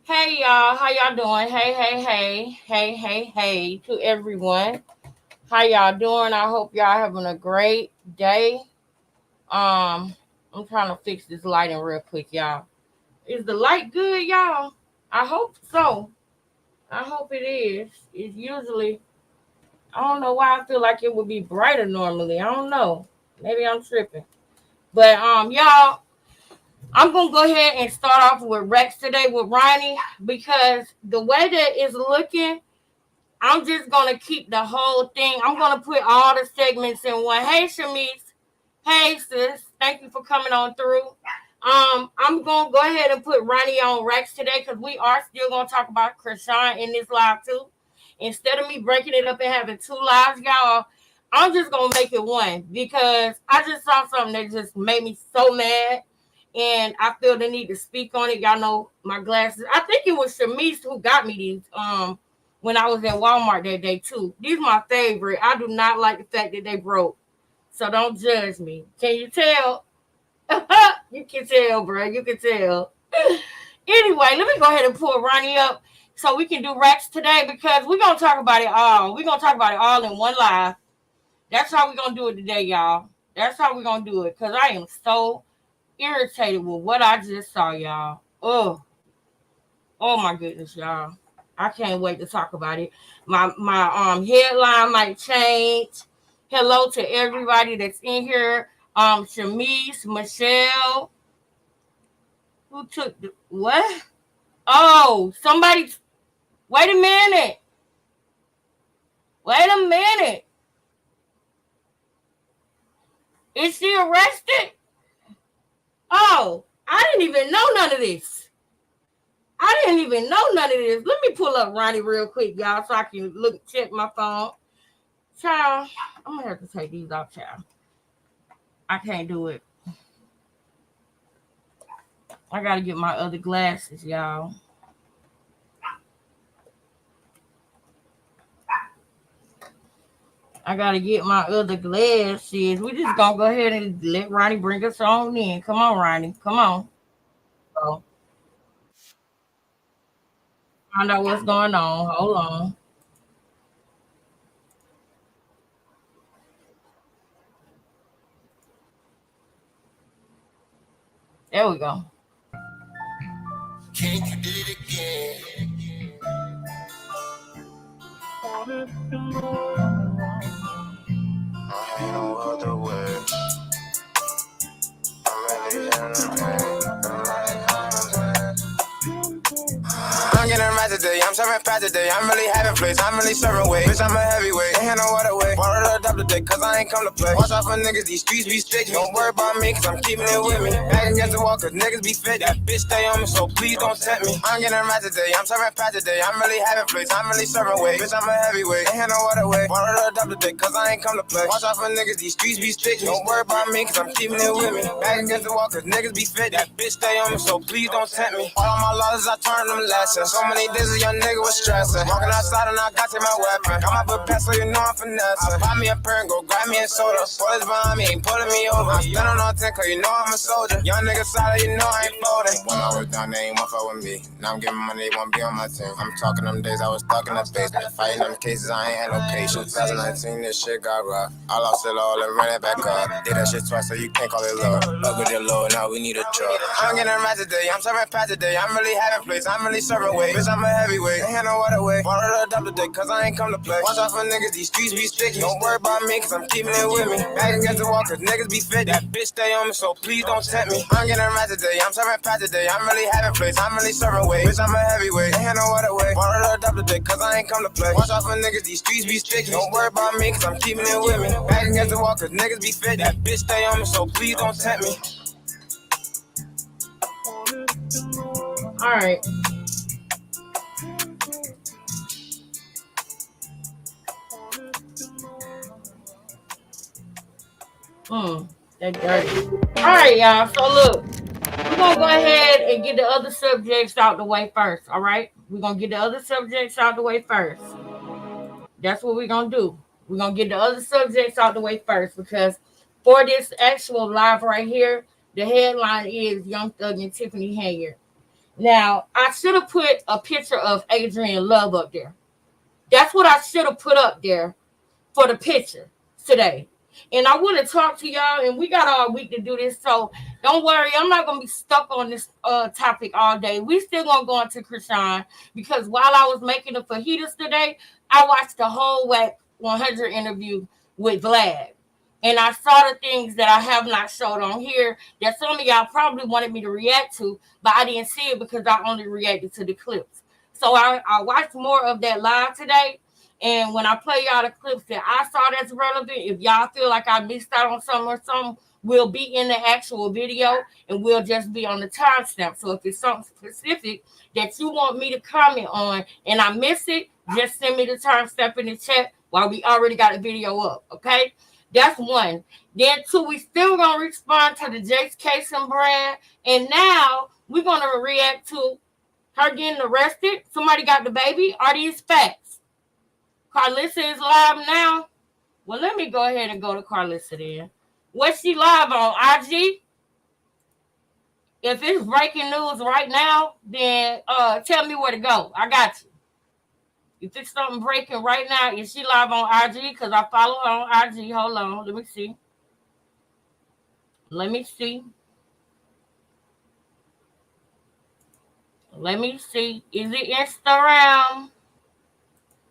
Hey y'all, how y'all doing? Hey to everyone. How y'all doing? I hope y'all having a great day. I'm trying to fix this lighting real quick, y'all. Is the light good, y'all? I hope so. I hope it is. It's usually I don't know why I feel like it would be brighter normally. I don't know. Maybe I'm tripping. But y'all, I'm gonna go ahead and start off with Rex today with Ronnie because the way that it's looking, I'm just gonna keep the whole thing. I'm gonna put all the segments in one. Hey Shamice, hey sis, thank you for coming on through. I'm gonna go ahead and put Ronnie on Rex today because we are still gonna talk about Krishan in this live too. Instead of me breaking it up and having two lives, y'all, I'm just gonna make it one because I just saw something that just made me so mad, and I feel the need to speak on it. Y'all know my glasses. I think it was Shamice who got me these. When I was at Walmart that day too. These are my favorite. I do not like the fact that they broke. So don't judge me. Can you tell? You can tell, bro. You can tell. Anyway, let me go ahead and pull Ronnie up so we can do Rex today because we're gonna talk about it all. We're gonna talk about it all in one live. That's how we're gonna do it today, y'all. That's how we're gonna do it. Cause I am so irritated with what I just saw, y'all. Oh my goodness, y'all. I can't wait to talk about it. My headline might change. Hello to everybody that's in here. Shamice, Michelle. Who took the what? Oh, somebody wait a minute. Wait a minute. Is she arrested? Oh, I didn't even know none of this. I didn't even know none of this. Let me pull up Ronnie real quick, y'all, so I can look check my phone. Child, I'm gonna have to take these off, child. I can't do it. I gotta get my other glasses, y'all. I gotta get my other glasses. We just gonna go ahead and let Ronnie bring us on in. Come on, Ronnie. Come on. So, find out what's going on. Hold on. There we go. Can't you did it again? I ain't no other way. I'm really I'm getting right today, I'm serving fat today. I'm really having place, I'm really serving weight. Bitch, I'm a heavyweight, ain't had no other way. Bought it up today, cause I ain't come to play. Watch out for niggas, these streets be strict. Don't worry about me, cause I'm keeping it with me. Back against the wall, cause niggas be fit. That bitch stay on me, so please don't tempt me. I'm getting right today, I'm serving fat today. I'm really having place, I'm really serving weight. Bitch, I'm a heavyweight, ain't had no other way. Bought it up today, cause I ain't come to play. Watch out for niggas, these streets be strict. Don't worry about me, cause I'm keeping it with me. Back against the wall, cause niggas be fit. That bitch stay on me, so please don't tempt me. All of my losses, I turn them lessons. So many days a young nigga was stressing. Walking outside and I got to my weapon. Got my book pass so you know I'm finessing. Buy me a pair and go grab me a soda. Spoilers behind me ain't pulling me over. I'm standing on 10 cause you know I'm a soldier. Young nigga solid, you know I ain't folding. When I was down, they ain't want fuck with me. Now I'm getting money, they won't be on my team. I'm talking them days I was stuck in the basement. Fighting them cases, I ain't had no patience. 2019, this shit got rough. I lost it all and ran it back up. Did that shit twice so you can't call it love. Up with it low, now we need a truck. I'm getting right today, I'm serving fat today. I'm really having place, I'm really serving weight. Bitch, I'm a heavyweight, ain't had no other way. Bought it up today, cause I ain't come to play. Watch out for niggas, these streets be sticky. Don't worry about me, cause I'm keeping it with me. Back against the wall, cause niggas be fit. That bitch stay on me, so please don't tempt me. I'm getting right today, I'm serving fat today. I'm really having place, I'm really serving weight. Bitch, I'm a heavyweight, ain't had no other way. Bought it up today, cause I ain't come to play. Watch out for niggas, these streets be sticky. Don't worry about me, cause I'm keeping it with me. Back against the wall, cause niggas be fit. That bitch stay on me, so please don't tempt me. All right. That dirty. All right, y'all. So look, we're gonna go ahead and get the other subjects out the way first. All right, we're gonna get the other subjects out the way first. That's what we're gonna do. We're gonna get the other subjects out the way first because for this actual live right here, the headline is Young Thug and Tiffany Hayard. Now, I should have put a picture of Adrian Love up there. That's what I should have put up there for the picture today. And I want to talk to y'all, and we got all week to do this, so don't worry. I'm not gonna be stuck on this topic all day. We still gonna go into Chrisean because while I was making the fajitas today, I watched the whole Whack 100 interview with Vlad, and I saw the things that I have not showed on here that some of y'all probably wanted me to react to, but I didn't see it because I only reacted to the clips. So I watched more of that live today, and when I play y'all the clips that I saw that's relevant, if y'all feel like I missed out on something or something, will be in the actual video and we'll just be on the timestamp. So if it's something specific that you want me to comment on and I miss it, just send me the timestamp in the chat while we already got a video up. Okay? That's one. Then two, we still gonna respond to the Jace Kasem brand. And now we're gonna react to her getting arrested. Somebody got the baby. Are these facts? Karlissa is live now. Well, let me go ahead and go to Karlissa then. What's she live on? IG? If it's breaking news right now, then tell me where to go. I got you. If it's something breaking right now, is she live on IG? Because I follow her on IG. Hold on. Let me see. Let me see. Let me see. Is it Instagram?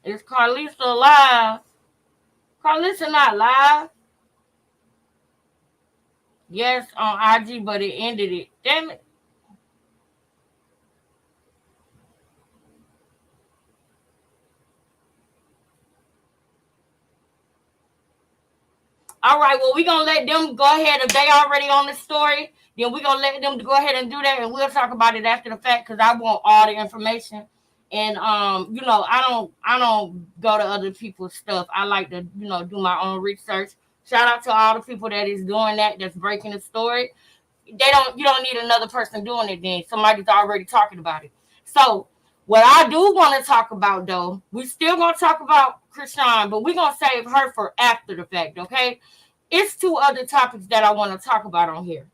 Is Karlissa live? Karlissa not live. Yes, on IG, but it ended it. Damn it. All right, well, we're going to let them go ahead. If they already on the story, then we're going to let them go ahead and do that, and we'll talk about it after the fact because I want all the information. And, I don't go to other people's stuff. I like to, do my own research. Shout out to all the people that is doing that, that's breaking the story. You don't need another person doing it then. Somebody's already talking about it. So what I do want to talk about though, we still gonna talk about Chrisean, but we're gonna save her for after the fact, okay? It's two other topics that I want to talk about on here.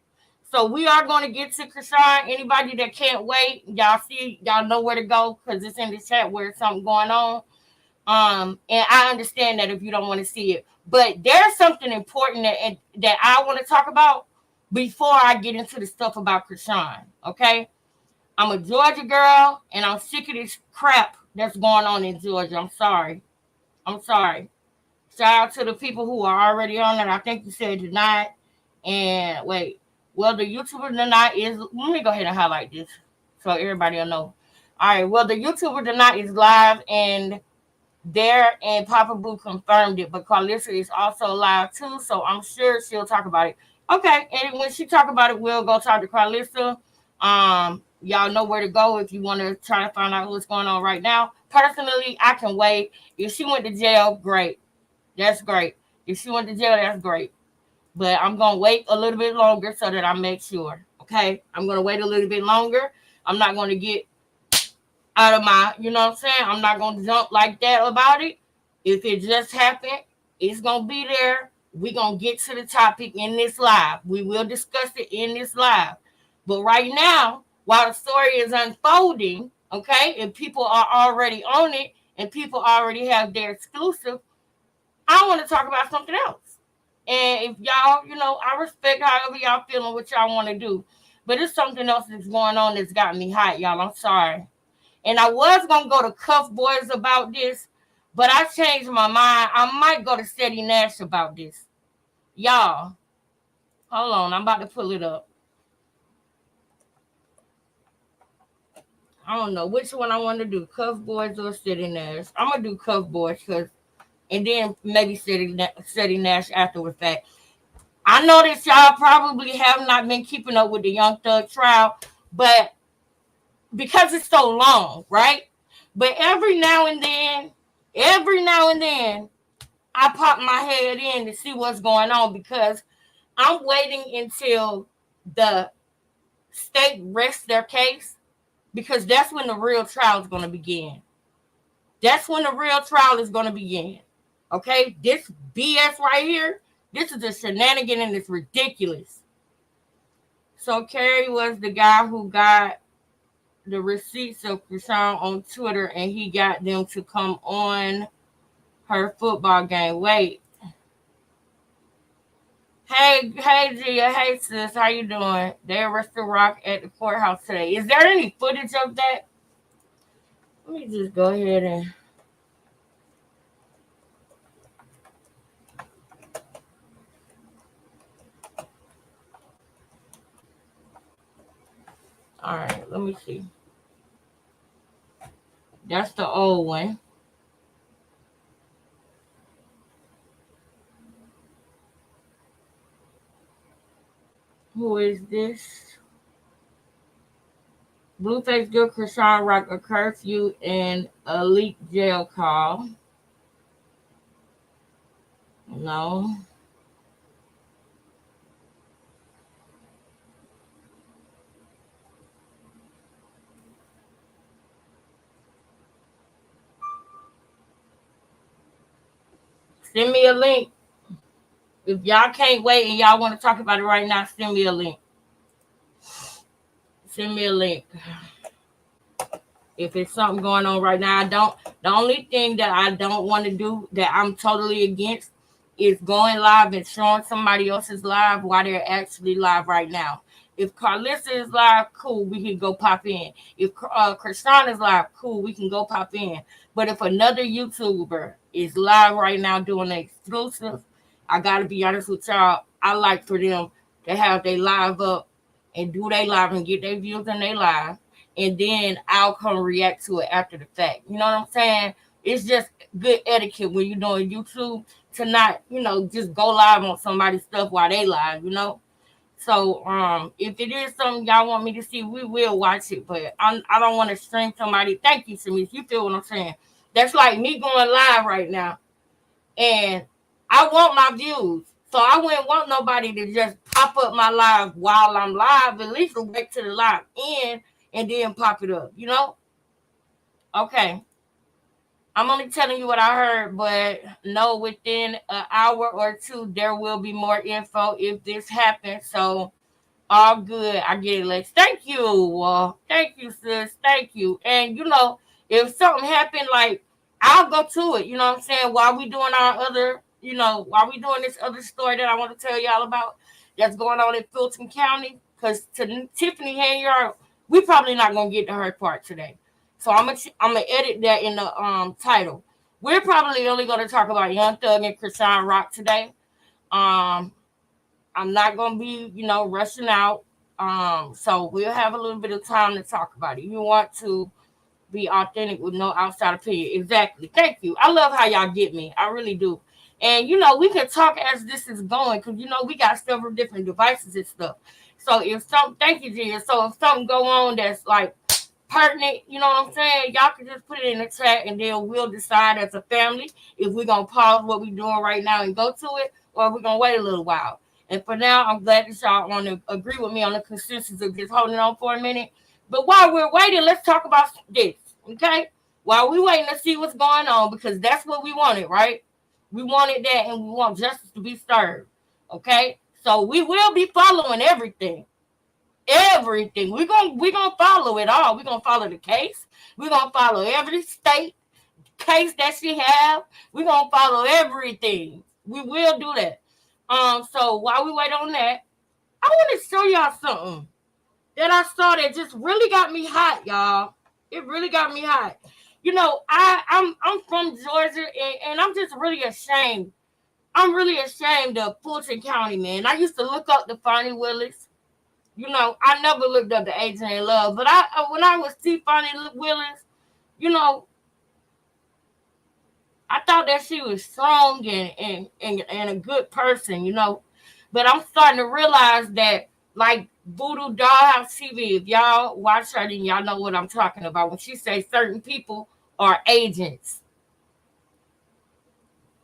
So we are going to get to Chrisean. Anybody that can't wait, y'all know where to go because it's in the chat where something going on. And I understand that if you don't want to see it, but there's something important that I want to talk about before I get into the stuff about Chrisean. Okay, I'm a Georgia girl, and I'm sick of this crap that's going on in Georgia. I'm sorry. I'm sorry. Shout out to the people who are already on it. I think you said tonight. And wait, well, the YouTuber tonight is. Let me go ahead and highlight this so everybody will know. All right. Well, the YouTuber tonight is live, and Papa Boo confirmed it, but Karlissa is also live too, so I'm sure she'll talk about it. Okay, and when she talk about it, we'll go talk to Karlissa. Y'all know where to go if you want to try to find out what's going on right now. Personally, I can wait. If she went to jail, great. That's great. If she went to jail, that's great. But I'm gonna wait a little bit longer so that I make sure. Okay, I'm gonna wait a little bit longer. I'm not gonna get out of my, you know what I'm saying? I'm not going to jump like that about it. If it just happened, it's going to be there. We're going to get to the topic in this live. We will discuss it in this live. But right now, while the story is unfolding, okay, and people are already on it and people already have their exclusive, I want to talk about something else. And if y'all, I respect however y'all feeling what y'all want to do. But it's something else that's going on that's got me hot, y'all. I'm sorry. And I was going to go to Cuff Boys about this, but I changed my mind. I might go to Steady Nash about this. Y'all, hold on. I'm about to pull it up. I don't know which one I want to do, Cuff Boys or Steady Nash. I'm going to do Cuff Boys and then maybe Steady Nash after the fact. I know that y'all probably have not been keeping up with the Young Thug trial, but because it's so long, right? But every now and then, I pop my head in to see what's going on because I'm waiting until the state rests their case because that's when the real trial is going to begin. That's when the real trial is going to begin. Okay? This BS right here, this is a shenanigan and it's ridiculous. So Kerry was the guy who got the receipts of Krishan on Twitter, and he got them to come on her football game. Wait. Hey, Gia. Hey, sis. How you doing? They arrested Rock at the courthouse today. Is there any footage of that? Let me just go ahead and. All right, let me see. That's the old one. Who is this? Blueface give Krishan Rock a curfew and a leaked jail call. No. Send me a link. If y'all can't wait and y'all want to talk about it right now, send me a link. Send me a link. If it's something going on right now, the only thing that I don't want to do that I'm totally against is going live and showing somebody else's live while they're actually live right now. If Carlissa is live, cool, we can go pop in. If Krishan is live, cool, we can go pop in. But if another YouTuber is live right now doing an exclusive, I gotta be honest with y'all, I like for them to have their live up and do their live and get their views in their live, and then I'll come react to it after the fact. You know what I'm saying? It's just good etiquette when you're doing YouTube to not, just go live on somebody's stuff while they live, So if it is something y'all want me to see, we will watch it. But I don't want to stream somebody. Thank you, Shamiz. You feel what I'm saying? That's like me going live right now, and I want my views. So I wouldn't want nobody to just pop up my live while I'm live. At least wait till the live end and then pop it up. Okay. I'm only telling you what I heard, but no, within an hour or two, there will be more info if this happens. So all good. I get it, Lex. Thank you. Thank you, sis. Thank you. And if something happened, like I'll go to it. You know what I'm saying? While we doing our other, while we doing this other story that I want to tell y'all about that's going on in Fulton County. Because to Tiffany Hanyard, we probably not gonna get to her part today. So I'm gonna edit that in the title. We're probably only gonna talk about Young Thug and Krishan Rock today. Um, I'm not gonna be, rushing out. So we'll have a little bit of time to talk about it. You want to be authentic with no outside opinion. Exactly. Thank you. I love how y'all get me. I really do. And we can talk as this is going because we got several different devices and stuff. So thank you, Gia. So if something go on that's like pertinent, you know what I'm saying? Y'all can just put it in the chat and then we'll decide as a family if we're gonna pause what we're doing right now and go to it, or we're gonna wait a little while. And for now, I'm glad that y'all want to agree with me on the consensus of just holding on for a minute. But while we're waiting, let's talk about this, okay? While we're waiting to see what's going on, because that's what we wanted, right? We wanted that, and we want justice to be served, okay? So we will be following everything. Everything. We're gonna follow it all. We're gonna follow the case. We're gonna follow every state case that she have. We're gonna follow everything. We will do that. So while we wait on that, I want to show y'all something that I saw that just really got me hot, y'all. It really got me hot. I'm from Georgia, and I'm just really ashamed. I'm really ashamed of Fulton County, man. I used to look up to Fonnie Willis. I never looked up to Adrian Love, but when I would see Fonnie Willis, you know, I thought that she was strong and a good person. But I'm starting to realize that, like Voodoo Dollhouse TV, if y'all watch her, then y'all know what I'm talking about. When she says certain people are agents.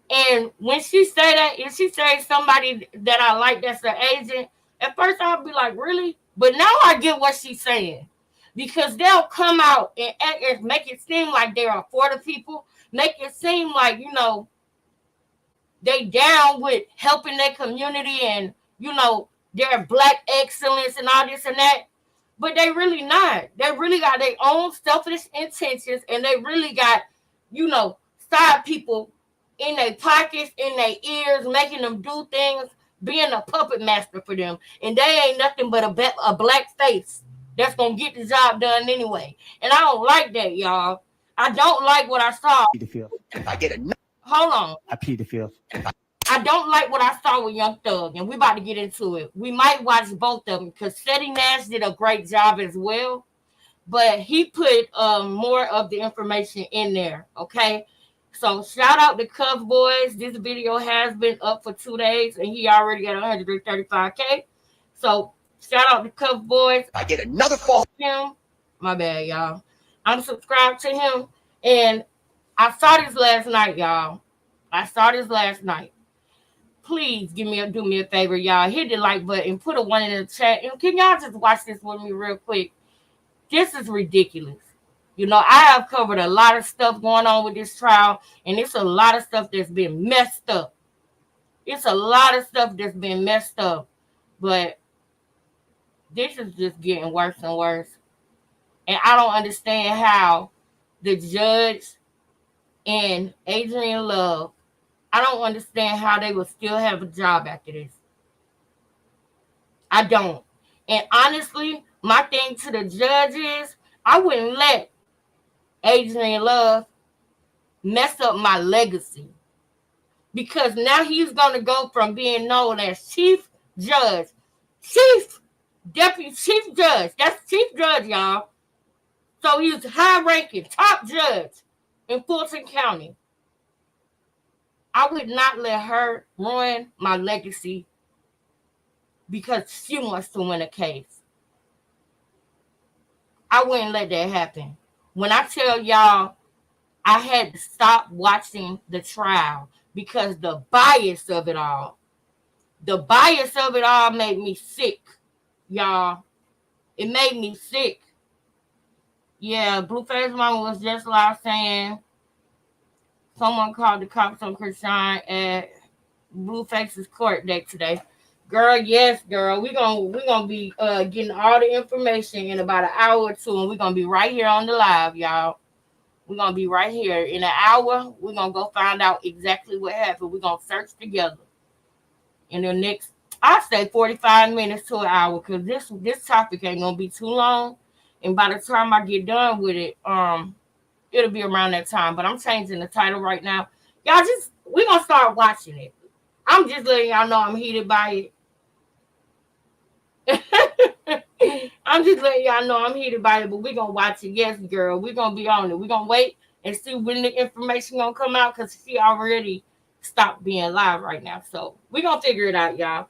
And when she say that, if she says somebody that I like that's an agent, at first I'll be like, really? But now I get what she's saying. Because they'll come out and act and make it seem like they are for the people, make it seem like, they down with helping their community and, their black excellence and all this and that. but they really not. They really got their own selfish intentions, and they really got, side people in their pockets, in their ears, making them do things, being a puppet master for them. And they ain't nothing but a black face that's going to get the job done anyway. And I don't like that, y'all. I don't like what I saw. Hold on. I plead the fifth. I don't like what I saw with Young Thug, and we about to get into it. We might watch both of them because Seti Nash did a great job as well, but he put more of the information in there, okay? So shout out to Cuff Boys. This video has been up for 2 days, and he already got 135K. So shout out to Cuff Boys. I get another fall. Him, my bad, y'all. I'm subscribed to him, and I saw this last night, y'all. I saw this last night. Please do me a favor, y'all. Hit the like button, put a 1 in the chat, and can y'all just watch this with me real quick? This is ridiculous. I have covered a lot of stuff going on with this trial, and it's a lot of stuff that's been messed up. It's a lot of stuff that's been messed up, but this is just getting worse and worse. And I don't understand how the judge and Adrian Love, I don't understand how they would still have a job after this. I don't. And honestly, my thing to the judge is I wouldn't let Adrian Love mess up my legacy. Because now he's going to go from being known as chief judge, deputy chief judge. That's chief judge, y'all. So he's high-ranking, top judge in Fulton County. I would not let her ruin my legacy because she wants to win a case. I wouldn't let that happen. When I tell y'all, I had to stop watching the trial because the bias of it all made me sick, y'all. It made me sick. Yeah, Blueface Mama was just live saying someone called the cops on Krishan at Blueface's court date today. Girl, yes, girl. We're gonna be getting all the information in about an hour or two, and we're gonna be right here on the live, y'all. We're gonna be right here. In an hour, we're gonna go find out exactly what happened. We're gonna search together. In the next, I say 45 minutes to an hour, because this topic ain't gonna be too long. And by the time I get done with it, it'll be around that time. But I'm changing the title right now. Y'all we're gonna start watching it. I'm just letting y'all know I'm heated by it. I'm just letting y'all know I'm heated by it, but we're gonna watch it. Yes, girl. We're gonna be on it. We're gonna wait and see when the information gonna come out, because she already stopped being live right now. So we're gonna figure it out, y'all.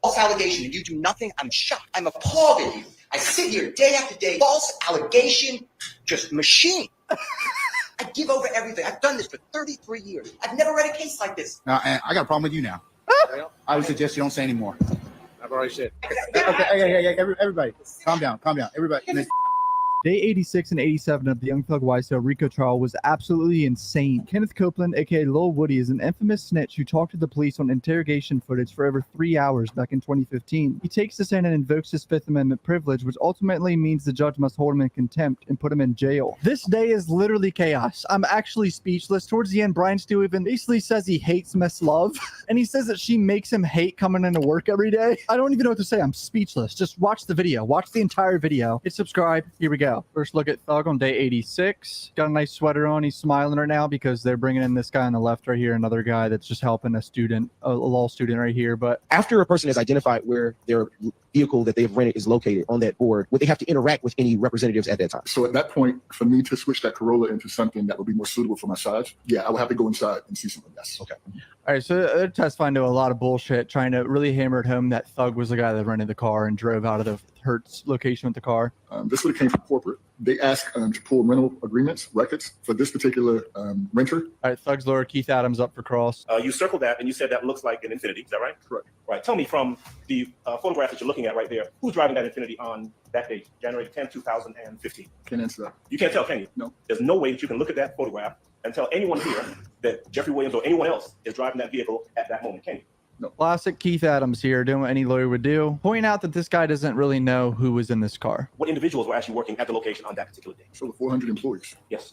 False allegation and you do nothing. I'm shocked. I'm appalled at you. I sit here day after day. False allegation, just machine. I give over everything. I've done this for 33 years. I've never read a case like this. And I got a problem with you now. I would suggest you don't say anymore. I've already said. Okay, everybody, calm down. Everybody. Day 86 and 87 of the Young Thug YSL RICO trial was absolutely insane. Kenneth Copeland, aka Lil Woody, is an infamous snitch who talked to the police on interrogation footage for over 3 hours back in 2015. He takes the stand and invokes his Fifth Amendment privilege, which ultimately means the judge must hold him in contempt and put him in jail. This day is literally chaos. I'm actually speechless. Towards the end, Brian Stew even basically says he hates Miss Love, and he says that she makes him hate coming into work every day. I don't even know what to say. I'm speechless. Just watch the video. Watch the entire video. Hit subscribe. Here we go. First look at Thug on day 86. Got a nice sweater on. He's smiling right now because they're bringing in this guy on the left right here, another guy that's just helping a student, a law student right here. But after a person has identified where their vehicle that they've rented is located on that board, would they have to interact with any representatives at that time? So at that point, for me to switch that Corolla into something that would be more suitable for my size, yeah, I would have to go inside and see something. Yes. Okay. all right, so they're testifying to a lot of bullshit, trying to really hammer it home that Thug was the guy that rented the car and drove out of the Hertz location with the car. This would have came from corporate. They asked to pull rental agreements, records for this particular renter. All right, Thug's lawyer Keith Adams up for cross. You circled that and you said that looks like an Infiniti. Is that right? Correct. Right. Tell me, from the photograph that you're looking at right there, who's driving that Infiniti on that date, January 10, 2015? Can't answer that. You can't tell, can you? No. There's no way that you can look at that photograph and tell anyone here that Jeffrey Williams or anyone else is driving that vehicle at that moment, can you? Classic Keith Adams here, doing what any lawyer would do, pointing out that this guy doesn't really know who was in this car. What individuals were actually working at the location on that particular day? So the 400 employees. Yes.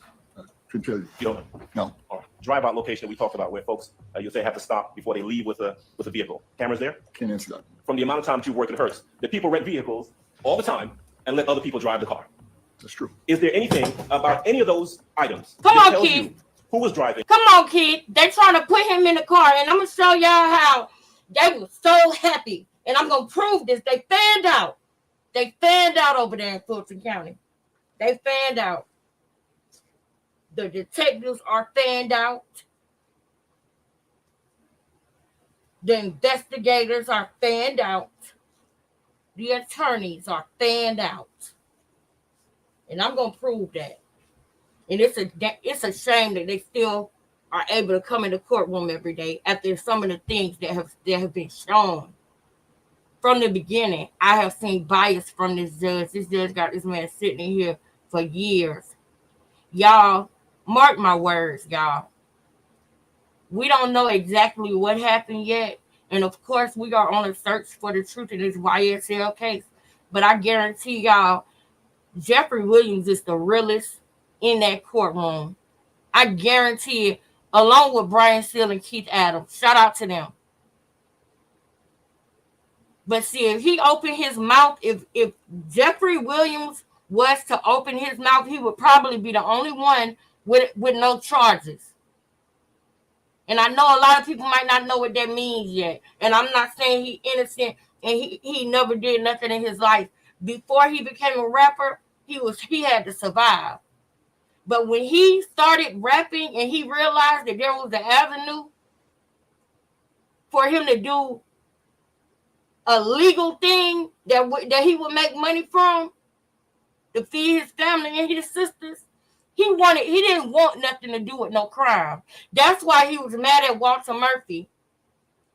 Couldn't tell you. You don't know? No. All right. Drive-out location that we talked about where folks, you'll say have to stop before they leave with a vehicle. Cameras there? Can't answer that. From the amount of time that you've worked at Hertz, that people rent vehicles all the time and let other people drive the car. That's true. Is there anything about any of those items Come that on, tells Keith. you who was driving? Come on, kid. They trying to put him in the car, and I'm gonna show y'all how they were so happy. And I'm gonna prove this. They fanned out. They fanned out over there in Fulton County. They fanned out. The detectives are fanned out. The investigators are fanned out. The attorneys are fanned out. And I'm gonna prove that. And it's a shame that they still are able to come in the courtroom every day after some of the things that have been shown. From the beginning, I have seen bias from this judge. This judge got this man sitting in here for years. Y'all, mark my words, y'all. We don't know exactly what happened yet. And of course, we are on a search for the truth in this YSL case. But I guarantee y'all, Jeffrey Williams is the realest in that courtroom. I guarantee it, along with Brian Steele and Keith Adams. Shout out to them. But see, if he opened his mouth, if Jeffrey Williams was to open his mouth, he would probably be the only one with no charges. And I know a lot of people might not know what that means yet. And I'm not saying he's innocent and he never did nothing in his life. Before he became a rapper, he had to survive. But when he started rapping and he realized that there was an avenue for him to do a legal thing that he would make money from to feed his family and his sisters, he didn't want nothing to do with no crime. That's why he was mad at Walter Murphy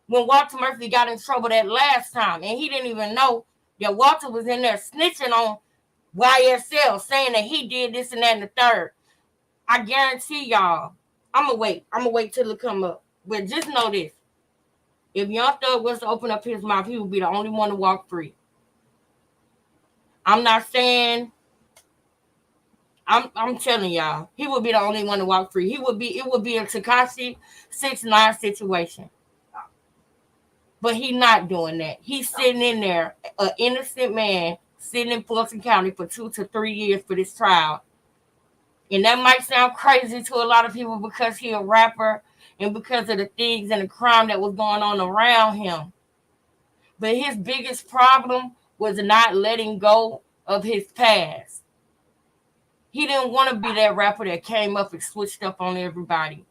when Walter Murphy got in trouble that last time. And he didn't even know that Walter was in there snitching on YSL, saying that he did this and that and the third. I guarantee y'all, I'm going to wait till it come up. But just know this. If Young Thug was to open up his mouth, he would be the only one to walk free. I'm not saying, I'm telling y'all, he would be the only one to walk free. It would be a Tekashi 6ix9ine situation. But he's not doing that. He's sitting in there, an innocent man, sitting in Fulton County for 2 to 3 years for this trial. And that might sound crazy to a lot of people because he's a rapper and because of the things and the crime that was going on around him. But his biggest problem was not letting go of his past. He didn't want to be that rapper that came up and switched up on everybody.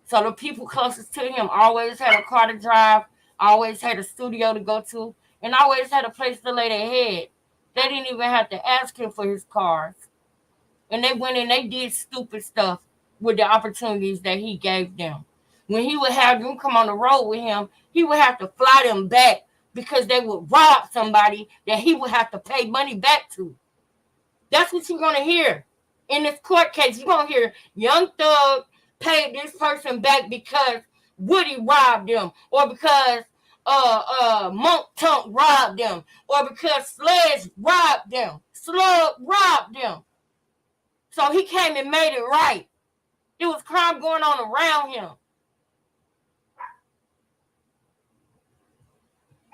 So the people closest to him always had a car to drive, always had a studio to go to, and always had a place to lay their head. They didn't even have to ask him for his cars. And they went and they did stupid stuff with the opportunities that he gave them. When he would have them come on the road with him, he would have to fly them back because they would rob somebody that he would have to pay money back to. That's what you're going to hear in this court case. You're going to hear Young Thug paid this person back because Woody robbed them, or because Monk Tunk robbed them, or because Slug robbed them. So he came and made it right. There was crime going on around him.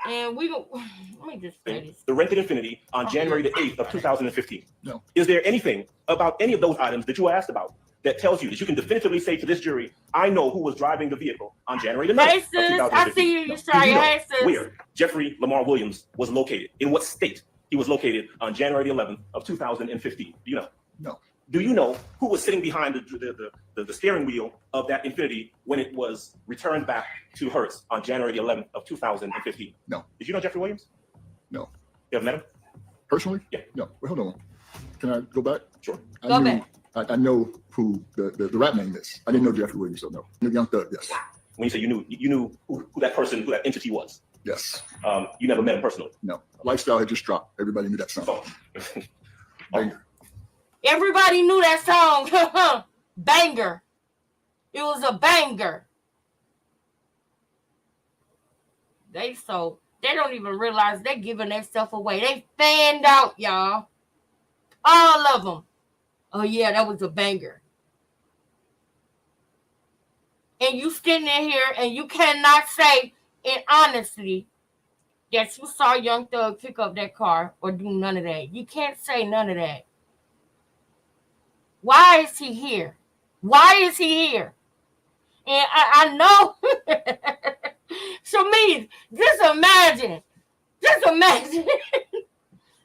And let me just say this. The rented Infiniti on January the 8th of 2015. No. Is there anything about any of those items that you were asked about that tells you that you can definitively say to this jury, I know who was driving the vehicle on January the 9th Hey, of sis, 2015? I see you, Do Australia. you know Hey, sis. where Jeffrey Lamar Williams was located? In what state he was located on January the 11th of 2015? Do you know? No. Do you know who was sitting behind the steering wheel of that Infiniti when it was returned back to Hertz on January the 11th of 2015? No. Did you know Jeffrey Williams? No. You ever met him? Personally? Yeah. No. Wait, hold on. Can I go back? Sure. Go back. I know who the rap name is. I didn't know Jeffrey Williams, so no. I knew Young Thug, yes. When you say you knew who that person, who that entity was. Yes. You never met him personally. No. Lifestyle had just dropped. Everybody knew that song. So, Banger. Everybody knew that song. Banger. It was a banger. They don't even realize they're giving their stuff away. They fanned out, y'all. All of them. Oh yeah, that was a banger. And you sitting in here and you cannot say in honesty that you saw Young Thug pick up that car or do none of that. You can't say none of that. Why is he here? Why is he here? And I know. So me, just imagine.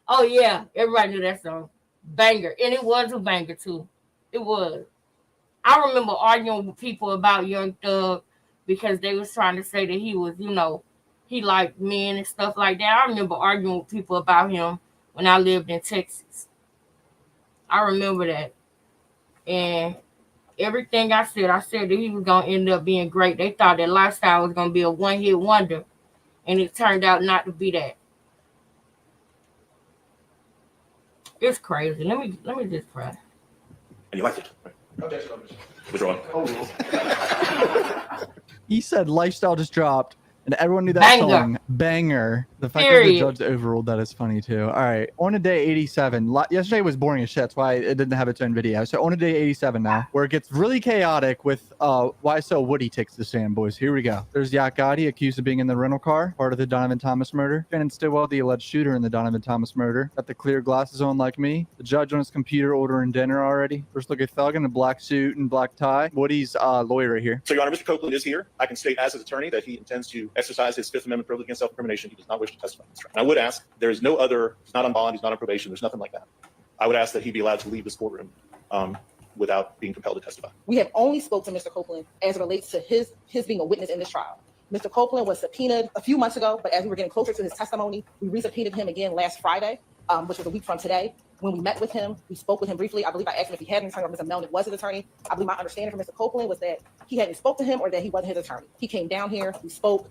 Oh yeah, everybody knew that song. Banger. And it was a banger too. It was. I remember arguing with people about Young Thug because they was trying to say that he was, he liked men and stuff like that. I remember arguing with people about him when I lived in Texas. I remember that. And everything I said that he was going to end up being great. They thought that Lifestyle was going to be a one-hit wonder, and it turned out not to be that. It's crazy. Let me just pray. And you liked it, right? Withdraw. He said Lifestyle just dropped, and everyone knew that Banger. song. Banger. The fact that the Period. judge overruled that is funny too. All right. On to day 87. Yesterday was boring as shit. That's why it didn't have its own video. So on to day 87 now, where it gets really chaotic with YSL Woody takes the stand, boys. Here we go. There's Yak Gotti accused of being in the rental car, part of the Donovan Thomas murder. Shannon Stillwell, the alleged shooter in the Donovan Thomas murder. Got the clear glasses on like me. The judge on his computer ordering dinner already. First look at Thug in a black suit and black tie. Woody's lawyer right here. So, Your Honor, Mr. Copeland is here. I can state as his attorney that he intends to exercise his Fifth Amendment privilege against self-incrimination. He does not wish to testify. And I would ask, there is no other, he's not on bond, he's not on probation, there's nothing like that. I would ask that he be allowed to leave this courtroom without being compelled to testify. We have only spoke to Mr. Copeland as it relates to his being a witness in this trial. Mr. Copeland was subpoenaed a few months ago, but as we were getting closer to his testimony, we resubpoenaed him again last Friday, which was a week from today. When we met with him, we spoke with him briefly. I believe I asked him if he had an attorney or Mr. Melnick was his attorney. I believe my understanding from Mr. Copeland was that he hadn't spoke to him or that he wasn't his attorney. He came down here, we spoke,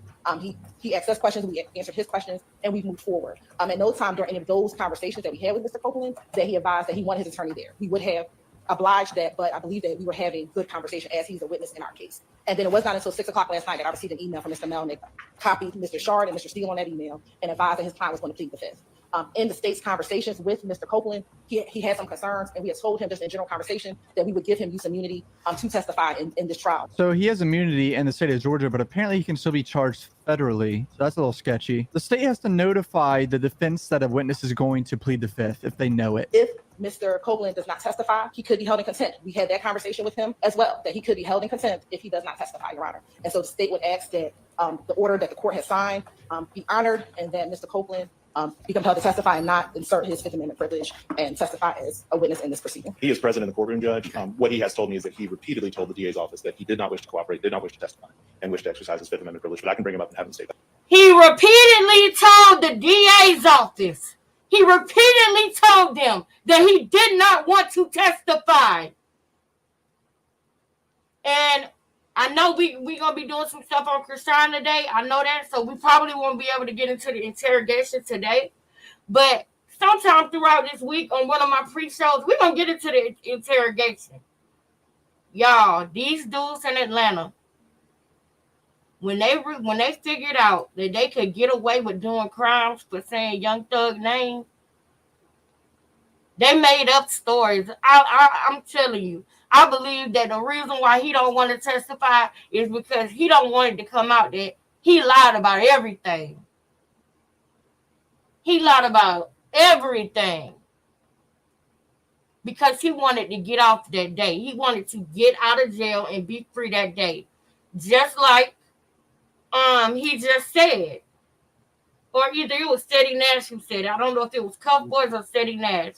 he asked us questions, we answered his questions, and we moved forward. At no time during any of those conversations that we had with Mr. Copeland that he advised that he wanted his attorney there. We would have obliged that, but I believe that we were having good conversation as he's a witness in our case. And then it was not until 6 o'clock last night that I received an email from Mr. Melnick, copied Mr. Shard and Mr. Steele on that email, and advised that his client was going to plead the fifth. In the state's conversations with Mr. Copeland, he had some concerns, and we had told him just in general conversation that we would give him use immunity to testify in this trial. So he has immunity in the state of Georgia, but apparently he can still be charged federally. So that's a little sketchy. The state has to notify the defense that a witness is going to plead the fifth if they know it. If Mr. Copeland does not testify, he could be held in contempt. We had that conversation with him as well, that he could be held in contempt if he does not testify, Your Honor. And so the state would ask that the order that the court has signed be honored, and that Mr. Copeland be compelled to testify and not insert his Fifth Amendment privilege and testify as a witness in this proceeding. He is present in the courtroom, Judge. What he has told me is that he repeatedly told the DA's office that he did not wish to cooperate, did not wish to testify, and wished to exercise his Fifth Amendment privilege, but I can bring him up and have him state that. He repeatedly told the DA's office. He repeatedly told them that he did not want to testify. And I know we're going to be doing some stuff on Krishan today. I know that. So we probably won't be able to get into the interrogation today. But sometime throughout this week on one of my pre-shows, we're going to get into the interrogation. Y'all, these dudes in Atlanta, when they figured out that they could get away with doing crimes for saying Young Thug name, they made up stories. I'm telling you. I believe that the reason why he don't want to testify is because he don't want it to come out that he lied about everything. He lied about everything because he wanted to get off that day. He wanted to get out of jail and be free that day. Just like he just said. Or either it was Steady Nash who said it. I don't know if it was Cuff Boys or Steady Nash.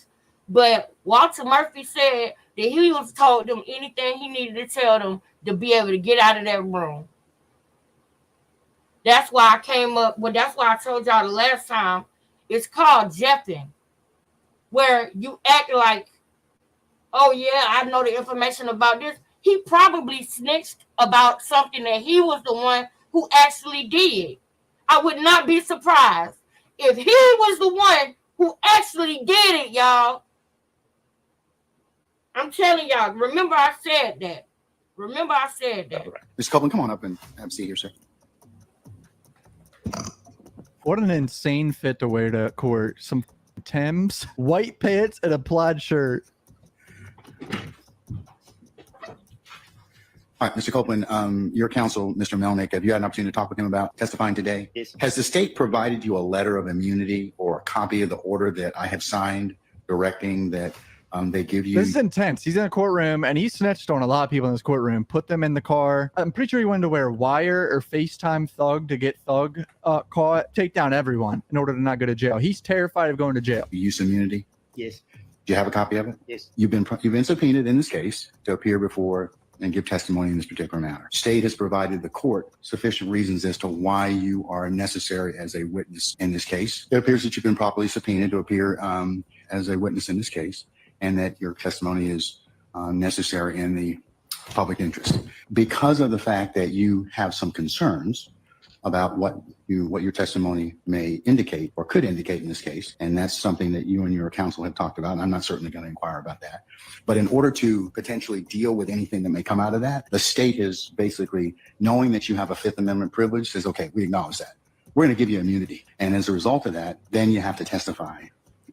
But Walter Murphy said that he was told them anything he needed to tell them to be able to get out of that room. That's why I came up, well, that's why I told y'all the last time, it's called Jeffing, where you act like, oh yeah, I know the information about this. He probably snitched about something that he was the one who actually did. I would not be surprised if he was the one who actually did it, y'all. I'm telling y'all, remember I said that. Remember I said that. Mr. Copeland, come on up and have a seat here, sir. What an insane fit to wear to court. Some Timbs, white pants, and a plaid shirt. All right, Mr. Copeland, your counsel, Mr. Melnick, have you had an opportunity to talk with him about testifying today? Yes. Has the state provided you a letter of immunity or a copy of the order that I have signed directing that they give you? This is intense. He's in a courtroom and he snitched on a lot of people in this courtroom, put them in the car. I'm pretty sure he wanted to wear wire or FaceTime Thug to get Thug caught, take down everyone in order to not go to jail. He's terrified of going to jail. Use immunity? Yes. Do you have a copy of it? Yes. You've been subpoenaed in this case to appear before and give testimony in this particular matter. State has provided the court sufficient reasons as to why you are necessary as a witness in this case. It appears that you've been properly subpoenaed to appear as a witness in this case, and that your testimony is necessary in the public interest. Because of the fact that you have some concerns about what your testimony may indicate or could indicate in this case, and that's something that you and your counsel have talked about, and I'm not certainly going to inquire about that. But in order to potentially deal with anything that may come out of that, the state is basically, knowing that you have a Fifth Amendment privilege, says, okay, we acknowledge that. We're going to give you immunity. And as a result of that, then you have to testify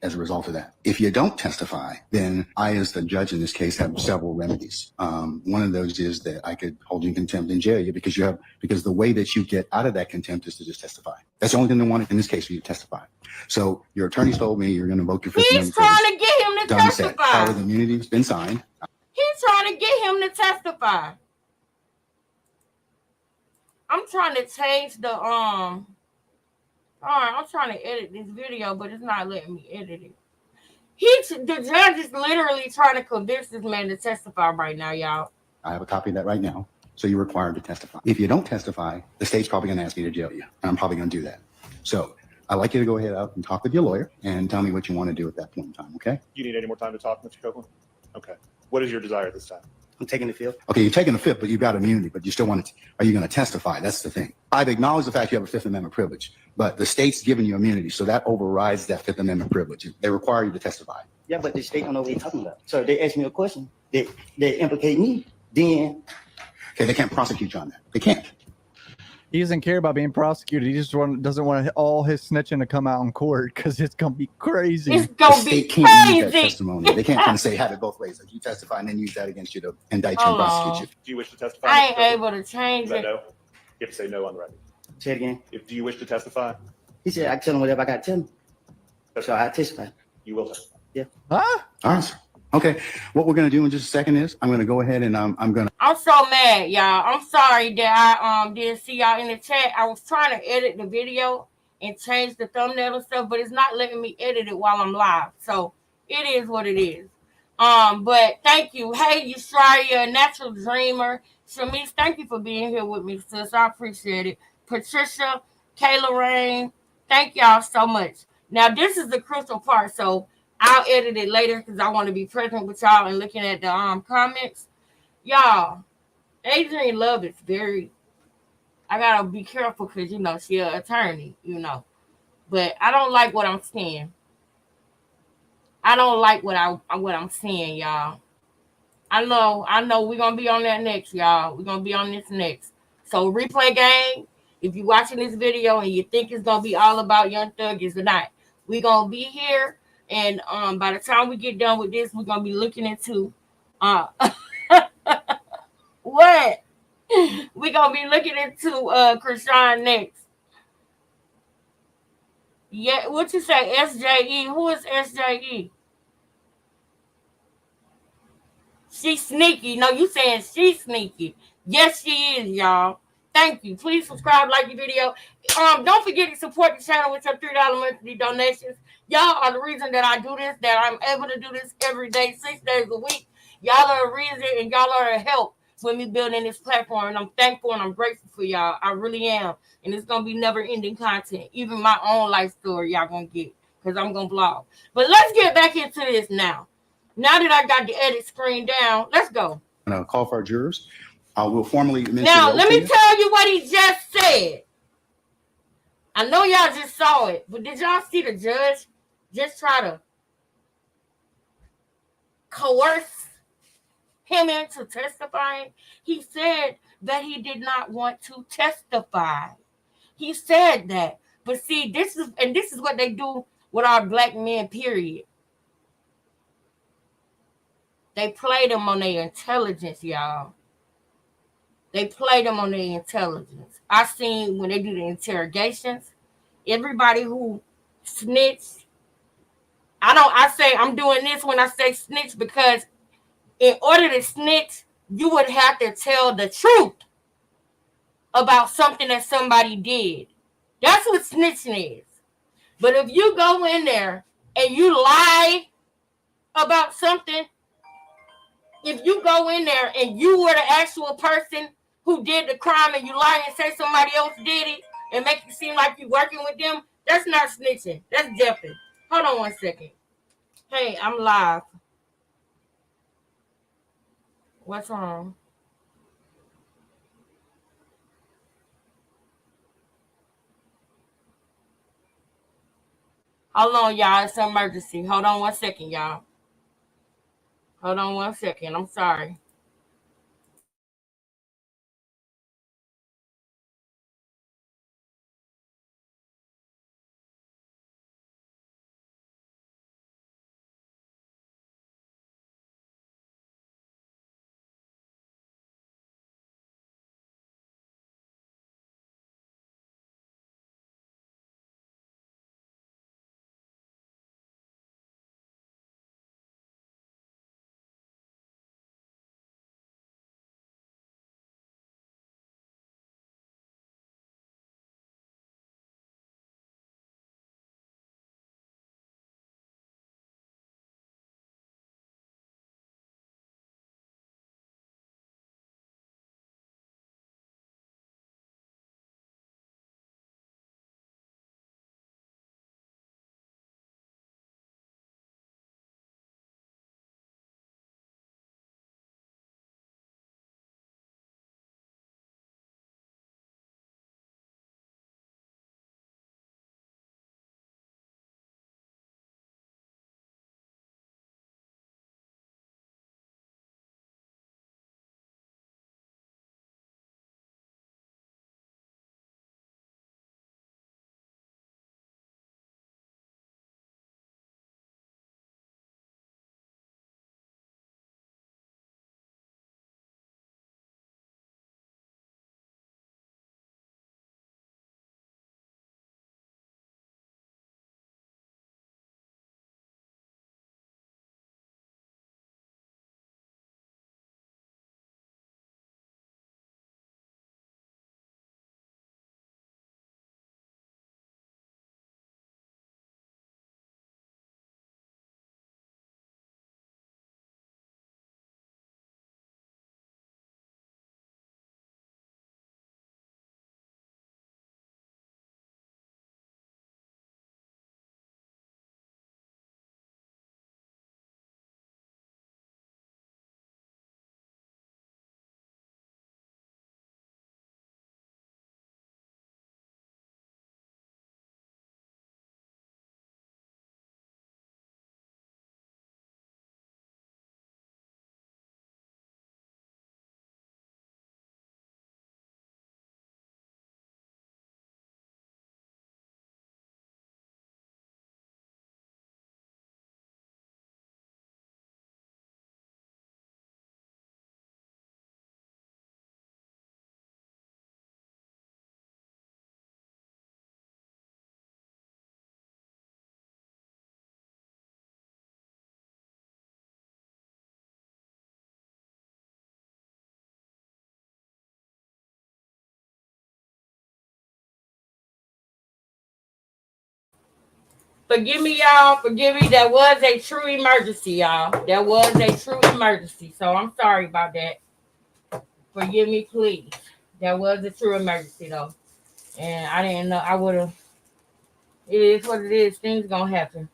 as a result of that. If you don't testify, then I, as the judge in this case, have several remedies. One of those is that I could hold you in contempt and jail you because the way that you get out of that contempt is to just testify. That's the only thing they wanted in this case for you to testify. So your attorneys told me you're going to invoke your Fifth He's Amendment trying privilege. to get him to Done said. testify. Power of immunity has been signed. He's trying to get him to testify. I'm trying to change the All right, I'm trying to edit this video, but it's not letting me edit it. The judge is literally trying to convince this man to testify right now, y'all. I have a copy of that right now. So you're required to testify. If you don't testify, the state's probably going to ask me to jail you, and I'm probably going to do that. So I'd like you to go ahead up and talk with your lawyer and tell me what you want to do at that point in time, okay? You need any more time to talk, Mr. Copeland? Okay. What is your desire this time? I'm taking the field. Okay, you're taking the fifth, but you've got immunity, but you still want to, are you going to testify? That's the thing. I've acknowledged the fact you have a Fifth Amendment privilege, but the state's giving you immunity, so that overrides that Fifth Amendment privilege. They require you to testify. Yeah, but the state don't know what they're talking about. So if they ask me a question that implicate me, then Okay, they can't prosecute you on that. They can't. He doesn't care about being prosecuted. He just doesn't want all his snitching to come out in court because it's going to be crazy. It's The gonna be state can't use that crazy. testimony. They can't kind of say have it both ways. Like you testify and then use that against you to indict you and Oh. prosecute you. Do you wish to testify? I Mr. ain't Copeland? able to change Is that it. no? You have to say no on the record. say it again. Do you wish to testify? He said I can tell him whatever I got to tell him. So I testify. You will testify. Huh? All right, sir. Okay, what we're going to do in just a second is I'm going to go ahead and I'm going to I'm so mad, y'all. I'm sorry that I didn't see y'all in the chat. I was trying to edit the video and change the thumbnail and stuff, but it's not letting me edit it while I'm live. So it is what it is. But thank you. Hey, Yushraya, Natural Dreamer. Shamice, thank you for being here with me, sis. I appreciate it. Patricia, Kayla Rain, thank y'all so much. Now, this is the crucial part, so I'll edit it later because I want to be present with y'all and looking at the comments. Y'all, Adrienne Love is very, I gotta be careful because she's an attorney, but I don't like what I'm seeing. I don't like what I'm seeing, y'all. I know we're gonna be on that next, y'all. We're gonna be on this next. So replay game, if you're watching this video and you think it's gonna be all about Young Thug, it's not. We're gonna be here, and by the time we get done with this, we're gonna be looking into what? We're gonna be looking into Krishan next. Yeah, what you say, SJE? Who is SJE? She's sneaky. No, you saying she's sneaky. Yes, she is, y'all. Thank you. Please subscribe, like the video. Don't forget to support the channel with your $3 monthly donations. Y'all are the reason that I do this, that I'm able to do this every day, 6 days a week. Y'all are a reason and y'all are a help with me building this platform. And I'm thankful and I'm grateful for y'all. I really am. And it's going to be never-ending content. Even my own life story y'all going to get because I'm going to vlog. But let's get back into this now. Now that I got the edit screen down, let's go. call for our jurors. We'll formally administer Now, the oath let to me you. tell you what he just said. I know y'all just saw it, but did y'all see the judge just try to coerce him into testifying? He said that he did not want to testify. He said that. But see, this is what they do with our black men, period. They play them on their intelligence, y'all. They play them on their intelligence. I seen when they do the interrogations, everybody who snitched. I say I'm doing this when I say snitch because in order to snitch, you would have to tell the truth about something that somebody did. That's what snitching is. But if you go in there and you lie about something, if you go in there and you were the actual person who did the crime and you lie and say somebody else did it and make it seem like you're working with them, that's not snitching. That's deafing. Hold on 1 second. Hey, I'm live. What's wrong? Hold on, y'all. It's an emergency. Hold on 1 second, y'all. Hold on 1 second. I'm sorry. Forgive me, y'all. Forgive me. That was a true emergency, y'all. That was a true emergency. So I'm sorry about that. Forgive me, please. That was a true emergency, though. And I didn't know I would have. It is what it is. Things gonna happen.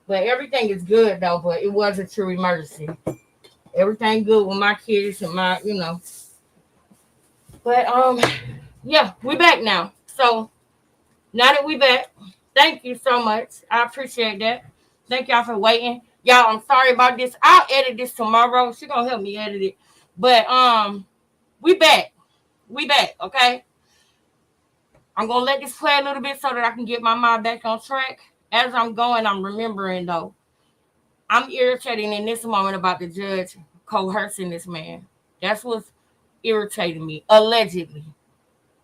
But everything is good, though. But it was a true emergency. Everything good with my kids and my. But yeah, we back now. So now that we back, thank you so much. I appreciate that. Thank y'all for waiting. Y'all, I'm sorry about this. I'll edit this tomorrow. She gonna help me edit it. But we back. We back, okay? I'm going to let this play a little bit so that I can get my mind back on track. As I'm going, I'm remembering, though. I'm irritated in this moment about the judge coercing this man. That's what's irritating me. Allegedly.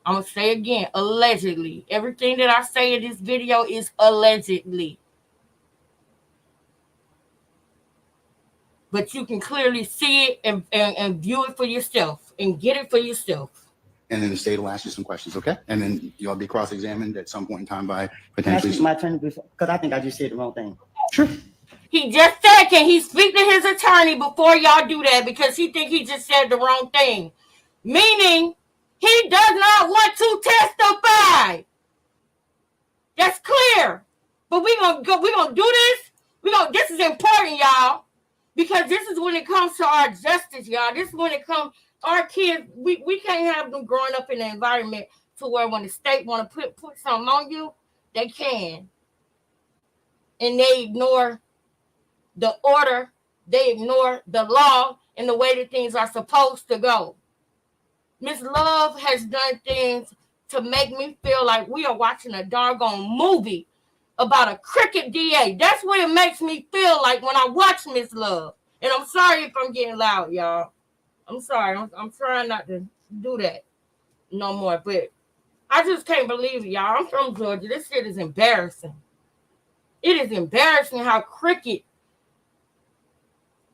I'm going to say again, allegedly. Everything that I say in this video is allegedly. But you can clearly see it and view it for yourself and get it for yourself. And then the state will ask you some questions, okay? And then you'll be cross-examined at some point in time by Can I potentially. speak my attorney before? Because I think I just said the wrong thing. Sure. He just said, can he speak to his attorney before y'all do that? Because he think he just said the wrong thing. Meaning, he does not want to testify. That's clear. But we're gonna do this. This is important, y'all. Because this is when it comes to our justice, y'all. This is when it comes, our kids, we can't have them growing up in an environment to where when the state want to put something on you, they can. And they ignore the order, they ignore the law and the way that things are supposed to go. Miss Love has done things to make me feel like we are watching a doggone movie about a crooked DA. That's what it makes me feel like when I watch Miss Love. And I'm sorry if I'm getting loud, y'all. I'm sorry. I'm trying not to do that no more. But I just can't believe it, y'all. I'm from Georgia. This shit is embarrassing. It is embarrassing how crooked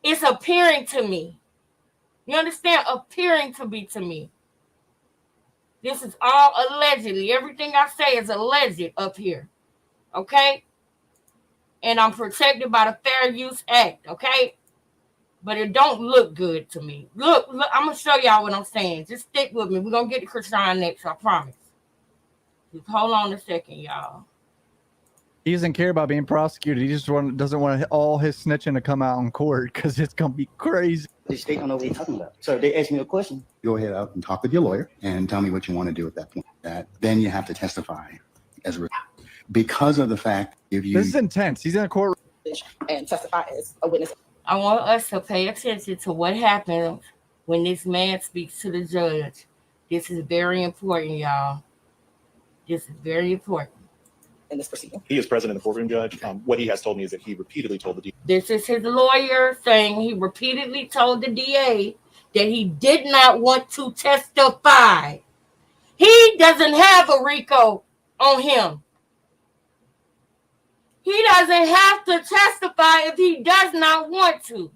it's appearing to me. You understand? Appearing to be to me. This is all allegedly. Everything I say is alleged up here. Okay? And I'm protected by the Fair Use Act. Okay? But it don't look good to me. Look, I'm going to show y'all what I'm saying. Just stick with me. We're going to get to Krishan next, I promise. Just hold on a second, y'all. He doesn't care about being prosecuted. He just doesn't want all his snitching to come out in court because it's going to be crazy. The state don't know what they're talking about. So they asked me a question. Go ahead out and talk with your lawyer and tell me what you want to do at that point. Then you have to testify as a because of the fact if you. This is intense. He's in a court and testify as a witness. I want us to pay attention to what happens when this man speaks to the judge. This is very important, y'all. This is very important. In this proceeding. He is present in the courtroom, Judge. What he has told me is that he repeatedly told the DA. This is his lawyer saying he repeatedly told the DA that he did not want to testify. He doesn't have a RICO on him. He doesn't have to testify if he does not want to.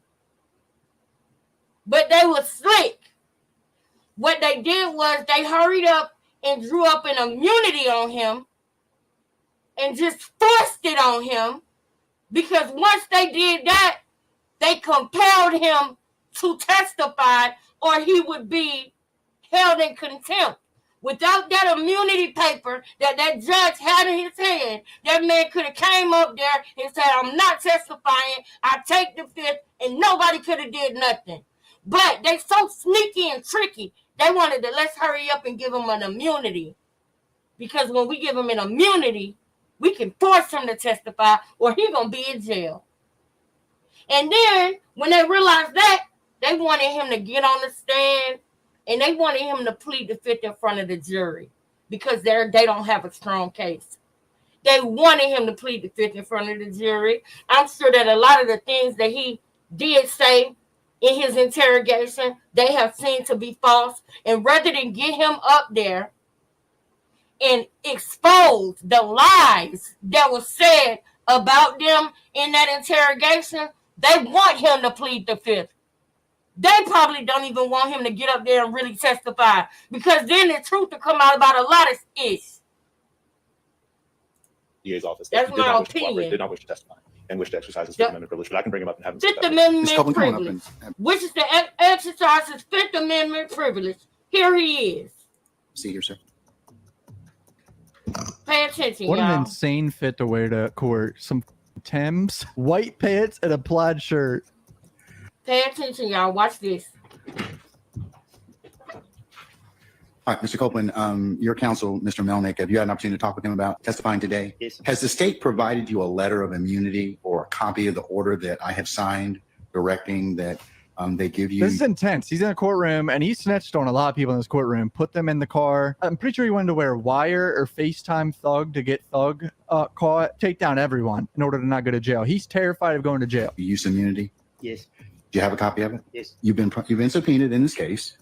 But they were slick. What they did was they hurried up and drew up an immunity on him and just forced it on him, because once they did that, they compelled him to testify or he would be held in contempt. Without that immunity paper that judge had in his hand, that man could have came up there and said, I'm not testifying, I take the fifth, and nobody could have did nothing. But they so sneaky and tricky, they wanted to let's hurry up and give him an immunity. Because when we give him an immunity, we can force him to testify or he's going to be in jail. And then when they realized that, they wanted him to get on the stand and they wanted him to plead the fifth in front of the jury because they don't have a strong case. They wanted him to plead the fifth in front of the jury. I'm sure that a lot of the things that he did say in his interrogation, they have seen to be false. And rather than get him up there and expose the lies that were said about them in that interrogation, they want him to plead the fifth. They probably don't even want him to get up there and really testify, because then the truth will come out about a lot of ish. DA's office. That's He did my not wish to opinion. cooperate, did not wish to testify and wish to exercise his Fifth Amendment privilege, but I can bring him up and have him speak Fifth about it. Amendment Ms. Copeland, come on up privilege, and which is to exercise his Fifth Amendment privilege. Here he is. see here, sir. Pay attention, What an y'all. insane fit to wear to court. Some Timbs, white pants, and a plaid shirt. Pay attention, y'all. Watch this. All right, Mr. Copeland, your counsel, Mr. Melnick, have you had an opportunity to talk with him about testifying today? Yes. Has the state provided you a letter of immunity or a copy of the order that I have signed directing that They give you. This is intense. He's in a courtroom and he snitched on a lot of people in this courtroom, put them in the car. I'm pretty sure he wanted to wear wire or FaceTime Thug to get Thug caught, take down everyone in order to not go to jail. He's terrified of going to jail. Use immunity. Yes. Do you have a copy of it? Yes. You've been subpoenaed in this case.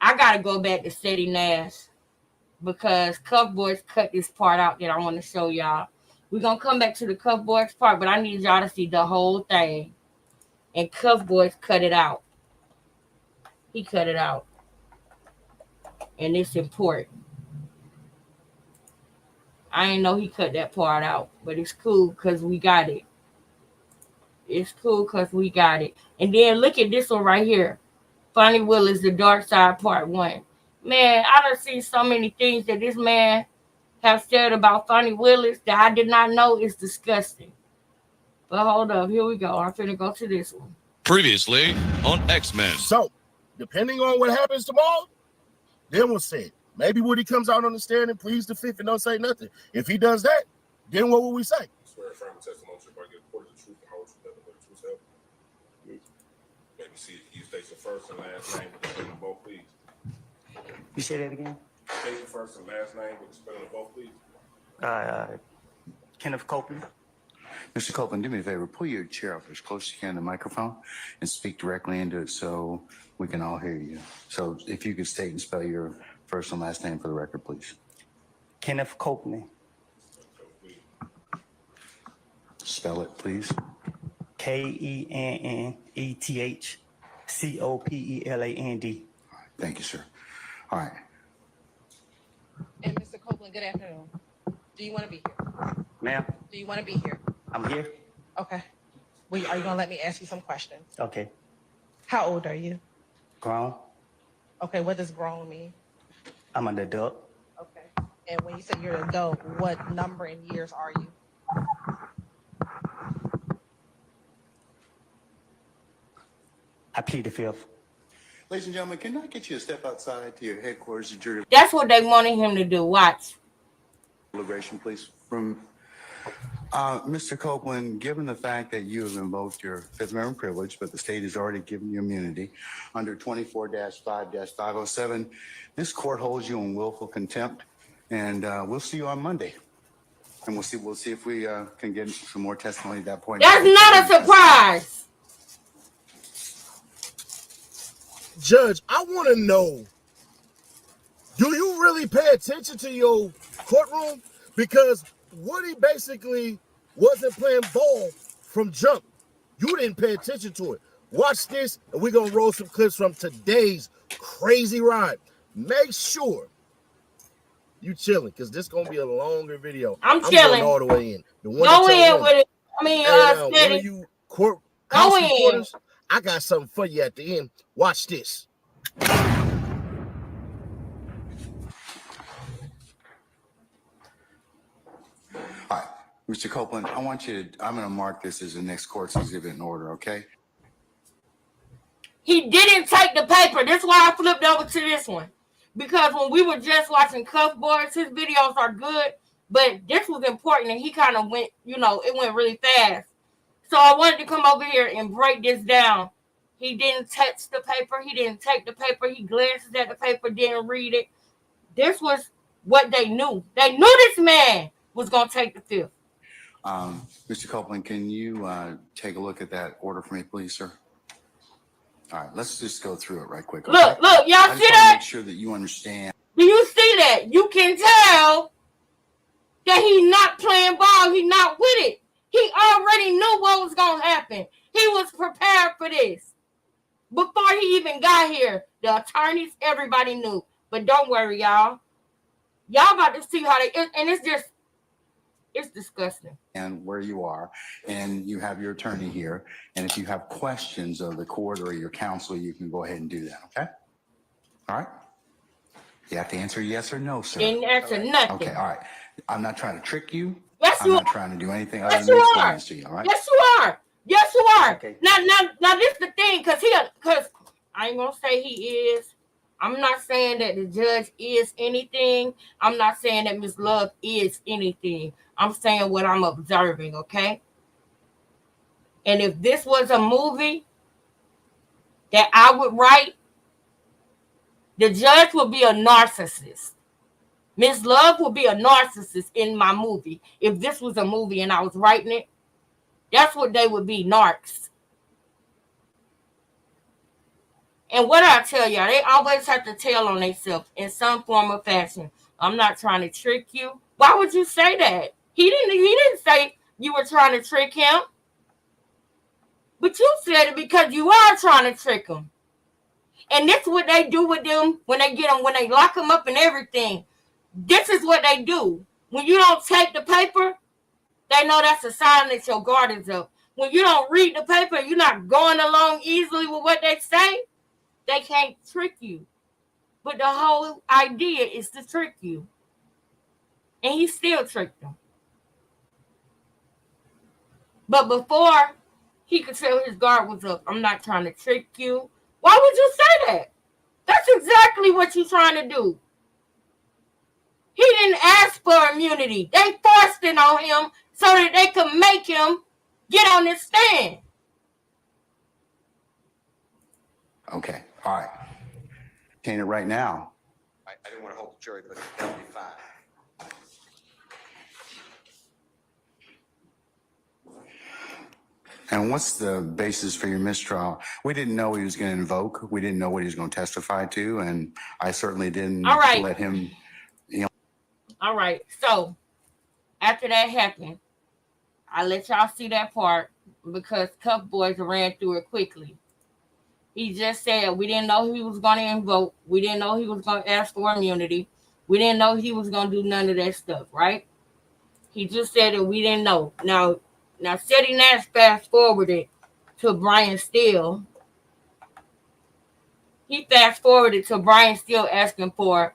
I gotta go back to Steady Nash because Cuff Boys cut this part out that I want to show y'all. We're gonna come back to the Cuff Boys part, but I need y'all to see the whole thing. And Cuff Boys cut it out. He cut it out. And it's important. I didn't know he cut that part out, but it's cool because we got it. It's cool because we got it. And then look at this one right here. Fonnie Willis, The Dark Side Part 1. Man, I done seen so many things that this man have said about Fonnie Willis that I did not know is disgusting. But hold up, here we go. I'm finna go to this one. Previously on X-Men. So, depending on what happens tomorrow, then we'll see. Maybe Woody comes out on the stand and pleads the fifth and don't say nothing. If he does that, then what will we say? Swear affirmative testimony should get reported the truth and whole truth, nothing but the truth help. Maybe see if you state your first and last name with the spelling of both, please. You say that again? State your first and last name with the spelling of both, please. Kenneth Copeland. Mr. Copeland, do me a favor. Pull your chair up as close as you can to the microphone and speak directly into it so we can all hear you. So if you could state and spell your first and last name for the record, please. Kenneth Copeland. Spell it, please. KENNETHCOPELAND. Thank you, sir. All right. And Mr. Copeland, good afternoon. Do you want to be here? Ma'am, Do you want to be here? I'm here. Okay. Well, are you going to let me ask you some questions? Okay. How old are you? Grown. Okay, what does grown mean? I'm an adult. Okay. And when you say you're an adult, what number in years are you? I plead the fifth. Ladies and gentlemen, can I get you to step outside to your headquarters of jury That's what they wanted him to do. Watch. deliberation, please? From Mr. Copeland, given the fact that you have invoked your Fifth Amendment privilege, but the state has already given you immunity under 24-5-507, this court holds you in willful contempt, and we'll see you on Monday. And we'll see if we can get some more testimony at that point. That's not a surprise. Judge, I want to know, do you really pay attention to your courtroom? Because Woody basically wasn't playing ball from jump. You didn't pay attention to it. Watch this, and we're going to roll some clips from today's crazy ride. Make sure you chilling, because this is going to be a longer video. I'm chilling. Going all the way in. The one Go that you're in with it. I mean, one Steady. of you court Go house in. reporters, I got something for you at the end. Watch this. All right, Mr. Copeland, I'm going to mark this as the next court's exhibit in order, okay? He didn't take the paper. That's why I flipped over to this one. Because when we were just watching Cuff Boys, his videos are good, but this was important, and he kind of went, it went really fast. So I wanted to come over here and break this down. He didn't touch the paper. He didn't take the paper. He glances at the paper, didn't read it. This was what they knew. They knew this man was going to take the fifth. Mr. Copeland, can you take a look at that order for me, please, sir? All right, let's just go through it right quick. Okay? Look, y'all I just see want to that? make sure that you understand. Do you see that? You can tell that he's not playing ball. He's not with it. He already knew what was going to happen. He was prepared for this. Before he even got here, the attorneys, everybody knew. But don't worry, y'all. Y'all about to see how and it's disgusting. And where you are, and you have your attorney here. And if you have questions of the court or your counsel, you can go ahead and do that, okay? All right? You have to answer yes or no, sir. Didn't answer nothing. Okay, all right. I'm not trying to trick you. Yes, I'm you not are. trying to do anything other Yes, than you explain are. this to you, all right? Yes, you are. Yes, you are. Okay. Now, this is the thing, because I ain't gonna say he is. I'm not saying that the judge is anything. I'm not saying that Ms. Love is anything. I'm saying what I'm observing, okay? And if this was a movie that I would write, the judge would be a narcissist. Miss Love would be a narcissist in my movie. If this was a movie and I was writing it, that's what they would be, narcs. And what I tell y'all, they always have to tell on themselves in some form or fashion. I'm not trying to trick you. Why would you say that? He didn't say you were trying to trick him. But you said it because you are trying to trick them. And this is what they do with them when they get them, when they lock them up and everything. This is what they do. When you don't take the paper, they know that's a sign that your guard is up. When you don't read the paper, you're not going along easily with what they say, they can't trick you. But the whole idea is to trick you. And he still tricked them. But before he could tell his guard was up, I'm not trying to trick you. Why would you say that? That's exactly what you're trying to do. He didn't ask for immunity. They forced it on him so that they could make him get on his stand. Okay. All right. Saying it right now. I didn't want to hold the jury, but that'll be fine. And what's the basis for your mistrial? We didn't know he was going to invoke. We didn't know what he was going to testify to. And I certainly didn't let him, All right. So after that happened, I let y'all see that part because Cuff Boys ran through it quickly. He just said we didn't know he was going to invoke. We didn't know he was going to ask for immunity. We didn't know he was going to do none of that stuff, right? He just said that we didn't know. Now, Seti Nash fast forwarded to Brian Steele. He fast forwarded to Brian Steele asking for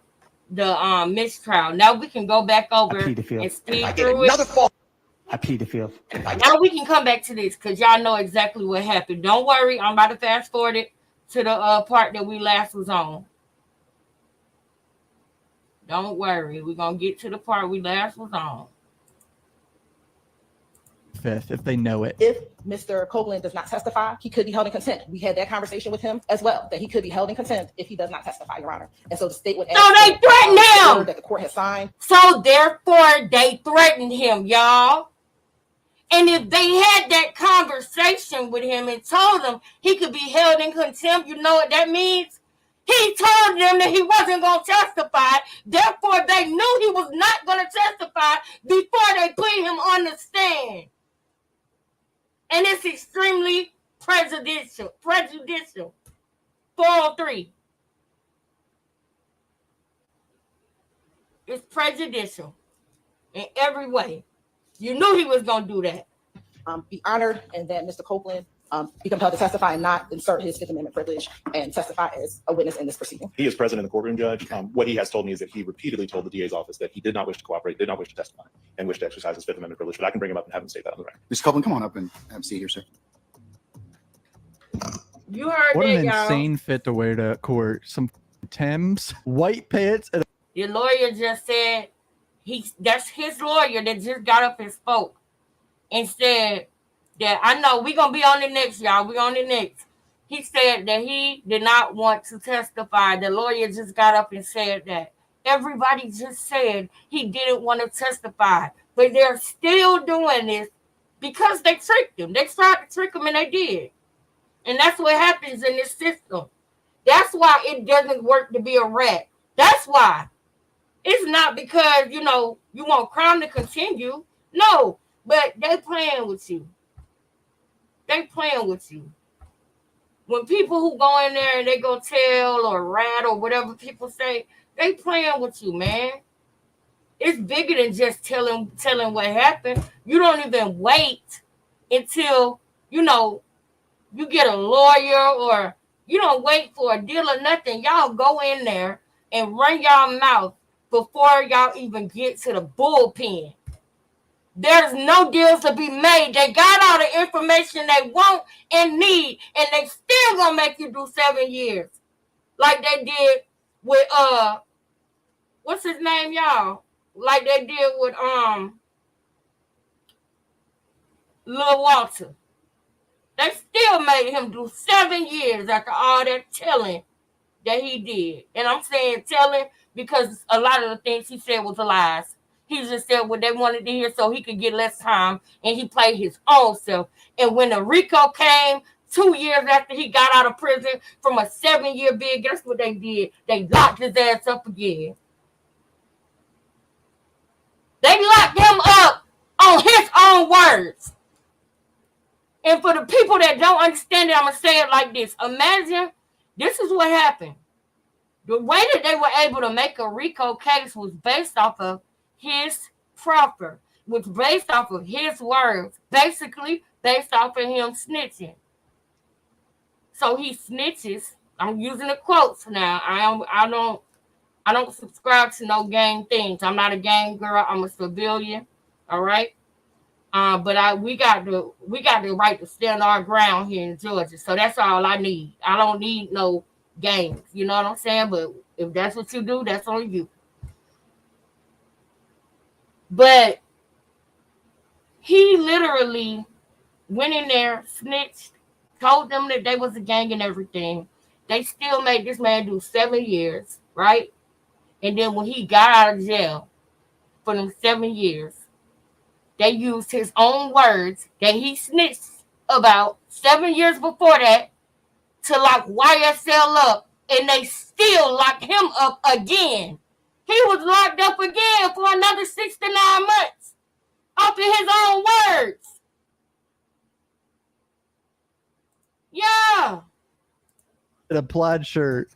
the mistrial. Now we can go back over and speed through it. I plead the fifth. Now we can come back to this because y'all know exactly what happened. Don't worry, I'm about to fast forward it to the part that we last was on. Don't worry, we're gonna get to the part we last was on. Fifth, if they know it. If Mr. Copeland does not testify, he could be held in contempt. We had that conversation with him as well, that he could be held in contempt if he does not testify, Your Honor. And so the state would So they threatened him. that the court has signed. So therefore, they threatened him, y'all. And if they had that conversation with him and told him he could be held in contempt, you know what that means? He told them that he wasn't going to testify. Therefore, they knew he was not going to testify before they put him on the stand. And it's extremely prejudicial. 403. It's prejudicial in every way. You knew he was going to do that. Be honored and that Mr. Copeland be compelled to testify and not insert his Fifth Amendment privilege and testify as a witness in this proceeding. He is present in the courtroom, Judge. What he has told me is that he repeatedly told the DA's office that he did not wish to cooperate, did not wish to testify, and wished to exercise his Fifth Amendment privilege. But I can bring him up and have him state that on the record. Mr. Copeland, come on up and have a seat here, sir. You heard What that, an y'all. insane fit to wear to court. Some Timbs, white pants, and The lawyer just said that's his lawyer that just got up and spoke and said that I know we're gonna be on the next, y'all. We're on the next. He said that he did not want to testify. The lawyer just got up and said that. Everybody just said he didn't want to testify, but they're still doing this because they tricked him. They tried to trick him and they did. And that's what happens in this system. That's why it doesn't work to be a rat. That's why. It's not because, you want crime to continue. No, but they playing with you. They playing with you. When people who go in there and they go tell or rat or whatever people say, they playing with you, man. It's bigger than just telling what happened. You don't even wait until, you get a lawyer or you don't wait for a deal or nothing. Y'all go in there and run y'all mouth before y'all even get to the bullpen. There's no deals to be made. They got all the information they want and need, and they still gonna make you do 7 years. Like they did with what's his name, y'all? Like they did with Lil Walter. They still made him do 7 years after all that telling that he did. And I'm saying telling because a lot of the things he said was lies. He just said what they wanted to hear so he could get less time, and he played his own self. And when the RICO came 2 years after he got out of prison from a 7-year bid, guess what they did? They locked his ass up again. They locked him up on his own words. And for the people that don't understand it, I'm going to say it like this. Imagine this is what happened. The way that they were able to make a RICO case was based off of his proffer, was based off of his words, basically based off of him snitching. So he snitches. I'm using the quotes now. I don't subscribe to no gang things. I'm not a gang girl. I'm a civilian. All right. But we got the right to stand our ground here in Georgia. So that's all I need. I don't need no gangs. You know what I'm saying? But if that's what you do, that's on you. But he literally went in there, snitched, told them that they was a gang and everything. They still made this man do 7 years, right? And then when he got out of jail for them 7 years, they used his own words that he snitched about 7 years before that to lock YSL up, and they still locked him up again. He was locked up again for another 6 to 9 months off of his own words. Yeah. A plaid shirt.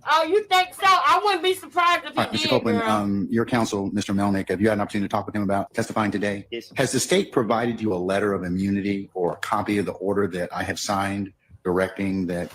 Oh, you think so? I wouldn't be surprised if he Mr. did, Copeland, girl. your counsel, Mr. Melnick, have you had an opportunity to talk with him about testifying today? Yes. Has the state provided you a letter of immunity or a copy of the order that I have signed directing that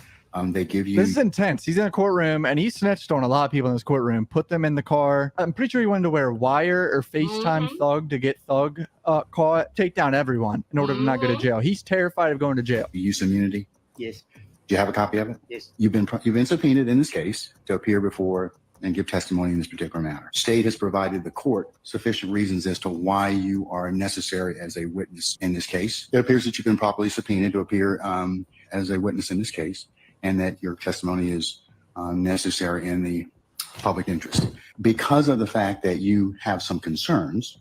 they give you? This is intense. He's in a courtroom and he snitched on a lot of people in this courtroom, put them in the car. I'm pretty sure he wanted to wear wire or FaceTime Thug to get Thug caught, take down everyone in order to not go to jail. He's terrified of going to jail. You use immunity? Yes. Do you have a copy of it? Yes. You've been subpoenaed in this case to appear before and give testimony in this particular matter. State has provided the court sufficient reasons as to why you are necessary as a witness in this case. It appears that you've been properly subpoenaed to appear as a witness in this case, and that your testimony is necessary in the public interest. Because of the fact that you have some concerns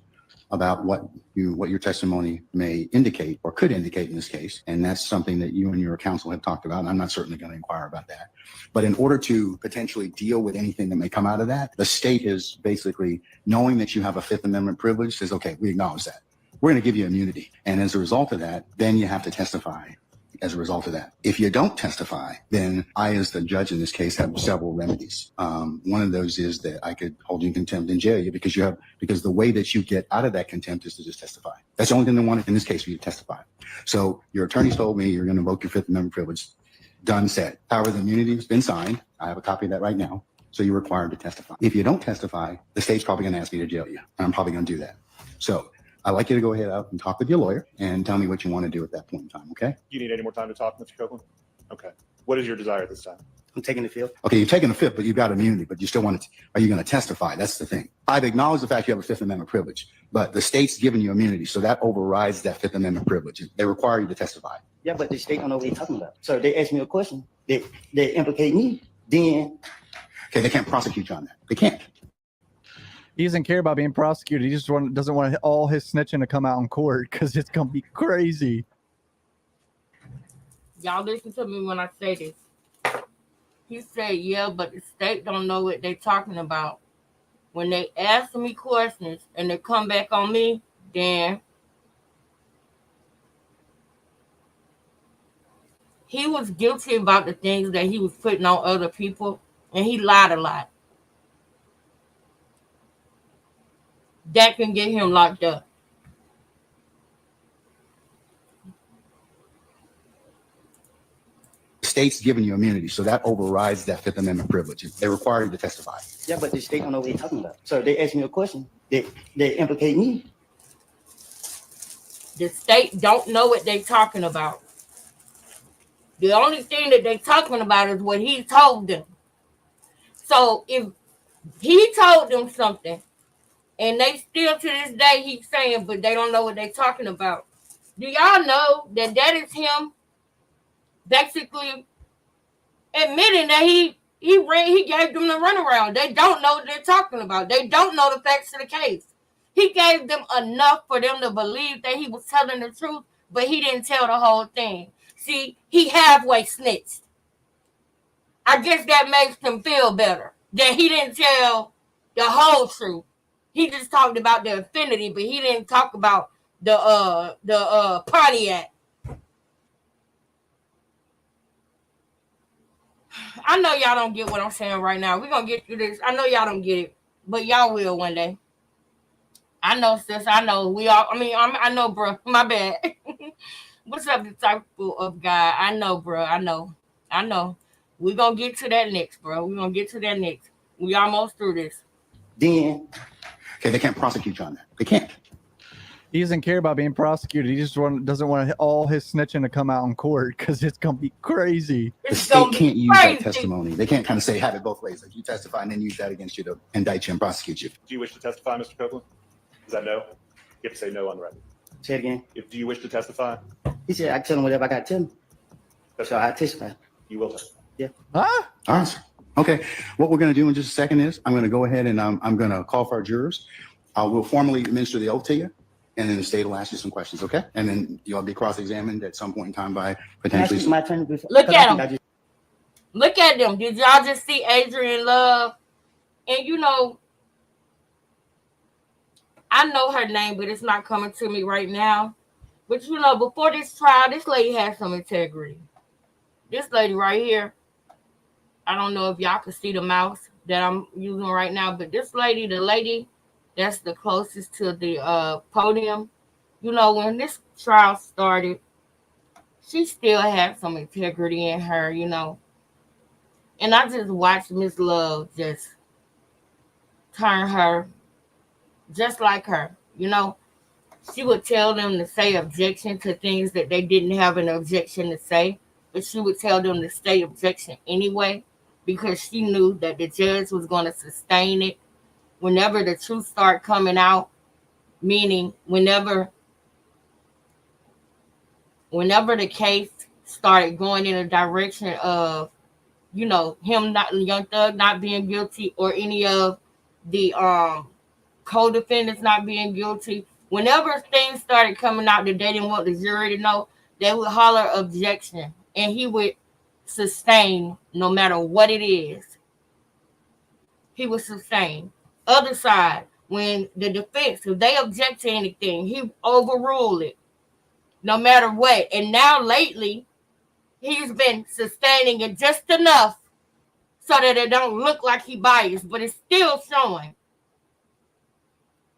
about what your testimony may indicate or could indicate in this case, and that's something that you and your counsel have talked about, and I'm not certainly going to inquire about that. But in order to potentially deal with anything that may come out of that, the state is basically, knowing that you have a Fifth Amendment privilege, says, okay, we acknowledge that. We're going to give you immunity. And as a result of that, then you have to testify as a result of that. If you don't testify, then I, as the judge in this case, have several remedies. One of those is that I could hold you in contempt and jail you because the way that you get out of that contempt is to just testify. That's the only thing they wanted in this case for you to testify. So your attorneys told me you're going to invoke your Fifth Amendment privilege. Done, said. Power of immunity has been signed. I have a copy of that right now. So you're required to testify. If you don't testify, the state's probably going to ask me to jail you. And I'm probably going to do that. So I'd like you to go ahead out and talk with your lawyer and tell me what you want to do at that point in time, okay? You need any more time to talk, Mr. Copeland? Okay. What is your desire this time? I'm taking the field. Okay, you're taking the fifth, but you've got immunity, but you still want to, are you going to testify? That's the thing. I've acknowledged the fact you have a Fifth Amendment privilege, but the state's giving you immunity, so that overrides that Fifth Amendment privilege. They require you to testify. Yeah, but the state don't know what they're talking about. So they ask me a question. They implicate me. Then Okay, they can't prosecute you on that. They can't. He doesn't care about being prosecuted. He just doesn't want all his snitching to come out in court because it's going to be crazy. Y'all listen to me when I say this. He said, yeah, but the state don't know what they're talking about. When they ask me questions and they come back on me, then he was guilty about the things that he was putting on other people, and he lied a lot. That can get him locked up. The state's giving you immunity, so that overrides that Fifth Amendment privilege. They require you to testify. yeah, but the state don't know what they're talking about. So they ask me a question. They implicate me. The state don't know what they're talking about. The only thing that they're talking about is what he told them. So if he told them something, and they still to this day he's saying, but they don't know what they're talking about, Do y'all know that that is him basically admitting that he gave them the runaround? They don't know what they're talking about. They don't know the facts of the case. He gave them enough for them to believe that he was telling the truth, but he didn't tell the whole thing. See, he halfway snitched. I guess that makes him feel better that he didn't tell the whole truth. He just talked about the affinity, but he didn't talk about the Pontiac. I know y'all don't get what I'm saying right now. We're gonna get through this. I know y'all don't get it, but y'all will one day. I know, sis. I know. We all. I know, bro. My bad. What's up, disciple of God? I know, bro. I know. We're gonna get to that next, bro. We're gonna get to that next. We almost through this. Then Okay, they can't prosecute you on that. They can't. He doesn't care about being prosecuted. He just doesn't want all his snitching to come out in court because it's gonna be crazy. The state can't use that testimony. They can't kind of say have it both ways. Like you testify and then use that against you to indict you and prosecute you. Do you wish to testify, Mr. Copeland? Is that no? You have to say no on the record. say it again. Do you wish to testify? He said I can tell him whatever I got to tell him. So I testify. You will testify. Yeah. Huh? All right. Okay. What we're going to do in just a second is I'm going to go ahead and I'm going to call for our jurors. We'll formally administer the oath to you, and then the state will ask you some questions, okay? And then you'll be cross-examined at some point in time by potentially. My attorney before, Look at them. Look at them. Did y'all just see Adrian Love? And you know, I know her name, but it's not coming to me right now. But you know, before this trial, this lady had some integrity. This lady right here, I don't know if y'all can see the mouse that I'm using right now, but this lady, the lady that's the closest to the podium, you know, when this trial started, she still had some integrity in her, you know. And I just watched Miss Love just turn her just like her, you know. She would tell them to say objection to things that they didn't have an objection to say, but she would tell them to say objection anyway because she knew that the judge was going to sustain it whenever the truth started coming out, meaning whenever the case started going in a direction of, you know, him not, Young Thug not being guilty or any of the co-defendants not being guilty. Whenever things started coming out that they didn't want the jury to know, they would holler objection, and he would sustain no matter what it is. He would sustain. Other side, when the defense, if they object to anything, he overruled it no matter what. And now lately, he's been sustaining it just enough so that it don't look like he biased, but it's still showing.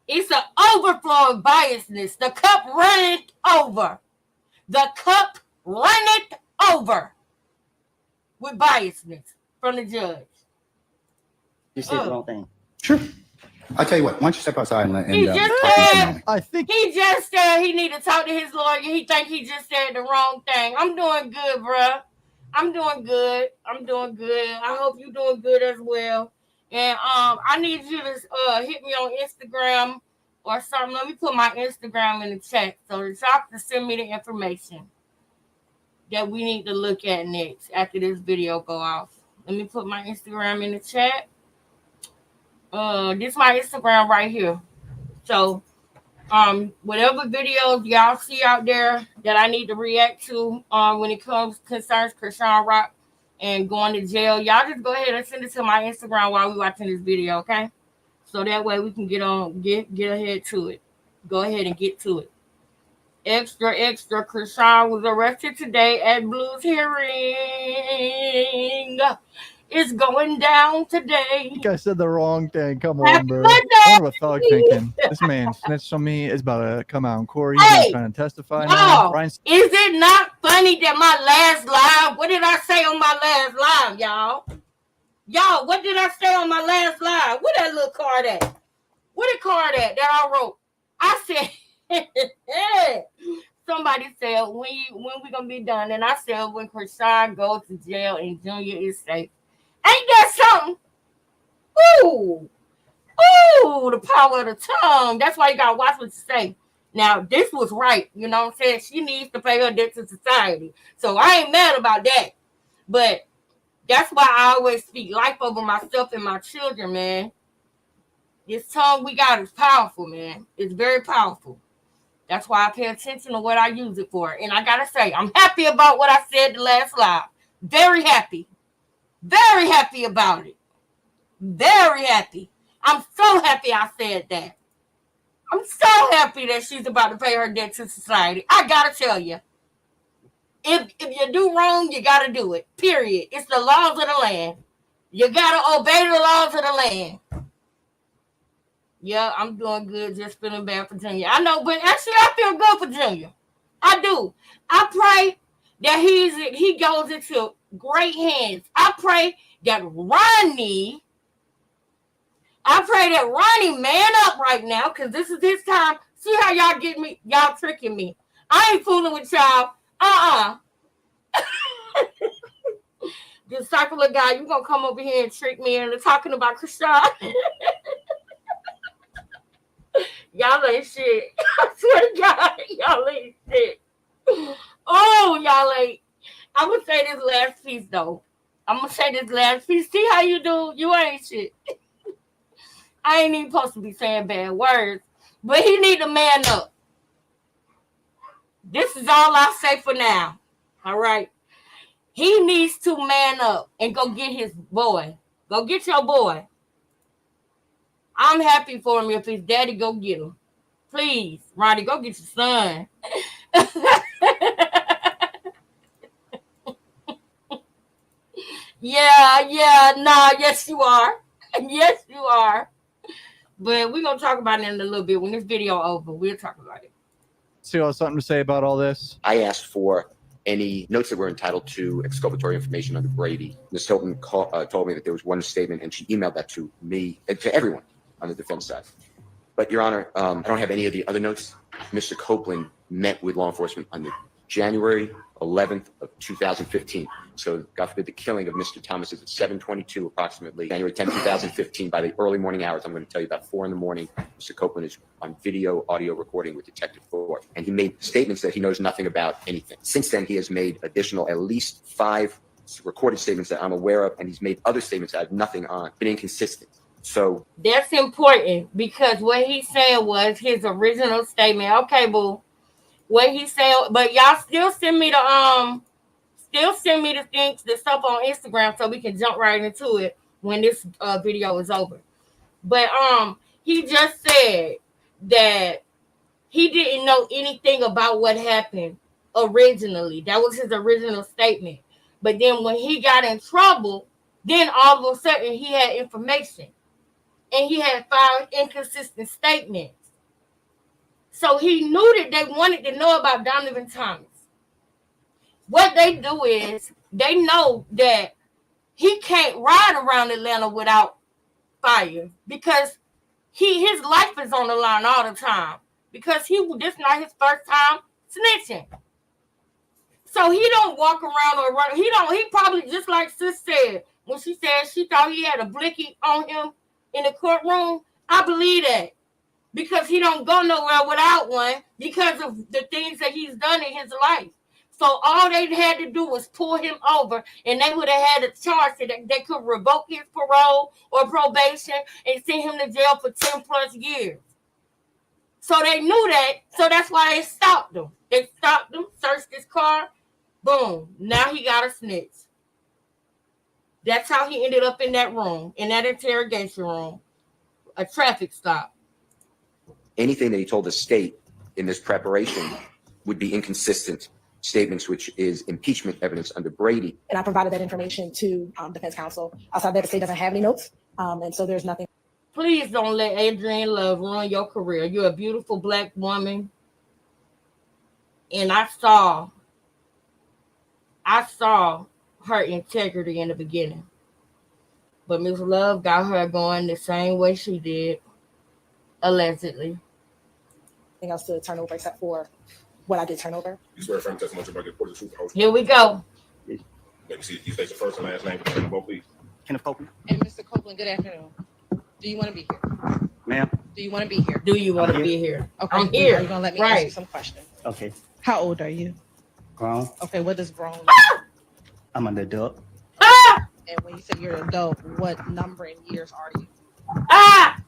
It's an overflow of biasness. The cup runneth over. The cup runneth over with biasness from the judge. You said the wrong thing. Sure. I'll tell you what. Why don't you step outside and He just talk to said, Mr. I think he just said he need to talk to his lawyer. He think he just said the wrong thing. I'm doing good, bruh. I'm doing good. I hope you're doing good as well. And I need you to hit me on Instagram or something. Let me put my Instagram in the chat so that y'all can send me the information that we need to look at next after this video go off. Let me put my Instagram in the chat. This is my Instagram right here. So whatever videos y'all see out there that I need to react to when it concerns Chrisean Rock and going to jail, y'all just go ahead and send it to my Instagram while we're watching this video, okay? So that way we can get ahead to it. Go ahead and get to it. Extra, Chrisean was arrested today at Blue's hearing. It's going down today. I think I said the wrong thing. Come on, Happy bro. birthday! I wonder what Thug thinking. This man snitched on me. Is about to come out in court. He's Hey, trying to testify y'all, now. Brian's is it not funny that my last live, what did I say on my last live, y'all? Y'all, what did I say on my last live? Where that little card at? Where the card at that I wrote? I said, somebody said, when we gonna be done? And I said, when Chrisean goes to jail and Junior is safe. Ain't that something? Ooh, the power of the tongue. That's why you gotta watch what you say. Now, this was right. You know what I'm saying? She needs to pay her debt to society. So I ain't mad about that. But that's why I always speak life over myself and my children, man. This tongue we got is powerful, man. It's very powerful. That's why I pay attention to what I use it for. And I got to say, I'm happy about what I said the last live. Very happy. Very happy about it. Very happy. I'm so happy I said that. I'm so happy that she's about to pay her debt to society. I got to tell you. If you do wrong, you got to do it. Period. It's the laws of the land. You got to obey the laws of the land. Yeah, I'm doing good. Just feeling bad for Junior. I know, but actually, I feel good for Junior. I do. I pray that he goes into great hands. I pray that Ronnie man up right now, because this is his time. See how y'all get me? Y'all tricking me. I ain't fooling with y'all. Disciple of God, you gonna come over here and trick me into talking about Krishan? Y'all ain't shit. I swear to God, y'all ain't shit. Oh, y'all ain't. I'm gonna say this last piece though. See how you do? You ain't shit. I ain't even supposed to be saying bad words, but he need to man up. This is all I say for now. All right. He needs to man up and go get his boy. Go get your boy. I'm happy for him if his daddy go get him. Please, Ronnie, go get your son. Yes, you are. Yes, you are. But we're going to talk about it in a little bit. When this video over, we'll talk about it. Still have something to say about all this? I asked for any notes that were entitled to exculpatory information under Brady. Ms. Hilton told me that there was one statement, and she emailed that to me and to everyone on the defense side. But, Your Honor, I don't have any of the other notes. Mr. Copeland met with law enforcement on the January 11th of 2015. So, God forbid, the killing of Mr. Thomas is at 7:22 approximately, January 10th, 2015. By the early morning hours, I'm going to tell you about 4 in the morning, Mr. Copeland is on video, audio recording with Detective Ford. And he made statements that he knows nothing about anything. Since then, he has made additional at least 5 recorded statements that I'm aware of, and he's made other statements that I have nothing on, been inconsistent. So that's important, because what he said was his original statement. Okay, boo. What he said, but y'all still send me the things, the stuff on Instagram, so we can jump right into it when this video is over. But he just said that he didn't know anything about what happened originally. That was his original statement. But then when he got in trouble, then all of a sudden he had information. And he had 5 inconsistent statements. So he knew that they wanted to know about Donovan Thomas. What they do is they know that he can't ride around Atlanta without fire, because his life is on the line all the time, because this not his first time snitching. So he don't walk around or run. He probably, just like Sis said, when she said she thought he had a blicky on him in the courtroom, I believe that, because he don't go nowhere without one because of the things that he's done in his life. So all they had to do was pull him over, and they would have had a charge that they could revoke his parole or probation and send him to jail for 10 plus years. So they knew that, so that's why they stopped him. They stopped him, searched his car, boom, now he got a snitch. That's how he ended up in that room, in that interrogation room, a traffic stop. anything that he told the state in this preparation would be inconsistent statements, which is impeachment evidence under Brady. And I provided that information to defense counsel. Outside that, the state doesn't have any notes. And so there's nothing. Please don't let Adrienne Love ruin your career. You're a beautiful Black woman. And I saw her integrity in the beginning. But Ms. Love got her going the same way she did, allegedly. Anything else to turn over except for what I did turn over? You swear firm testimony about the truth, the whole truth. Here we go. Let me see. You state your first and last name for both, please. Kenneth Copeland. And Mr. Copeland, good afternoon. Do you want to be here? Ma'am? Do you want to be here? Do you want to I'm be here? Okay. I'm here. Are you gonna let me ask you Right. some questions? Okay. How old are you? Grown. Okay. What does grown mean? I'm an adult. Ah! And when you say you're an adult, what number in years are you? Ah!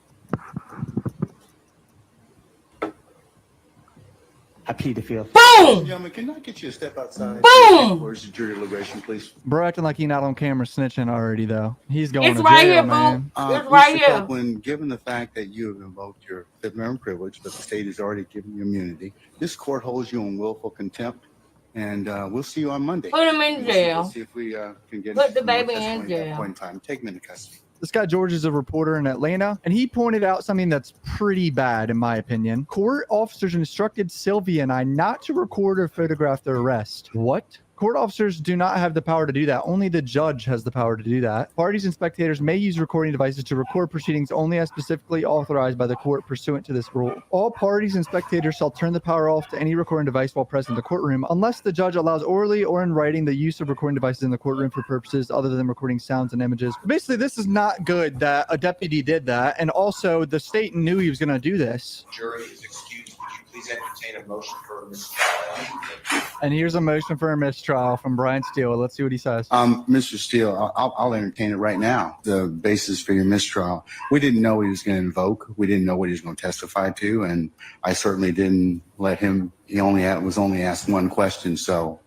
I plead the fifth. Boom! Gentlemen, can I get you to step outside? Boom! Where's the jury deliberation, please? Bro acting like he not on camera snitching already though. He's going It's to right jail, here, boo. man. It's right Mr. here. Copeland, given the fact that you have invoked your Fifth Amendment privilege, but the state has already given you immunity, this court holds you in willful contempt, and we'll see you on Monday. Put him in We'll jail. see if we can get Put the some more baby in testimony at that jail. point in time. Take him into custody. This guy George is a reporter in Atlanta, and he pointed out something that's pretty bad, in my opinion. Court officers instructed Sylvia and I not to record or photograph the arrest. What? Court officers do not have the power to do that. Only the judge has the power to do that. Parties and spectators may use recording devices to record proceedings only as specifically authorized by the court pursuant to this rule. All parties and spectators shall turn the power off to any recording device while present in the courtroom, unless the judge allows orally or in writing the use of recording devices in the courtroom for purposes other than recording sounds and images. Basically, this is not good that a deputy did that, and also the state knew he was going to do this. Jury is excused. Would you please entertain a motion for mistrial? And here's a motion for a mistrial from Brian Steele. Let's see what he says. Mr. Steele, I'll entertain it right now. The basis for your mistrial. We didn't know he was going to invoke. We didn't know what he was going to testify to, and I certainly didn't let him. He was only asked one question. So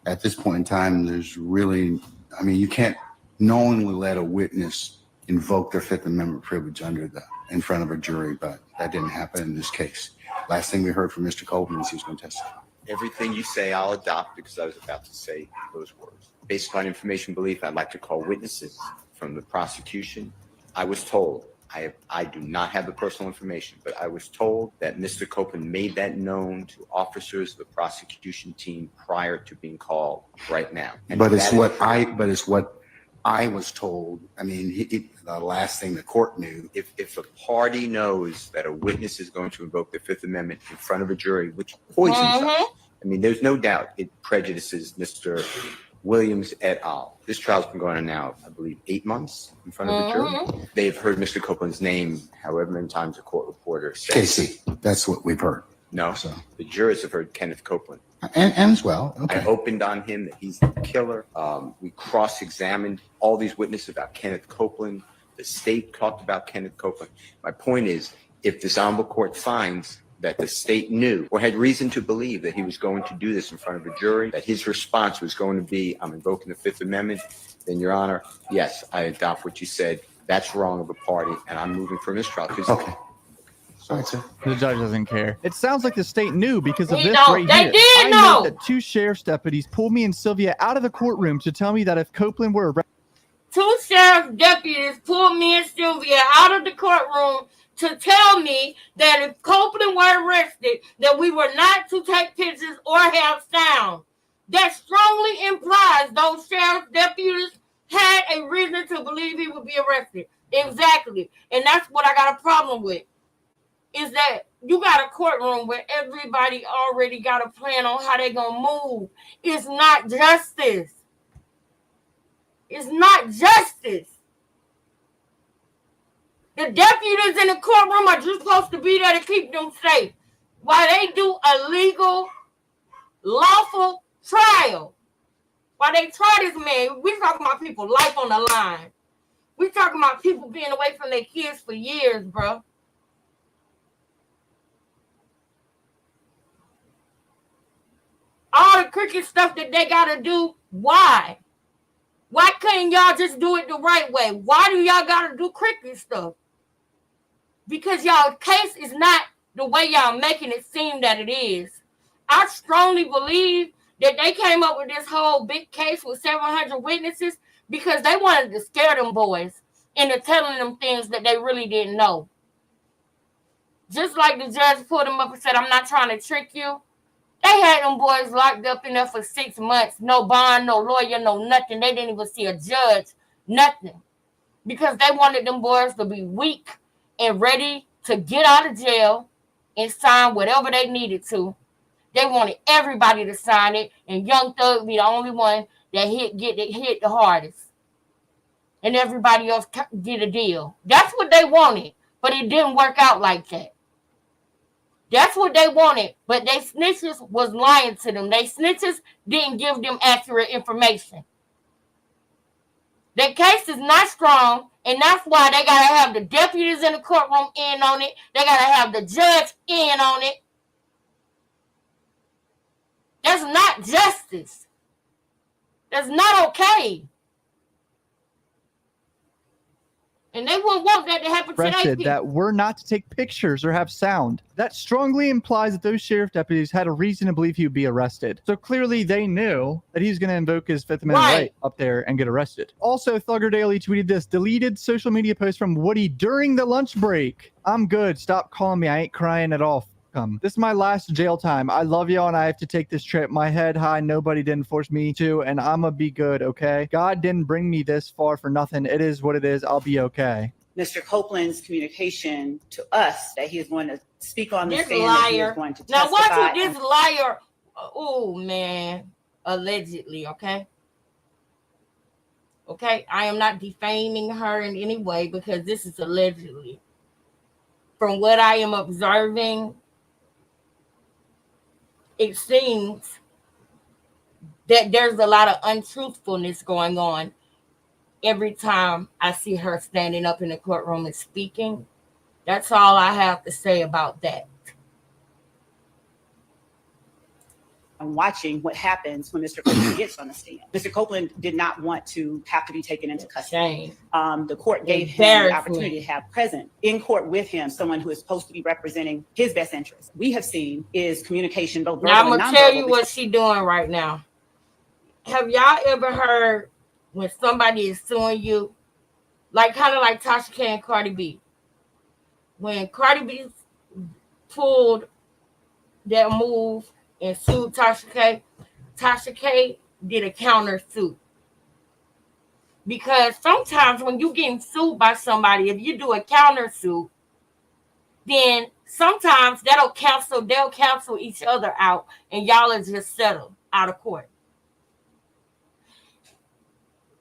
at this point in time, there's really, you can't knowingly let a witness invoke their Fifth Amendment privilege in front of a jury, but that didn't happen in this case. Last thing we heard from Mr. Copeland is he was going to testify. Everything you say, I'll adopt because I was about to say those words. Based upon information belief, I'd like to call witnesses from the prosecution. I was told, I do not have the personal information, but I was told that Mr. Copeland made that known to officers of the prosecution team prior to being called right now. But it's what I was told. The last thing the court knew. If a party knows that a witness is going to invoke the Fifth Amendment in front of a jury, which poisons us, there's no doubt it prejudices Mr. Williams et al. This trial's been going on now, I believe, 8 months in front of the jury. They've heard Mr. Copeland's name however many times a court reporter says. Casey, that's what we've heard. No, the jurors have heard Kenneth Copeland. And as well. Okay. I opened on him that he's the killer. We cross-examined all these witnesses about Kenneth Copeland. The state talked about Kenneth Copeland. My point is, if this honorable court finds that the state knew or had reason to believe that he was going to do this in front of a jury, that his response was going to be, I'm invoking the Fifth Amendment, then, Your Honor, yes, I adopt what you said. That's wrong of a party, and I'm moving for mistrial. Okay. All right, sir. The judge doesn't care. It sounds like the state knew because of They this don't. right They here. did I know. know that 2 sheriff's deputies pulled me and Sylvia out of the courtroom to tell me that if Copeland were arrested, 2 sheriff deputies pulled me and Sylvia out of the courtroom to tell me that if Copeland were arrested, that we were not to take pictures or have sound. That strongly implies those sheriff deputies had a reason to believe he would be arrested. Exactly. And that's what I got a problem with, is that you got a courtroom where everybody already got a plan on how they're going to move. It's not justice. It's not justice. The deputies in the courtroom are just supposed to be there to keep them safe while they do a legal, lawful trial. While they try this man, we talking about people life on the line. We talking about people being away from their kids for years, bro. All the cricket stuff that they gotta do, why? Why couldn't y'all just do it the right way? Why do y'all gotta do cricket stuff? Because y'all case is not the way y'all making it seem that it is. I strongly believe that they came up with this whole big case with 700 witnesses because they wanted to scare them boys into telling them things that they really didn't know. Just like the judge pulled them up and said, I'm not trying to trick you. They had them boys locked up in there for 6 months. No bond, no lawyer, no nothing. They didn't even see a judge, nothing. Because they wanted them boys to be weak and ready to get out of jail and sign whatever they needed to. They wanted everybody to sign it, and Young Thug be the only one that hit the hardest. and everybody else get a deal. That's what they wanted, but it didn't work out like that. That's what they wanted, but they snitches was lying to them. They snitches didn't give them accurate information. Their case is not strong, and that's why they got to have the deputies in the courtroom in on it. They got to have the judge in on it. That's not justice. That's not okay. And they wouldn't want that to happen to their Arrested people. that were not to take pictures or have sound. That strongly implies that those sheriff deputies had a reason to believe he would be arrested. So clearly they knew that he was going to invoke his Fifth Amendment right up there and get arrested. Also, Thugger Daily tweeted this: deleted social media post from Woody during the lunch break. I'm good. Stop calling me. I ain't crying at all. This is my last jail time. I love y'all and I have to take this trip. My head high. Nobody didn't force me to, and I'ma be good, okay? God didn't bring me this far for nothing. It is what it is. I'll be okay. Mr. Copeland's communication to us that he is going to speak on the This stand, that he liar. is going to Now watch testify. what this liar. Oh man, allegedly. Okay. Okay, I am not defaming her in any way because this is allegedly. From what I am observing, it seems that there's a lot of untruthfulness going on every time I see her standing up in the courtroom and speaking. That's all I have to say about that. I'm watching what happens when Mr. Copeland gets on the stand. Mr. Copeland did not want to have to be taken into custody. The court gave him the opportunity to have present in court with him someone who is supposed to be representing his best interests. We have seen is communication both verbal Now I'm and gonna tell nonverbal. you what she doing right now. Have y'all ever heard when somebody is suing you, like kind of like Tasha K and Cardi B? When Cardi B pulled that move and sued Tasha K did a counter suit. Because sometimes when you getting sued by somebody, if you do a counter suit, then sometimes they'll cancel each other out and y'all are just settled out of court.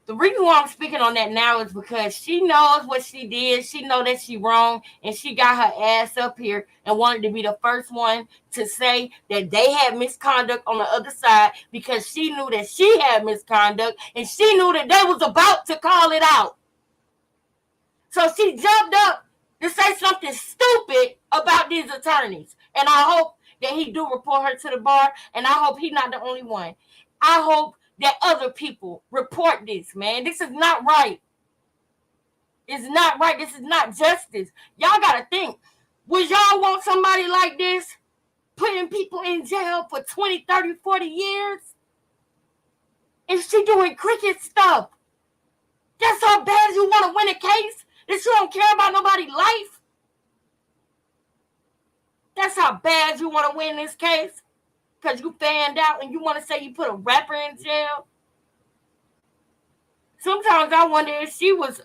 The reason why I'm speaking on that now is because she knows what she did. She know that she wrong, and she got her ass up here and wanted to be the first one to say that they had misconduct on the other side because she knew that she had misconduct and she knew that they was about to call it out. So she jumped up to say something stupid about these attorneys. And I hope that he do report her to the bar, and I hope he's not the only one. I hope that other people report this, man. This is not right. It's not right. This is not justice. Y'all got to think. Would y'all want somebody like this putting people in jail for 20, 30, 40 years? And she doing cricket stuff. That's how bad you want to win a case? That you don't care about nobody's life? That's how bad you want to win this case? Because you fanned out and you want to say you put a rapper in jail? Sometimes I wonder if she was,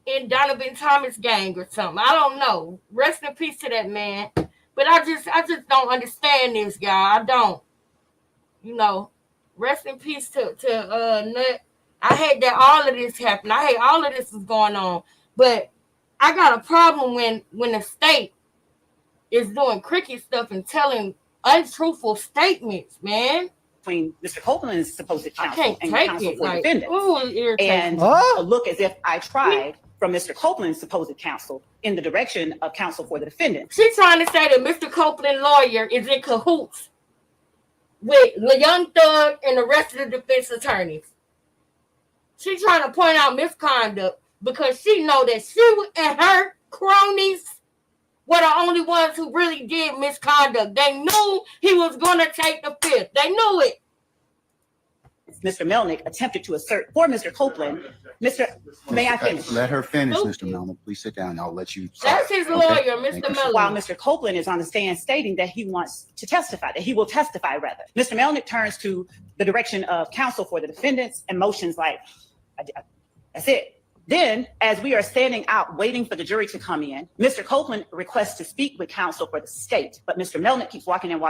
in Donovan Thomas' gang or something. I don't know. Rest in peace to that man. But I just don't understand this guy. I don't. Rest in peace to Nut. I hate that all of this happened. I hate all of this is going on. But I got a problem when the state is doing cricket stuff and telling untruthful statements, man. Between Mr. Copeland's supposed counsel and take counsel it. for Like, defendants. ooh, it irritates And me. a look as if I tried from Mr. Copeland's supposed counsel in the direction of counsel for the defendant. She's trying to say that Mr. Copeland lawyer is in cahoots with Young Thug and the rest of the defense attorneys. She's trying to point out misconduct because she know that she and her cronies were the only ones who really did misconduct. They knew he was going to take the fifth. They knew it. Mr. Melnick attempted to assert for Mr. Copeland. May I finish? Let her finish, Mr. Melnick. Please sit down. I'll let you. That's his Okay. lawyer, Mr. Thank you. Melnick. While Mr. Copeland is on the stand stating that he wants to testify, that he will testify rather. Mr. Melnick turns to the direction of counsel for the defendants and motions like, that's it. Then, as we are standing out waiting for the jury to come in, Mr. Copeland requests to speak with counsel for the state, but Mr. Melnick keeps walking in.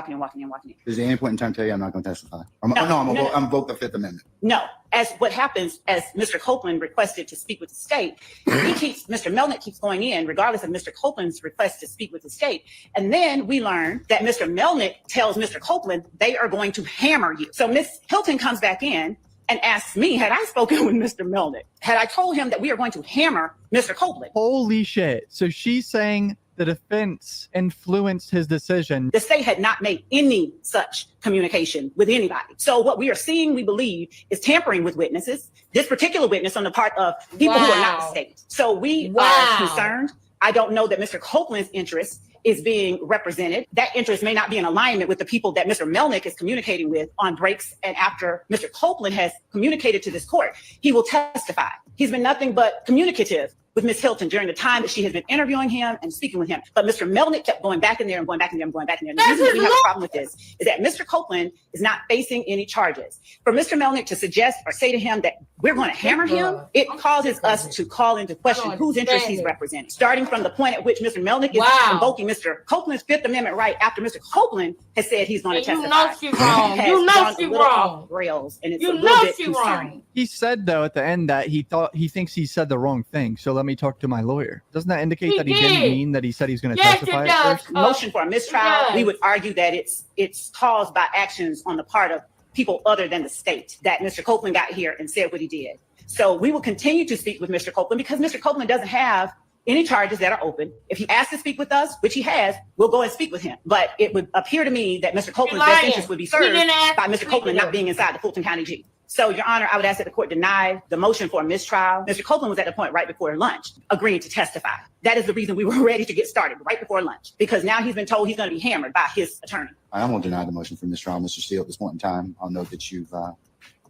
Does at any point in time tell you I'm not going to testify? I'm No. invoke the Fifth Amendment. No, as what happens, as Mr. Copeland requested to speak with the state, Mr. Melnick keeps going in regardless of Mr. Copeland's request to speak with the state. And then we learn that Mr. Melnick tells Mr. Copeland they are going to hammer you. So Ms. Hilton comes back in and asks me, had I spoken with Mr. Melnick? Had I told him that we are going to hammer Mr. Copeland? Holy shit. So she's saying the defense influenced his decision. The state had not made any such communication with anybody. So what we are seeing, we believe, is tampering with witnesses, this particular witness on the part of people who are not the state. So we are concerned. I don't know that Mr. Copeland's interest is being represented. That interest may not be in alignment with the people that Mr. Melnick is communicating with on breaks. And after Mr. Copeland has communicated to this court, he will testify. He's been nothing but communicative with Ms. Hilton during the time that she has been interviewing him and speaking with him. But Mr. Melnick kept going back in there and going back in there and going back in there. And the reason that we have a problem with this is that Mr. Copeland is not facing any charges. For Mr. Melnick to suggest or say to him that we're going to hammer him, it causes us to call into question whose interest he's representing. Starting from the point at which Mr. Melnick is invoking Mr. Copeland's Fifth Amendment right after Mr. Copeland has said he's going to testify. You know she's wrong. You know she's wrong. Rails, and it's You a know little bit she's concerning. wrong. He said though at the end that he thinks he said the wrong thing. So let me talk to my lawyer. Doesn't that indicate He that he did. didn't mean that he said he's going to Yes, testify it at does. first? Motion for a mistrial, Yes. we would argue that it's caused by actions on the part of people other than the state, that Mr. Copeland got here and said what he did. So we will continue to speak with Mr. Copeland because Mr. Copeland doesn't have any charges that are open. If he asks to speak with us, which he has, we'll go and speak with him. But it would appear to me that Mr. Copeland's best interest would be served by Mr. Copeland not being inside the Fulton County Jail. So, Your Honor, I would ask that the court deny the motion for a mistrial. Mr. Copeland was at the point right before lunch agreeing to testify. That is the reason we were ready to get started right before lunch, because now he's been told he's going to be hammered by his attorney. I'm going to deny the motion for mistrial, Mr. Steele, at this point in time. I'll note that you've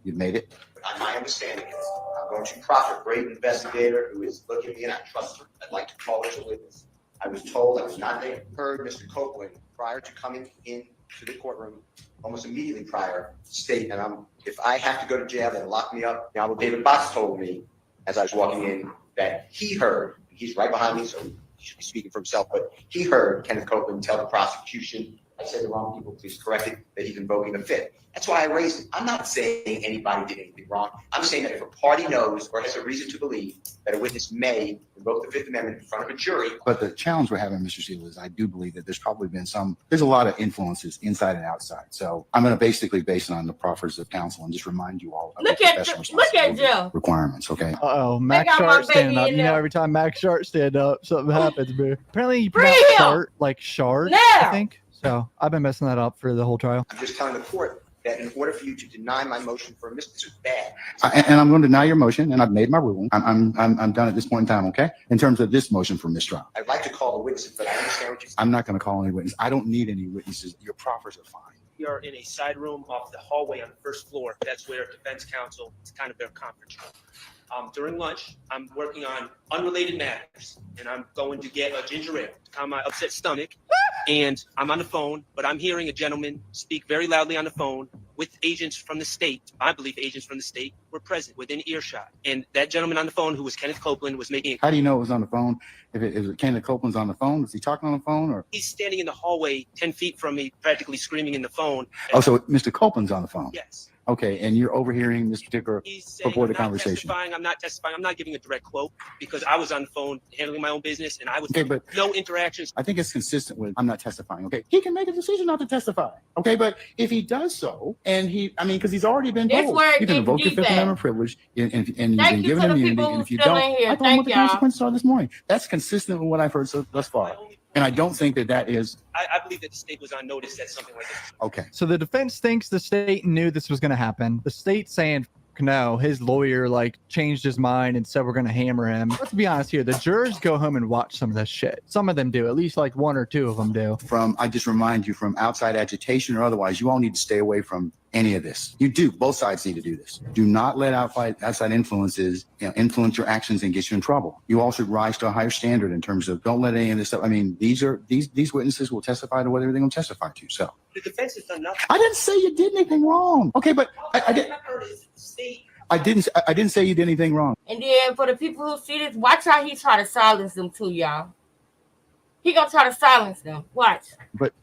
made it. But my understanding is I'm going to proffer a great investigator who is looking at me and I trust her. I'd like to call her as a witness. I was told I was not there. Heard Mr. Copeland prior to coming into the courtroom, almost immediately prior, state, and if I have to go to jail, then lock me up. Now, David Box told me as I was walking in that he heard, he's right behind me, so he should be speaking for himself, but he heard Kenneth Copeland tell the prosecution, I said the wrong people, please correct it, that he's invoking the Fifth. That's why I raised it. I'm not saying anybody did anything wrong. I'm saying that if a party knows or has a reason to believe that a witness may invoke the Fifth Amendment in front of a jury. But the challenge we're having, Mr. Steele, is I do believe that there's probably been there's a lot of influences inside and outside. So I'm going to basically base it on the proffers of counsel and just remind you all of the professional Joe requirements, okay? Uh-oh, Max got my Sharp standing baby up. in You know, there. every time Max Sharp stand up, something happens, man. Apparently you Free pronounce him! Shart like Shard, Now! I think. So I've been messing that up for the whole trial. I'm just telling the court that in order for you to deny my motion for a mistrial, this is bad. And I'm going to deny your motion, and I've made my ruling. I'm done at this point in time, okay? In terms of this motion for mistrial. I'd like to call the witnesses, but I understand what you're saying. I'm not going to call any witnesses. I don't need any witnesses. Your proffers are fine. We are in a side room off the hallway on the first floor. That's where defense counsel, it's kind of their conference room. During lunch, I'm working on unrelated matters, and I'm going to get a ginger ale to calm my upset stomach. And I'm on the phone, but I'm hearing a gentleman speak very loudly on the phone with agents from the state. I believe agents from the state were present within earshot. And that gentleman on the phone, who was Kenneth Copeland, was making. How do you know it was on the phone? If Kenneth Copeland's on the phone, was he talking on the phone, or? He's standing in the hallway 10 feet from me, practically screaming in the phone. Oh, so Mr. Copeland's on the phone? Yes. Okay, and you're overhearing this particular He's saying, purported I'm not conversation. I'm not testifying. I'm not giving a direct quote because I was on the phone handling my own business and I was Okay, but no interactions. I think it's consistent with I'm not testifying. Okay, he can make a decision not to testify. Okay, but if he does so, and because he's already been That's told, where it you can gets invoke your deep Fifth at. Amendment privilege, and you've Thank been you given to the immunity. people And if you who's still don't, in here. I told him Thank what the y'all. consequences are this morning. That's consistent with what I've heard thus far, and I don't think that is I believe that the state was on notice that something like this. okay. So the defense thinks the state knew this was going to happen. The state saying no, his lawyer changed his mind and said we're going to hammer him. Let's be honest here. The jurors go home and watch some of this shit. Some of them do. At least one or two of them do. I just remind you, from outside agitation or otherwise, you all need to stay away from any of this. You do. Both sides need to do this. Do not let outside influences influence your actions and get you in trouble. You all should rise to a higher standard in terms of don't let any of this stuff. I mean, these witnesses will testify to whatever they're going to testify to. So The defense has done nothing. I didn't say you did anything wrong. Okay, but I did. What I've heard is the state I didn't say you did anything wrong. And then for the people who see this, watch how he try to silence them too, y'all. He gonna try to silence them. Watch. But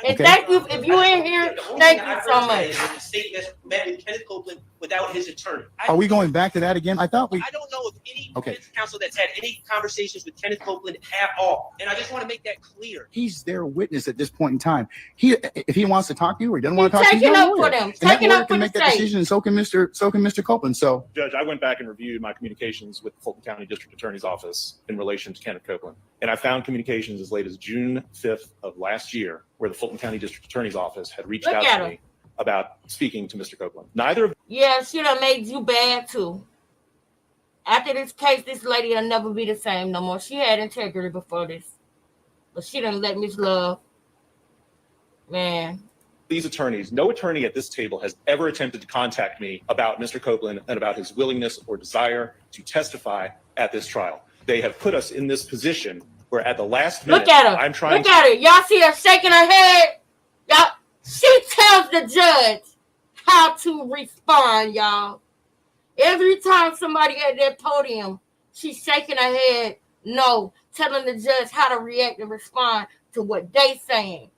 And okay. thank you if you in here. The only Thank thing you I've so heard today much. is that the state has met with Kenneth Copeland without his attorney. Are we going back to that again? I thought we. I don't know of any Okay. defense counsel that's had any conversations with Kenneth Copeland at all. And I just want to make that clear. He's their witness at this point in time. If he wants to talk to you or he doesn't want to talk to you, Taking he's up your for lawyer. them. And that Taking lawyer up can for make the that state. decision, and so can Mr. Copeland. So Judge, I went back and reviewed my communications with the Fulton County District Attorney's Office in relation to Kenneth Copeland. And I found communications as late as June 5th of last year where the Fulton County District Attorney's Office had reached Look out at to him. me about speaking to Mr. Copeland. Neither of Yeah, she done made you bad too. After this case, this lady will never be the same no more. She had integrity before this. But she done let Miss Love. Man. these attorneys, no attorney at this table has ever attempted to contact me about Mr. Copeland and about his willingness or desire to testify at this trial. They have put us in this position where at the last minute, Look at her. I'm trying Look at her. Y'all see her shaking her head? Y'all, she tells the judge how to respond, y'all. Every time somebody at that podium, she's shaking her head, no, telling the judge how to react and respond to what they saying.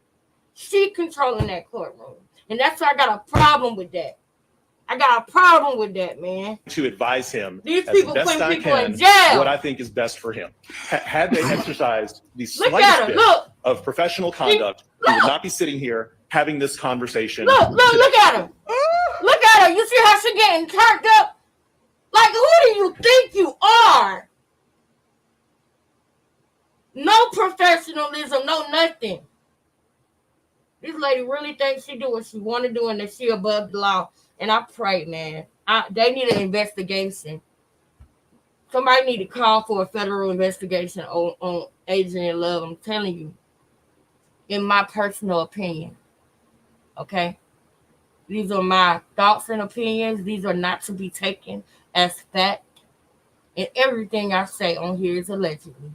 She controlling that courtroom. And that's why I got a problem with that. I got a problem with that, man. to advise him These as people best putting I people in can jail. what I think is best for him. Had they exercised the Look at her, slightest bit look. of professional conduct, we would not be sitting here having this conversation. Look at her. Look at her. You see how she getting turned up? Like, who do you think you are? No professionalism, no nothing. This lady really thinks she do what she want to do and that she above the law. And I pray, man, they need an investigation. Somebody need to call for a federal investigation on Adrian Love. I'm telling you, in my personal opinion. Okay? These are my thoughts and opinions. These are not to be taken as fact. And everything I say on here is allegedly.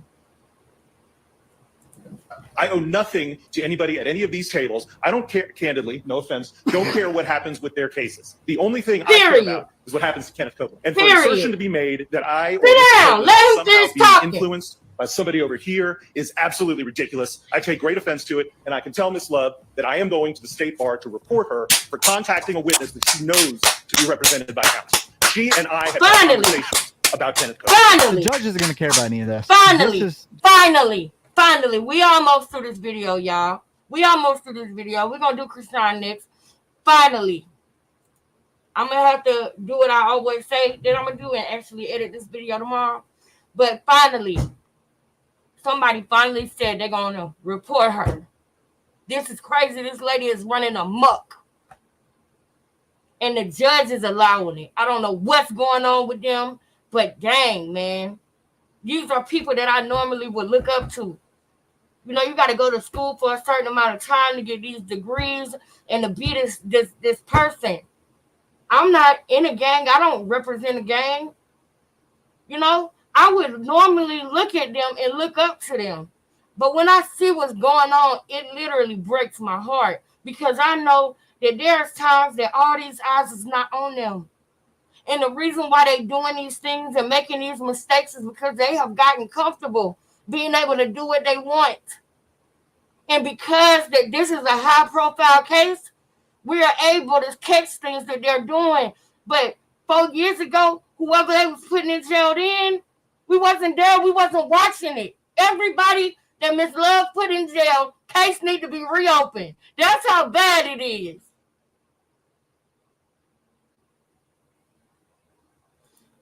I owe nothing to anybody at any of these tables. I don't care, candidly, no offense, don't care what happens with their cases. The only thing I care about is what happens to Kenneth Copeland. And for an assertion to be made that I or Mr. down. Copeland Let him somehow finish being talking. influenced by somebody over here is absolutely ridiculous. I take great offense to it, and I can tell Ms. Love that I am going to the state bar to report her for contacting a witness that she knows to be represented by counsel. She and I have had conversations about Kenneth Copeland. Finally. The judge isn't going to care about any of this. Finally, This is- finally, we almost through this video, y'all. We almost through this video. We're going to do Krishan next. Finally. I'm going to have to do what I always say that I'm going to do and actually edit this video tomorrow. But finally, somebody finally said they're going to report her. This is crazy. This lady is running amok. And the judge is allowing it. I don't know what's going on with them, but dang, man. These are people that I normally would look up to. You know, you got to go to school for a certain amount of time to get these degrees and to be this person. I'm not in a gang. I don't represent a gang. You know, I would normally look at them and look up to them. But when I see what's going on, it literally breaks my heart because I know that there's times that all these eyes is not on them. And the reason why they're doing these things and making these mistakes is because they have gotten comfortable being able to do what they want. And because that this is a high-profile case, we are able to catch things that they're doing. But 4 years ago, whoever they was putting in jail then, we wasn't there. We wasn't watching it. Everybody that Ms. Love put in jail, case need to be reopened. That's how bad it is.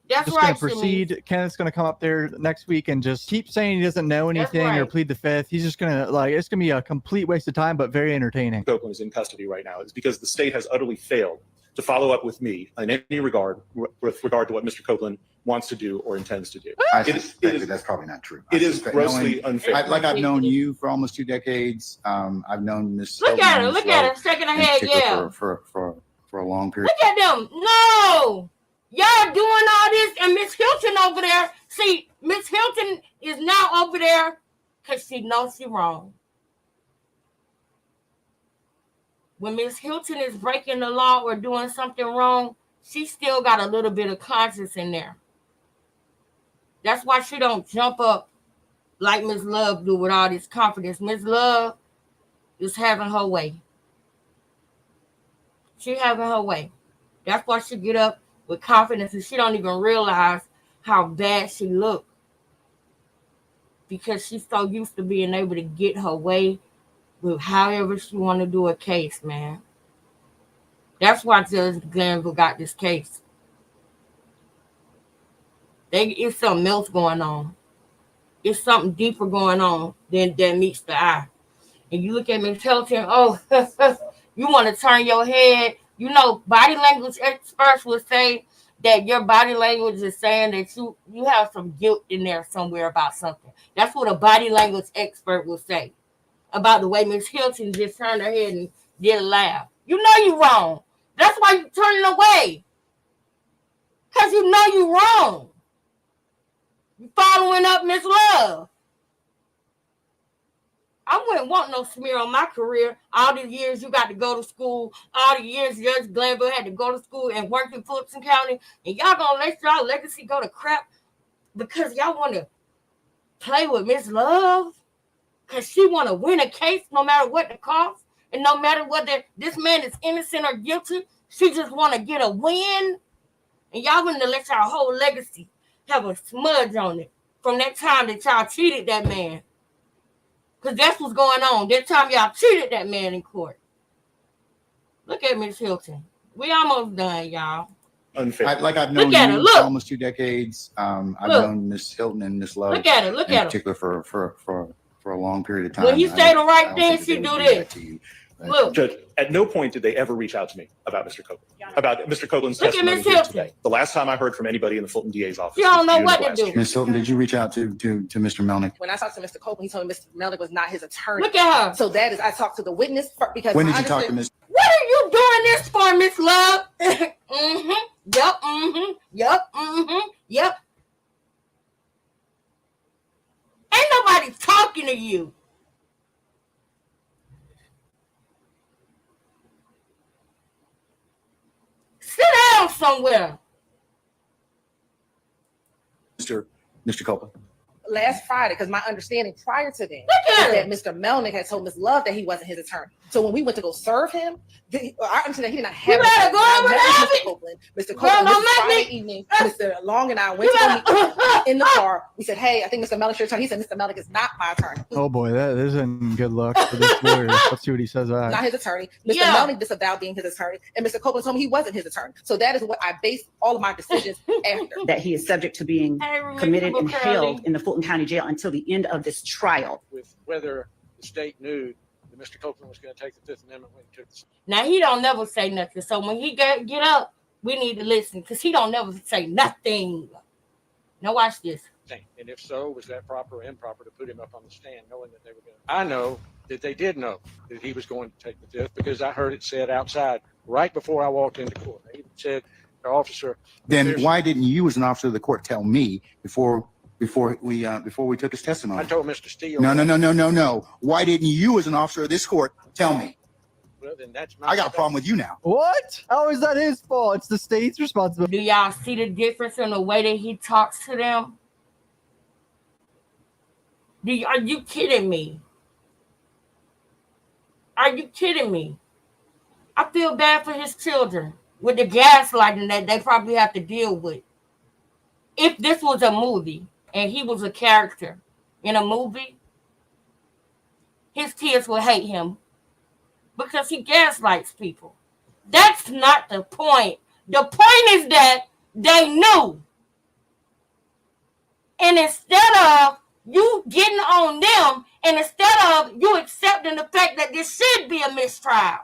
That's just right, going to proceed. Kenneth's going to come up there next week and just keep saying he doesn't know anything or right. plead the fifth. He's just going to it's going to be a complete waste of time, but very entertaining. Copeland is in custody right now is because the state has utterly failed to follow up with me in any regard with regard to what Mr. Copeland wants to do or intends to do. I It is- suspect it is- that that's probably not true. it I is suspect grossly unfair. I've known you for almost 2 decades. I've known Miss. Look at her. Look at her. Shaking her head. Yeah. For a long period. Look at them. No. Y'all doing all this and Miss Hilton over there. See, Miss Hilton is now over there because she knows she's wrong. When Miss Hilton is breaking the law or doing something wrong, she still got a little bit of conscience in there. That's why she don't jump up like Miss Love do with all this confidence. Miss Love is having her way. She having her way. That's why she get up with confidence and she don't even realize how bad she look. Because she's so used to being able to get her way with however she want to do a case, man. That's why Judge Glanville got this case. It's something else going on. It's something deeper going on than meets the eye. And you look at Ms. Hilton, oh, you want to turn your head. You know, body language experts will say that your body language is saying that you have some guilt in there somewhere about something. That's what a body language expert will say about the way Ms. Hilton just turned her head and did a laugh. You know you're wrong. That's why you're turning away. Because you know you're wrong. You following up Miss Love. I wouldn't want no smear on my career. All the years you got to go to school, all the years Judge Glanville had to go to school and work in Fulton County, and y'all gonna let y'all legacy go to crap because y'all want to play with Miss Love? Because she want to win a case no matter what the cost, and no matter whether this man is innocent or guilty, she just want to get a win. And y'all want to let y'all whole legacy have a smudge on it from that time that y'all cheated that man. Because that's what's going on. That time y'all cheated that man in court. Look at Miss Hilton. We almost done, y'all. Unfair. I've known Look at her, you look. for almost 2 decades. I've Look. known Miss Hilton and Miss Love. Look at her, look in at her. particular for a long period of time. When you I say don't- the right I don't thing, think she that they do would this. that to you. Look. Judge, at no point did they ever reach out to me about Mr. Copeland, about Mr. Copeland's Look at testimony Miss here Hilton. today. The last time I heard from anybody in the Fulton DA's office, She don't was know June what of to last do. year. Miss Hilton, did you reach out to Mr. Melnick? When I talked to Mr. Copeland, he told me Mr. Melnick was not his attorney. Look at her. So that is, I talked to the witness because When I did you talk to understand- Miss? What are you doing this for, Miss Love? Mm-hmm. Yep. Mm-hmm. Yep. Mm-hmm. Yep. Ain't nobody talking to you. Sit down somewhere. Mr. Copeland? last Friday, because my understanding prior to then Look at is that Mr. Melnick had told Ms. Love that he wasn't his attorney. So when we went to go serve him, I understand that he did not have You better an go attorney. over I met there. with Mr. Copeland. Mr. Girl, Copeland, don't this make Friday me- evening, Mr. Long and I went to go meet in the car. We said, hey, I think Mr. Melnick's your attorney. He said, Mr. Melnick is not my attorney. Oh boy, that isn't good luck for this lawyer. Let's see what he says. Not his attorney. Mr. Yeah. Melnick disavowed being his attorney, and Mr. Copeland told me he wasn't his attorney. So that is what I based all of my decisions after. That he is subject to being committed and held in the Fulton County Jail until the end of this trial. With whether the state knew that Mr. Copeland was going to take the Fifth Amendment when he took the Now he don't never say nothing. So when he get up, we need to listen because he don't never say nothing. Now watch this. stand. And if so, was that proper or improper to put him up on the stand knowing that they were going to? I know that they did know that he was going to take the Fifth because I heard it said outside right before I walked into court. They even said, the officer. Then why didn't you, as an officer of the court, tell me before we took his testimony? I told Mr. Steele. No. Why didn't you, as an officer of this court, tell me? Well, then that's I got a problem with you now. What? How is that his fault? It's the state's responsibility. Do y'all see the difference in the way that he talks to them? Are you kidding me? Are you kidding me? I feel bad for his children with the gaslighting that they probably have to deal with. If this was a movie and he was a character in a movie, his kids would hate him because he gaslights people. That's not the point. The point is that they knew. And instead of you getting on them, and instead of you accepting the fact that this should be a mistrial,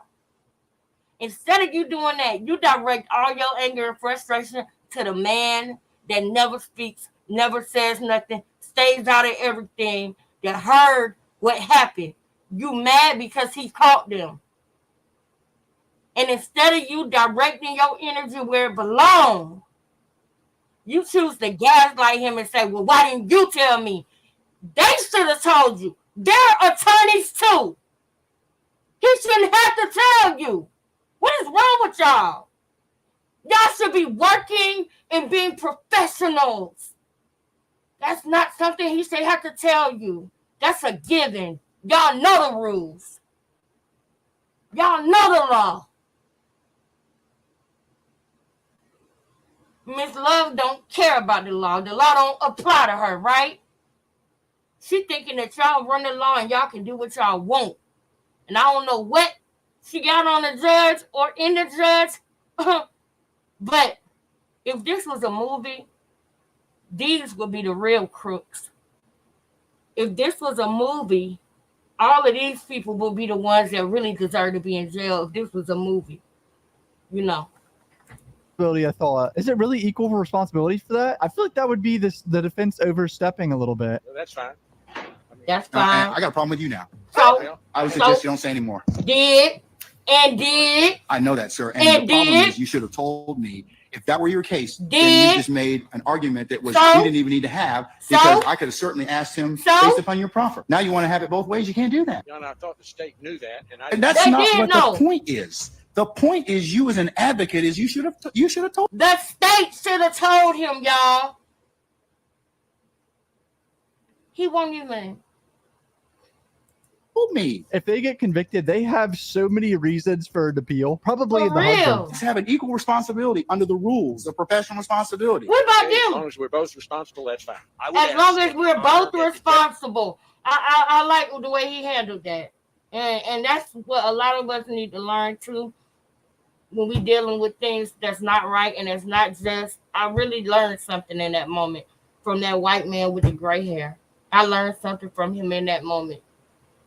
instead of you doing that, you direct all your anger and frustration to the man that never speaks, never says nothing, stays out of everything, that heard what happened. You mad because he caught them. And instead of you directing your energy where it belongs, you choose to gaslight him and say, well, why didn't you tell me? They should have told you. They're attorneys too. He shouldn't have to tell you. What is wrong with y'all? Y'all should be working and being professionals. That's not something he should have to tell you. That's a given. Y'all know the rules. Y'all know the law. Miss Love don't care about the law. The law don't apply to her, right? She thinking that y'all run the law and y'all can do what y'all want. And I don't know what she got on the judge or in the judge. But if this was a movie, these would be the real crooks. If this was a movie, all of these people would be the ones that really deserve to be in jail if this was a movie. You know. I thought, is it really equal responsibility for that? I feel like that would be the defense overstepping a little bit. That's fine. That's fine. I got a problem with you now. So I would suggest you don't say anymore. did. I know that, sir. And And the problem did. is you should have told me. If that were your case, then Did. you just made an argument that was So. we didn't even need to have because I could have certainly asked him based upon your proffer. Now you want to have it both ways. You can't do that. Your Honor, I thought the state knew that, and I. And that's They not did what know. the point is. The point is you as an advocate is you should have told. The state should have told him, y'all. He won't even. Told me. If they get convicted, they have so many reasons for an appeal. Probably For the real. husband. Just have an equal responsibility under the rules of professional responsibility. What about As them? long as we're both responsible, that's fine. I would As ask long as that, we're Your Honor, both that the responsible. I like the way he handled that. And that's what a lot of us need to learn too. When we dealing with things that's not right and it's not just. I really learned something in that moment from that white man with the gray hair. I learned something from him in that moment.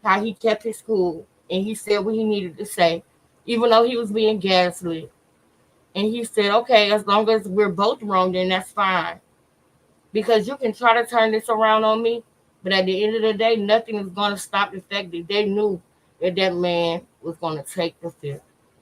How he kept his cool and he said what he needed to say, even though he was being gaslit. And he said, okay, as long as we're both wrong, then that's fine. Because you can try to turn this around on me, but at the end of the day, nothing is going to stop the fact that they knew that that man was going to take the fifth.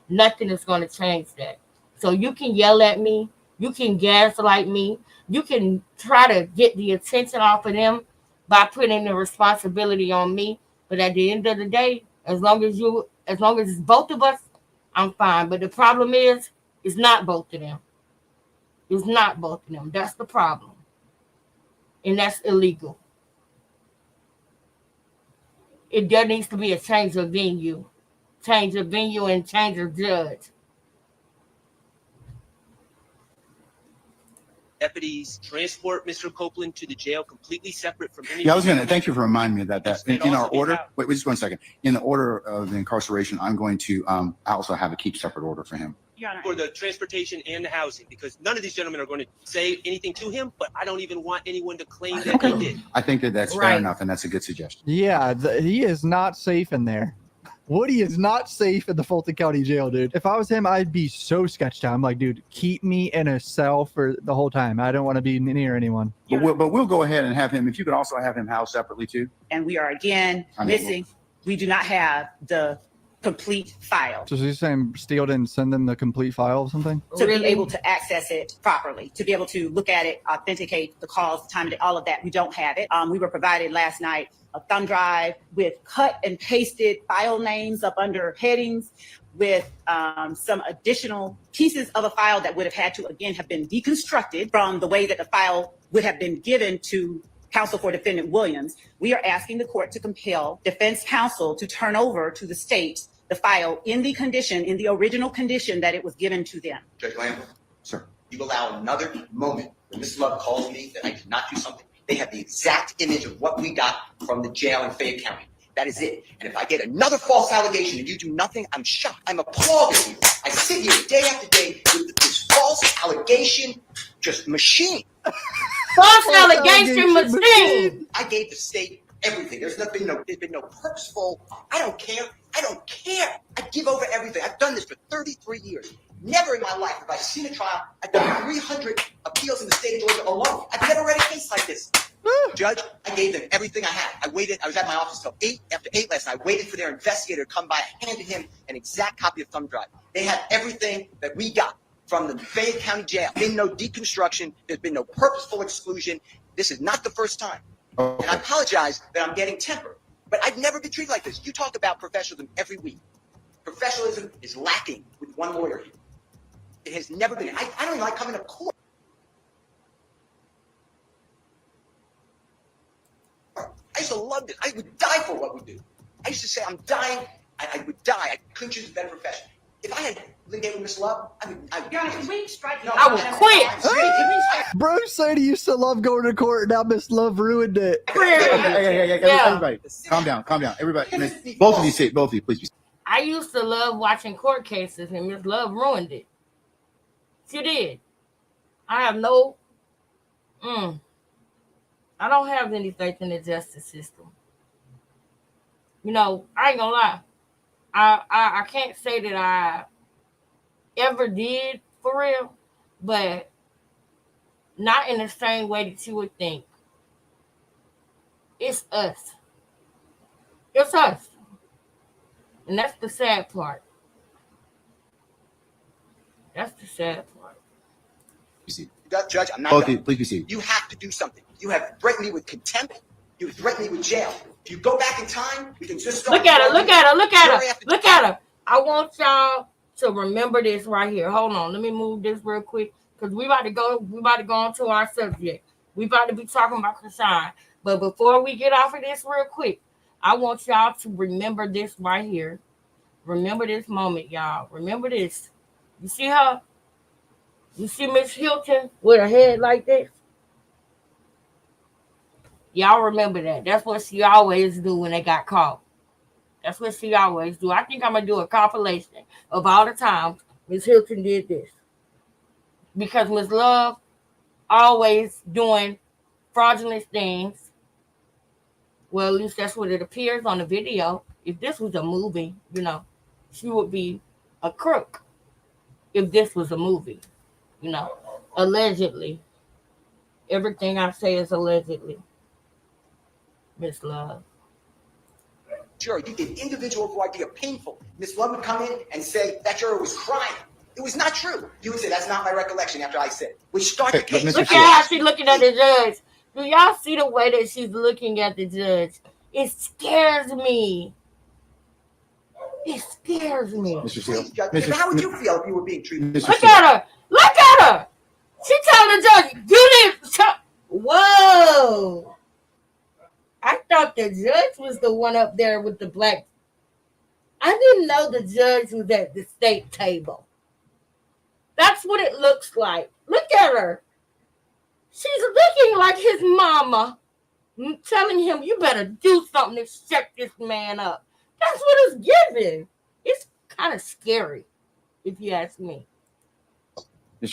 Nothing is going to change that. So you can yell at me. You can gaslight me. You can try to get the attention off of them by putting the responsibility on me. But at the end of the day, as long as it's both of us, I'm fine. But the problem is, it's not both of them. It's not both of them. That's the problem. And that's illegal. There needs to be a change of venue. Change of venue and change of judge. Deputies transport Mr. Copeland to the jail completely separate from any. Yeah, I was going to thank you for reminding me of that. Yes, In and our also order, have- wait just 1 second. In the order of the incarceration, I'm going to I also have a keep separate order for him. Your Honor. For the transportation and the housing, because none of these gentlemen are going to say anything to him, but I don't even want anyone to claim that they did. I think that that's fair Right. enough, and that's a good suggestion. Yeah, he is not safe in there. Woody is not safe in the Fulton County Jail, dude. If I was him, I'd be so sketched out. I'm like, dude, keep me in a cell for the whole time. I don't want to be near anyone. But we'll go ahead and have him. If you could also have him housed separately too. And we are again I mean, missing. We do not have the complete file So he's saying Steele didn't send them the complete file or something? to be able to access it properly, to be able to look at it, authenticate the calls, time, all of that. We don't have it. We were provided last night a thumb drive with cut and pasted file names up under headings with some additional pieces of a file that would have had to, again, have been deconstructed from the way that the file would have been given to counsel for defendant Williams. We are asking the court to compel defense counsel to turn over to the state the file in the condition, in the original condition that it was given to them. Judge Lambert, Sir. you allow another moment when Ms. Love calls me that I did not do something. They have the exact image of what we got from the jail in Fayette County. That is it. And if I get another false allegation and you do nothing, I'm shocked. I'm appalled at you. I sit here day after day with this false allegation just machine. False allegation machine. I gave the state everything. There's been no purposeful. I don't care. I give over everything. I've done this for 33 years. Never in my life have I seen a trial. I've done 300 appeals in the state of Georgia alone. I've never read a case like this. Judge, I gave them everything I had. I waited. I was at my office till 8 after 8 last night. I waited for their investigator to come by. I handed him an exact copy of thumb drive. They had everything that we got from the Fayette County Jail. There's been no deconstruction. There's been no purposeful exclusion. This is not the first time. And I apologize that I'm getting temper, but I've never been treated like this. You talk about professionalism every week. Professionalism is lacking with one lawyer here. It has never been. I don't even like coming to court. I used to love this. I would die for what we do. I used to say, I'm dying. I would die. I couldn't choose a better profession. If I had lived with Miss Love, I would quit. Bro said he used to love going to court. Now Miss Love ruined it. Hey, everybody, calm down. Everybody, both of you, please be. I used to love watching court cases, and Miss Love ruined it. She did. I have no. I don't have any faith in the justice system. You know, I ain't gonna lie. I can't say that I ever did for real, but not in the same way that you would think. It's us. It's us. And that's the sad part. That's the sad part. You see, Judge, I'm not Both of done. you, please be seated. You have to do something. You have threatened me with contempt. You threatened me with jail. If you go back in time, we can just start. Look at her. I want y'all to remember this right here. Hold on. Let me move this real quick because we about to go on to our subject. We about to be talking about Krishan. But before we get off of this real quick, I want y'all to remember this right here. Remember this moment, y'all. Remember this. You see her? You see Miss Hilton with her head like this? Y'all remember that. That's what she always do when they got caught. That's what she always do. I think I'm going to do a compilation of all the times Miss Hilton did this. Because Miss Love always doing fraudulent things. Well, at least that's what it appears on the video. If this was a movie, you know, she would be a crook. If this was a movie, you know, allegedly. Everything I say is allegedly. Miss Love. Juror, you did individual voir dire painful. Miss Love would come in and say that juror was crying. It was not true. You would say that's not my recollection after I said it. Which starts the case. Look at how she's looking at the judge. Do y'all see the way that she's looking at the judge? It scares me. It scares me. Mr. Seal. How would you feel if you were being treated? Look at her. Look at her. She telling the judge, you didn't. Whoa. I thought the judge was the one up there with the black. I didn't know the judge was at the state table. That's what it looks like. Look at her. She's looking like his mama, telling him, you better do something to shut this man up. That's what it's giving. It's kind of scary, if you ask me.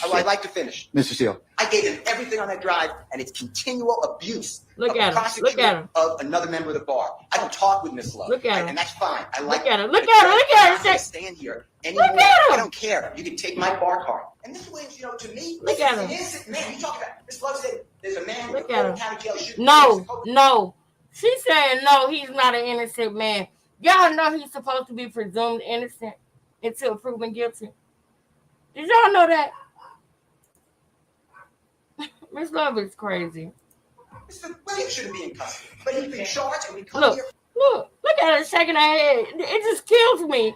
I'd like to finish. Mr. Seal. I gave him everything on that drive, and it's continual abuse Look of at the her. prosecutor Look at her. of another member of the bar. I don't talk with Miss Love. Look at her. And that's fine. I like Look at her. it. Look But at her. Look at her. I'm not gonna stand here anymore. Look at her. I don't care. You can take my bar card. And Mr. Williams, you know, to me, Look this at is an her. innocent man. You talk about Miss Love said there's a man Look in at the her. county jail shooting. No. She's saying no, he's not an innocent man. Y'all know he's supposed to be presumed innocent until proven guilty. Did y'all know that? Miss Love is crazy. Mr. Williams shouldn't be in custody. But he's been charged, and we come here. Look at her shaking her head. It just kills me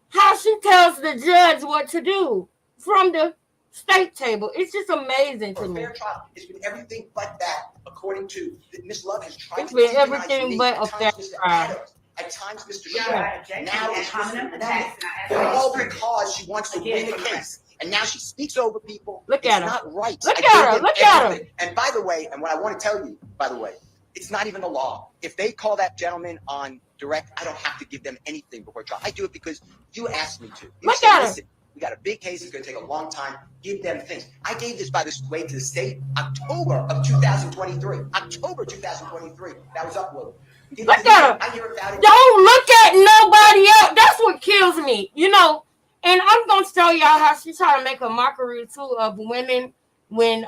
how she tells the judge what to do from the state table. It's just amazing to me. Fair trial. It's been everything but that, according to Miss Love has tried It's to been demonize everything me. but a At fair times, Mr. trial. Adams, at times, Mr. Yeah, Sherman. Now it's Mr. Bennett. All because she wants to win the case. And now she speaks over people. Look it's at her. not right. Look I at gave her. them Look at her. everything. And by the way, and what I want to tell you, by the way, it's not even the law. If they call that gentleman on direct, I don't have to give them anything before trial. I do it because you asked me to. You Look said, at her. listen, we got a big case. It's going to take a long time. Give them things. I gave this, by the way, to the state October of 2023. October 2023. That was up, Will. Look at her. I hear about it. Don't look at nobody else. That's what kills me. You know, and I'm going to show y'all how she tried to make a mockery, too, of women when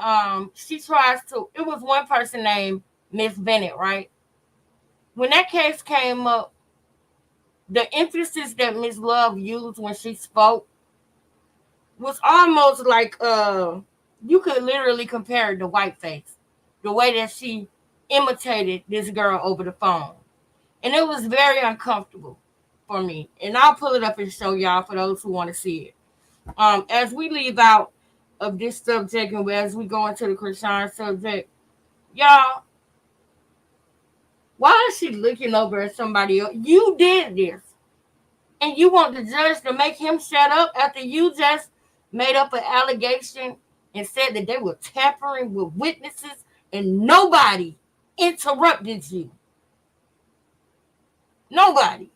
she tries to. It was one person named Miss Bennett, right? When that case came up, the emphasis that Miss Love used when she spoke was almost like you could literally compare it to whiteface, the way that she imitated this girl over the phone. And it was very uncomfortable for me. And I'll pull it up and show y'all for those who want to see it. As we leave out of this subject and as we go into the Krishan subject, y'all, why is she looking over at somebody else? You did this. And you want the judge to make him shut up after you just made up an allegation and said that they were tampering with witnesses and nobody interrupted you. Nobody.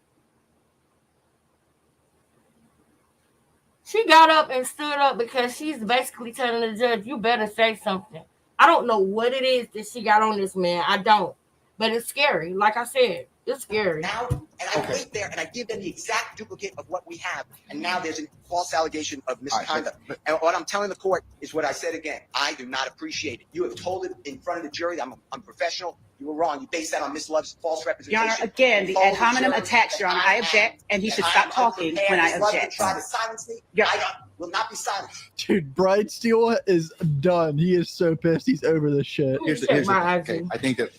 She got up and stood up because she's basically telling the judge, you better say something. I don't know what it is that she got on this man. I don't. But it's scary. Like I said, it's scary. Now, and I wait there and I give them the exact duplicate of what we have. And now there's a false allegation of misconduct. And what I'm telling the court is what I said again. I do not appreciate it. You have told it in front of the jury. I'm unprofessional. You were wrong. You based that on Miss Love's false representation. Your Honor, again, the ad hominem attacks, Your Honor. I object, and he should stop talking when I Miss Love object. to try to silence me. Yeah. I will not be silenced. Dude, Brian Steele is done. He is so pissed. He's over this shit. Here's the okay. I think that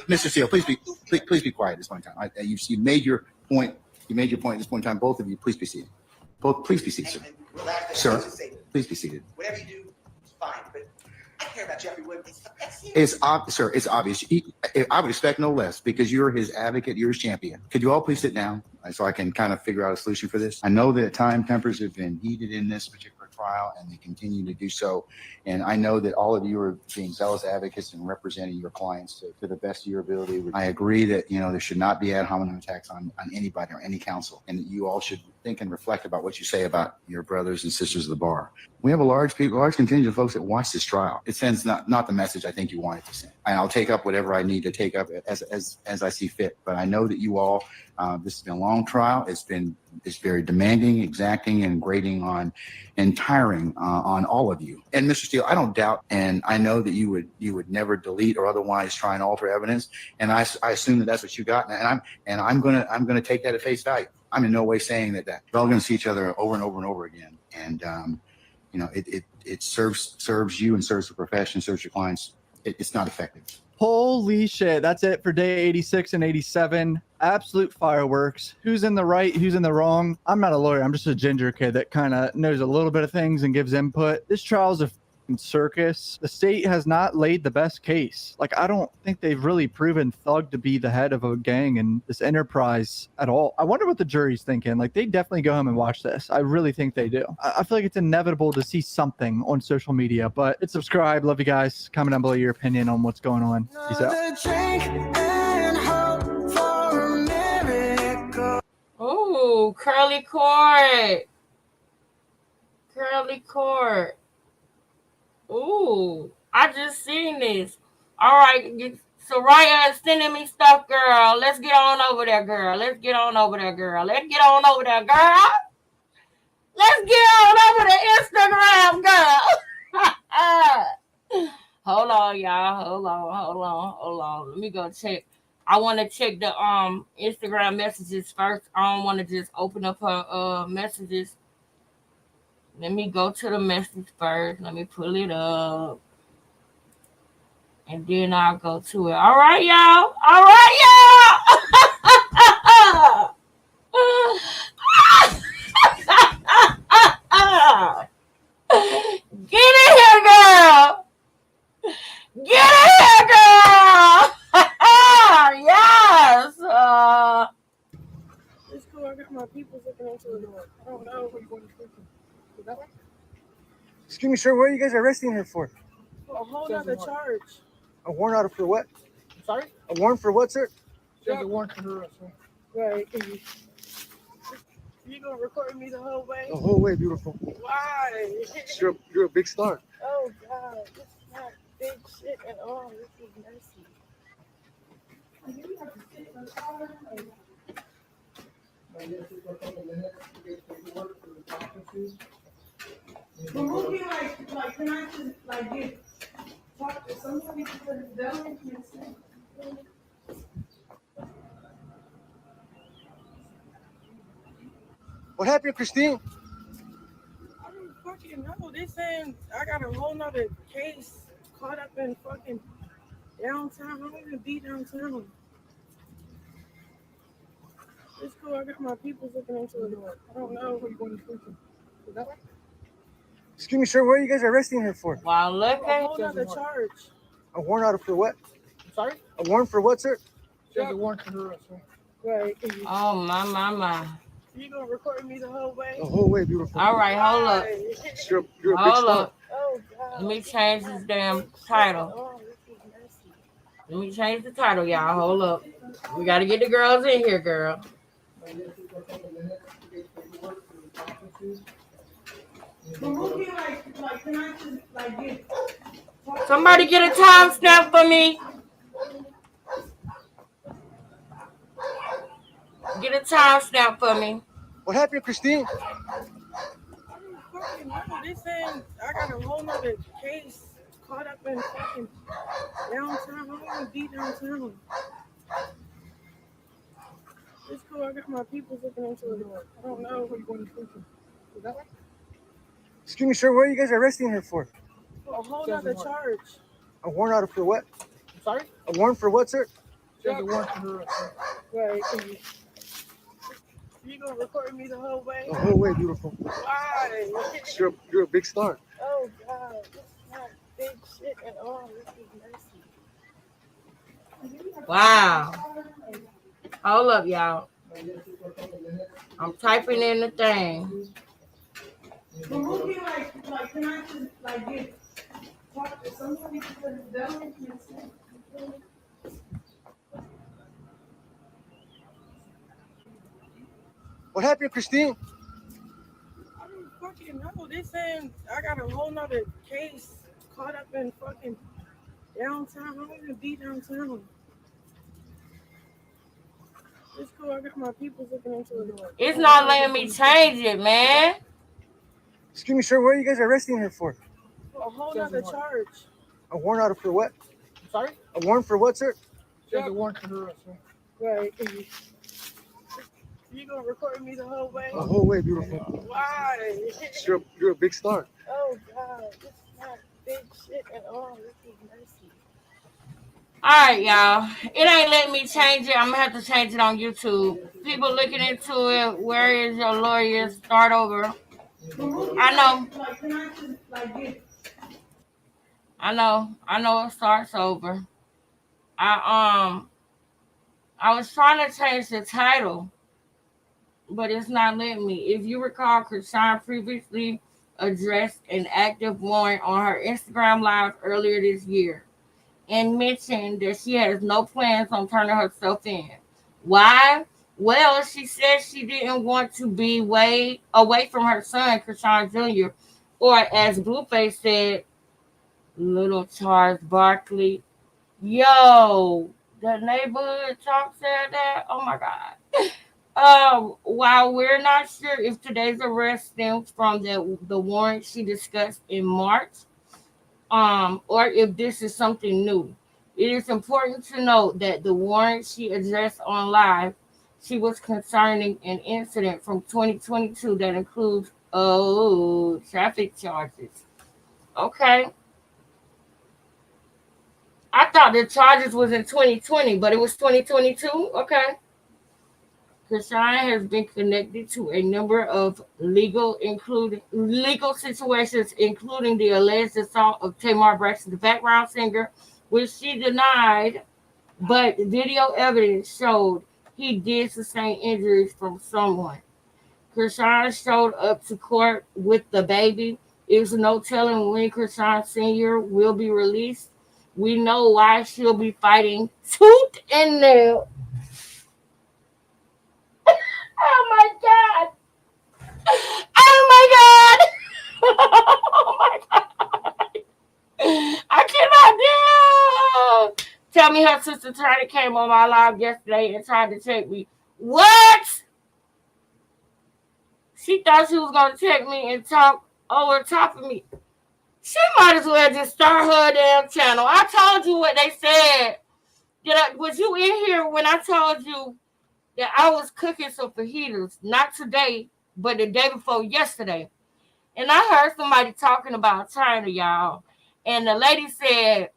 Mr. Steele, please be quiet at this point in time. You made your point. You made your point at this point in time. Both of you, please be seated. Please be seated, sir. Sir, please be seated. Whatever you do, it's fine. But I care about Jeffrey Wood. Sir, it's obvious. I would expect no less because you're his advocate, you're his champion. Could you all please sit down so I can kind of figure out a solution for this? I know that tempers have been heated in this particular trial and they continue to do so. And I know that all of you are being zealous advocates and representing your clients to the best of your ability. I agree that, there should not be ad hominem attacks on anybody or any counsel, and that you all should think and reflect about what you say about your brothers and sisters of the bar. We have a large contingent of folks that watch this trial. It sends not the message I think you want it to send. And I'll take up whatever I need to take up as I see fit. But I know that you all, this has been a long trial. It's very demanding, exacting, and grating on and tiring on all of you. And Mr. Steele, I don't doubt, and I know that you would never delete or otherwise try and alter evidence. And I assume that that's what you got. And I'm gonna take that at face value. I'm in no way saying that we're all going to see each other over and over and over again. And, it serves you and serves the profession, serves your clients. It's not effective. Holy shit. That's it for day 86 and 87. Absolute fireworks. Who's in the right? Who's in the wrong? I'm not a lawyer. I'm just a ginger kid that kind of knows a little bit of things and gives input. This trial is a circus. The state has not laid the best case. I don't think they've really proven Thug to be the head of a gang in this enterprise at all. I wonder what the jury's thinking. They definitely go home and watch this. I really think they do. I feel like it's inevitable to see something on social media, but hit subscribe. Love you guys. Comment down below your opinion on what's going on. Peace out. Oh, curly cord. Curly cord. Ooh, I just seen this. All right, Soraya is sending me stuff, girl. Let's get on over there, girl. Let's get on over there, girl. Let's get on over there, girl. Let's get on over to Instagram, girl. Hold on, y'all. Hold on. Let me go check. I want to check the Instagram messages first. I don't want to just open up her messages. Let me go to the message first. Let me pull it up. And then I'll go to it. All right, y'all. Get in here, girl. Yes. It's cool. I got my people looking into the door. I don't know what you're going to do. Excuse me, sir. What are you guys arresting her for? A whole other charge. A warrant out for what? Sorry? A warrant for what, sir? There's a warrant for her arrest, sir. Right. You gonna record me the whole way? The whole way, beautiful. Why? You're a big star. Oh God, this is not big shit at all. This is messy. But who be like, can I just get talk to somebody because that don't make sense. What happened, Christine? I don't fucking know. They saying I got a whole nother case caught up in fucking downtown. I don't even be downtown. It's cool. I got my people looking into the door. I don't know what you're going to do. Excuse me, sir. What are you guys arresting her for? Wow, look A whole nother charge. A warrant out for what? Sorry? A warrant for what, sir? There's a warrant for her, sir. Right. Oh my. You gonna record me the whole way? The whole way, beautiful. All right, hold up. You're a big Hold star. up. Let me change this damn title. Let me change the title, y'all. Hold up. We gotta get the girls in here, girl. Somebody get a timestamp for me. Get a timestamp for me. What happened, Christine? They saying I got a whole nother case caught up in fucking downtown. I don't want to be downtown. It's cool. I got my people looking into it. I don't know what you're going to do. Excuse me, sir. What are you guys arresting her for? A whole nother charge. A warrant out for what? Sorry? A warrant for what, sir? There's a warrant for her. Right. You gonna record me the whole way? The whole way, beautiful. Why? You're a big star. Oh God, this is not big shit at all. This is messy. Wow. Hold up, y'all. I'm typing in the thing. But who can like can I just get talk to somebody because that don't make sense. What happened, Christine? I don't fucking know. They saying I got a whole nother case caught up in fucking downtown. I don't even be downtown. It's cool. I got my people looking into it. It's not letting me change it, man. Excuse me, sir. What are you guys arresting her for? A whole nother charge. A warrant out for what? Sorry? A warrant for what, sir? There's a warrant for her, sir. Right. You gonna record me the whole way? The whole way, beautiful. Why? You're a big star. Oh God, this is not big shit at all. This is messy. All right, y'all. It ain't letting me change it. I'm gonna have to change it on YouTube. People looking into it. Where is your lawyer? Start over. I know it starts over. I was trying to change the title, but it's not letting me. If you recall, Krishan previously addressed an active warrant on her Instagram Live earlier this year and mentioned that she has no plans on turning herself in. Why? Well, she said she didn't want to be away from her son, Krishan Jr., or as Blueface said, little Charles Barkley. Yo, the neighborhood talk said that. Oh my God. While we're not sure if today's arrest stems from the warrant she discussed in March, or if this is something new, it is important to note that the warrant she addressed on live, she was concerning an incident from 2022 that includes traffic charges. Okay. I thought the charges was in 2020, but it was 2022. Okay. Krishan has been connected to a number of legal situations, including the alleged assault of Tamar Braxton, the background singer, which she denied, but video evidence showed he did sustain injuries from someone. Krishan showed up to court with the baby. There's no telling when Krishan Sr. will be released. We know why she'll be fighting tooth and nail. Oh my God. Oh my God. Oh my God. I cannot do. Tell me her sister Turner came on my live yesterday and tried to check me. What? She thought she was going to check me and talk over top of me. She might as well just start her damn channel. I told you what they said. Was you in here when I told you that I was cooking some fajitas? Not today, but the day before yesterday. And I heard somebody talking about China, y'all. And the lady said,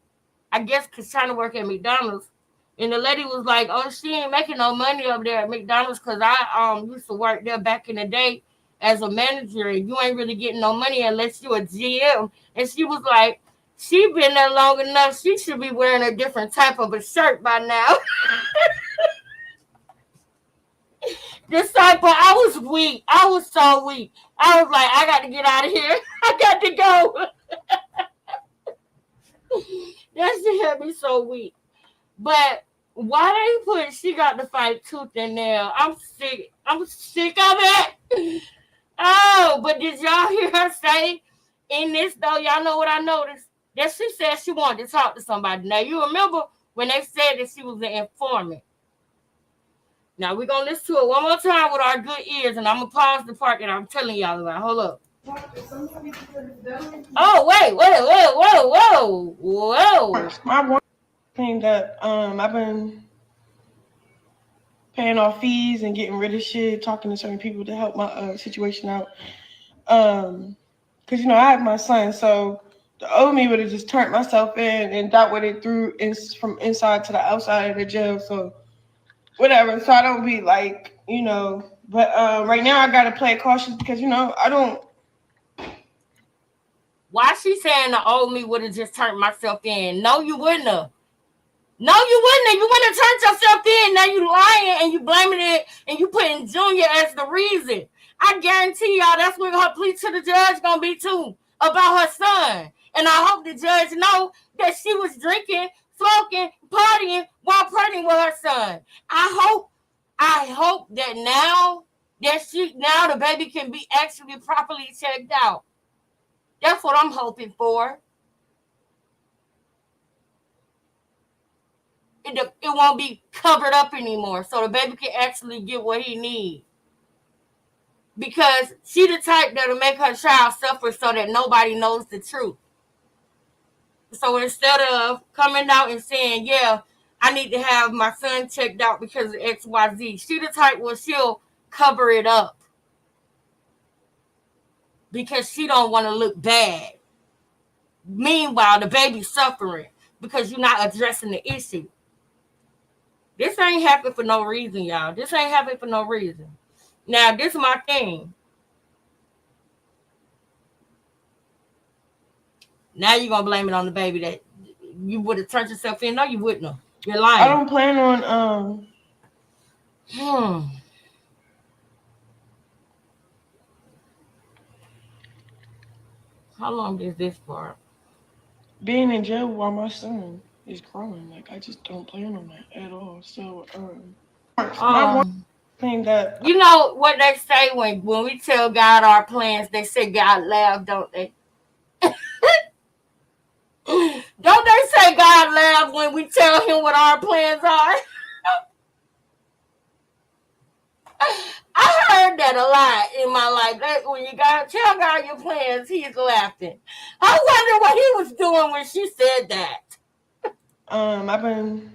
I guess because China work at McDonald's. And the lady was like, oh, she ain't making no money up there at McDonald's because I used to work there back in the day. as a manager, you ain't really getting no money unless you're a GM. And she was like, she been there long enough. She should be wearing a different type of a shirt by now. This type of, I was weak. I was so weak. I was like, I got to get out of here. I got to go. That shit had me so weak. But why they put she got to fight tooth and nail? I'm sick. I'm sick of it. Oh, but did y'all hear her say in this though? Y'all know what I noticed? That she said she wanted to talk to somebody. Now you remember when they said that she was an informant. Now we're gonna listen to it one more time with our good ears, and I'm gonna pause the part that I'm telling y'all about. Hold up. Oh, wait, whoa. My one thing that I've been paying off fees and getting rid of shit, talking to certain people to help my situation out. Because I have my son, so the old me would have just turned myself in, and that would have threw from inside to the outside of the jail. So whatever. So I don't be like, But right now I gotta play cautious because I don't. Why she saying the old me would have just turned myself in? No, you wouldn't have. No, you wouldn't have. You wouldn't have turned yourself in. Now you lying and you blaming it and you putting Junior as the reason. I guarantee y'all that's what her plea to the judge gonna be too, about her son. And I hope the judge know that she was drinking, smoking, partying while pregnant with her son. I hope that now the baby can be actually properly checked out. That's what I'm hoping for. It won't be covered up anymore, so the baby can actually get what he needs. Because she the type that'll make her child suffer so that nobody knows the truth. So instead of coming out and saying, yeah, I need to have my son checked out because of XYZ, she the type where she'll cover it up. Because she don't want to look bad. Meanwhile, the baby's suffering because you're not addressing the issue. This ain't happening for no reason, y'all. This ain't happening for no reason. Now, this is my thing. Now you're going to blame it on the baby that you would have turned yourself in. No, you wouldn't have. You're lying. I don't plan on... How long is this for? Being in jail while my son is growing. Like, I just don't plan on that at all. So, my one thing that... You know what they say when we tell God our plans, they say God laughs, don't they? Don't they say God laughs when we tell him what our plans are? I heard that a lot in my life. That when you gotta tell God your plans, he's laughing. I wonder what he was doing when she said that. I've been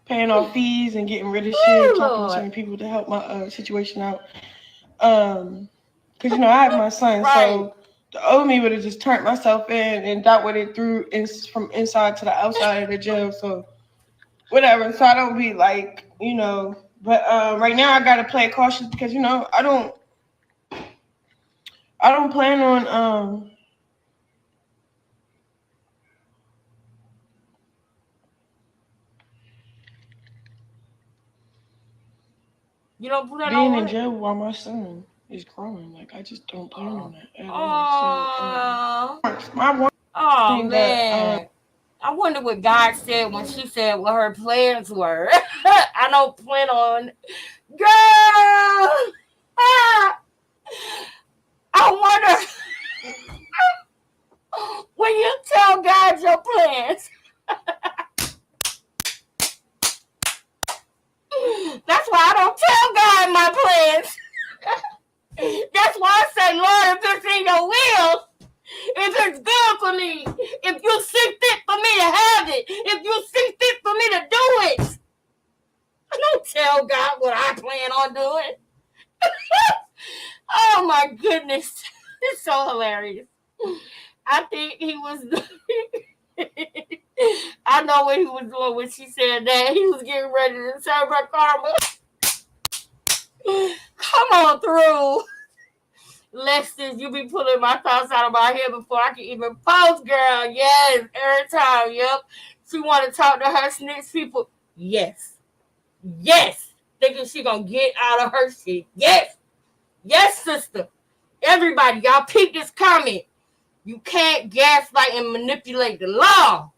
paying off fees and getting rid of shit, talking to certain people to help my situation out. Because I have my son, so the old me would have just turned myself in, and that would have threw from inside to the outside of the jail. So whatever. So I don't be like, But right now I gotta play cautious because I don't plan on you don't plan being on in jail while my son is growing. Like I just don't plan on that at all. So my one thing man. I wonder what God said when she said what her plans were. I don't plan on. Girl! I wonder when you tell God your plans. That's why I don't tell God my plans. That's why I say, Lord, if it's in your will, if it's good for me, if you see fit for me to have it, if you see fit for me to do it, I don't tell God what I plan on doing. Oh my goodness. It's so hilarious. I think he was I know what he was doing when she said that. He was getting ready to serve her karma. Come on through. Lexus, you be pulling my thoughts out of my head before I can even post, girl. Yes, every time. Yep. She want to talk to her snitch people. Yes. Yes. Thinking she gonna get out of her shit. Yes. Yes, sister. Everybody, y'all peep this comment. You can't gaslight and manipulate the law.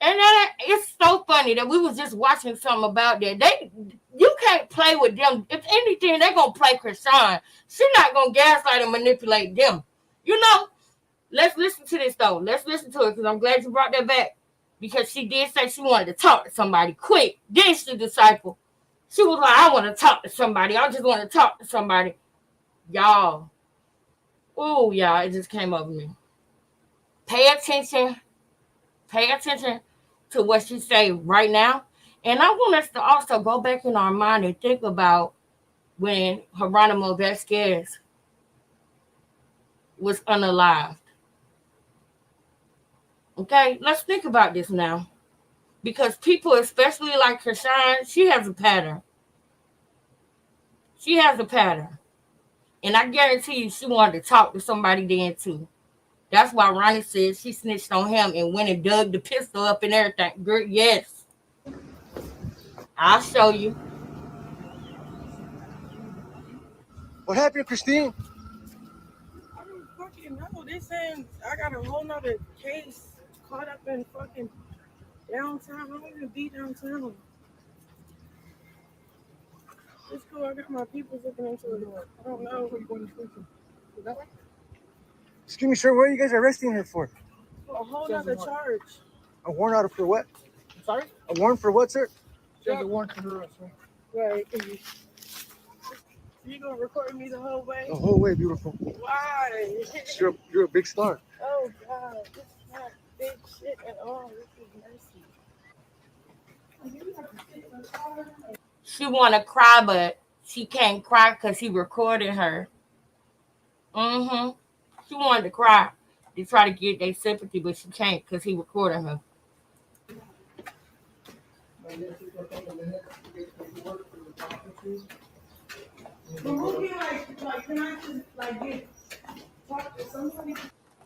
And then it's so funny that we was just watching something about that. You can't play with them. If anything, they're gonna play Krishan. She's not gonna gaslight and manipulate them. You know, let's listen to this though. Let's listen to it because I'm glad you brought that back. Because she did say she wanted to talk to somebody quick. Then she disciple. She was like, I want to talk to somebody. I just want to talk to somebody. Y'all. Ooh, y'all, it just came over me. Pay attention. Pay attention to what she say right now. And I want us to also go back in our mind and think about when Geronimo Vasquez was unalived. Okay, let's think about this now. Because people, especially like Krishan, she has a pattern. She has a pattern. And I guarantee you she wanted to talk to somebody then too. That's why Ronnie said she snitched on him and went and dug the pistol up and everything. Girl, yes. I'll show you. What happened, Christine? I don't fucking know. They saying I got a whole nother case caught up in fucking downtown. I don't even be downtown. It's cool. I got my people looking into it. I don't know. Excuse me, sir. What are you guys arresting her for? For a whole nother charge. A warrant out for what? I'm sorry? A warrant for what, sir? She has a warrant for her arrest, sir. Right. You gonna record me the whole way? The whole way, beautiful. Why? You're a big star. Oh God, this is not big shit at all. This is messy. She want to cry, but she can't cry because he recorded her. She wanted to cry to try to get their sympathy, but she can't because he recorded her.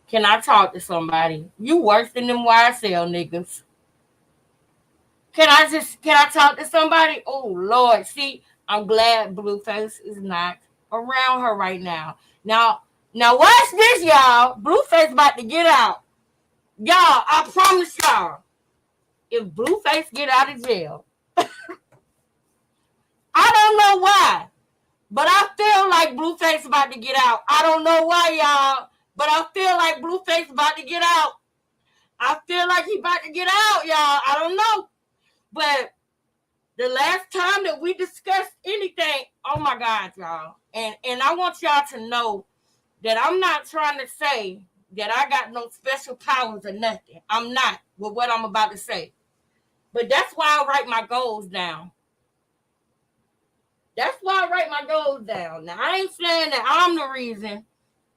Can I talk to somebody? You worse than them YSL niggas. Can I talk to somebody? Oh Lord, see, I'm glad Blueface is not around her right now. Now watch this, y'all. Blueface about to get out. Y'all, I promise y'all, if Blueface get out of jail, I don't know why, but I feel like Blueface about to get out. I don't know why, y'all, but I feel like Blueface about to get out. I feel like he about to get out, y'all. I don't know. But the last time that we discussed anything, oh my God, y'all. And I want y'all to know that I'm not trying to say that I got no special powers or nothing. I'm not with what I'm about to say. But that's why I write my goals down. That's why I write my goals down. Now, I ain't saying that I'm the reason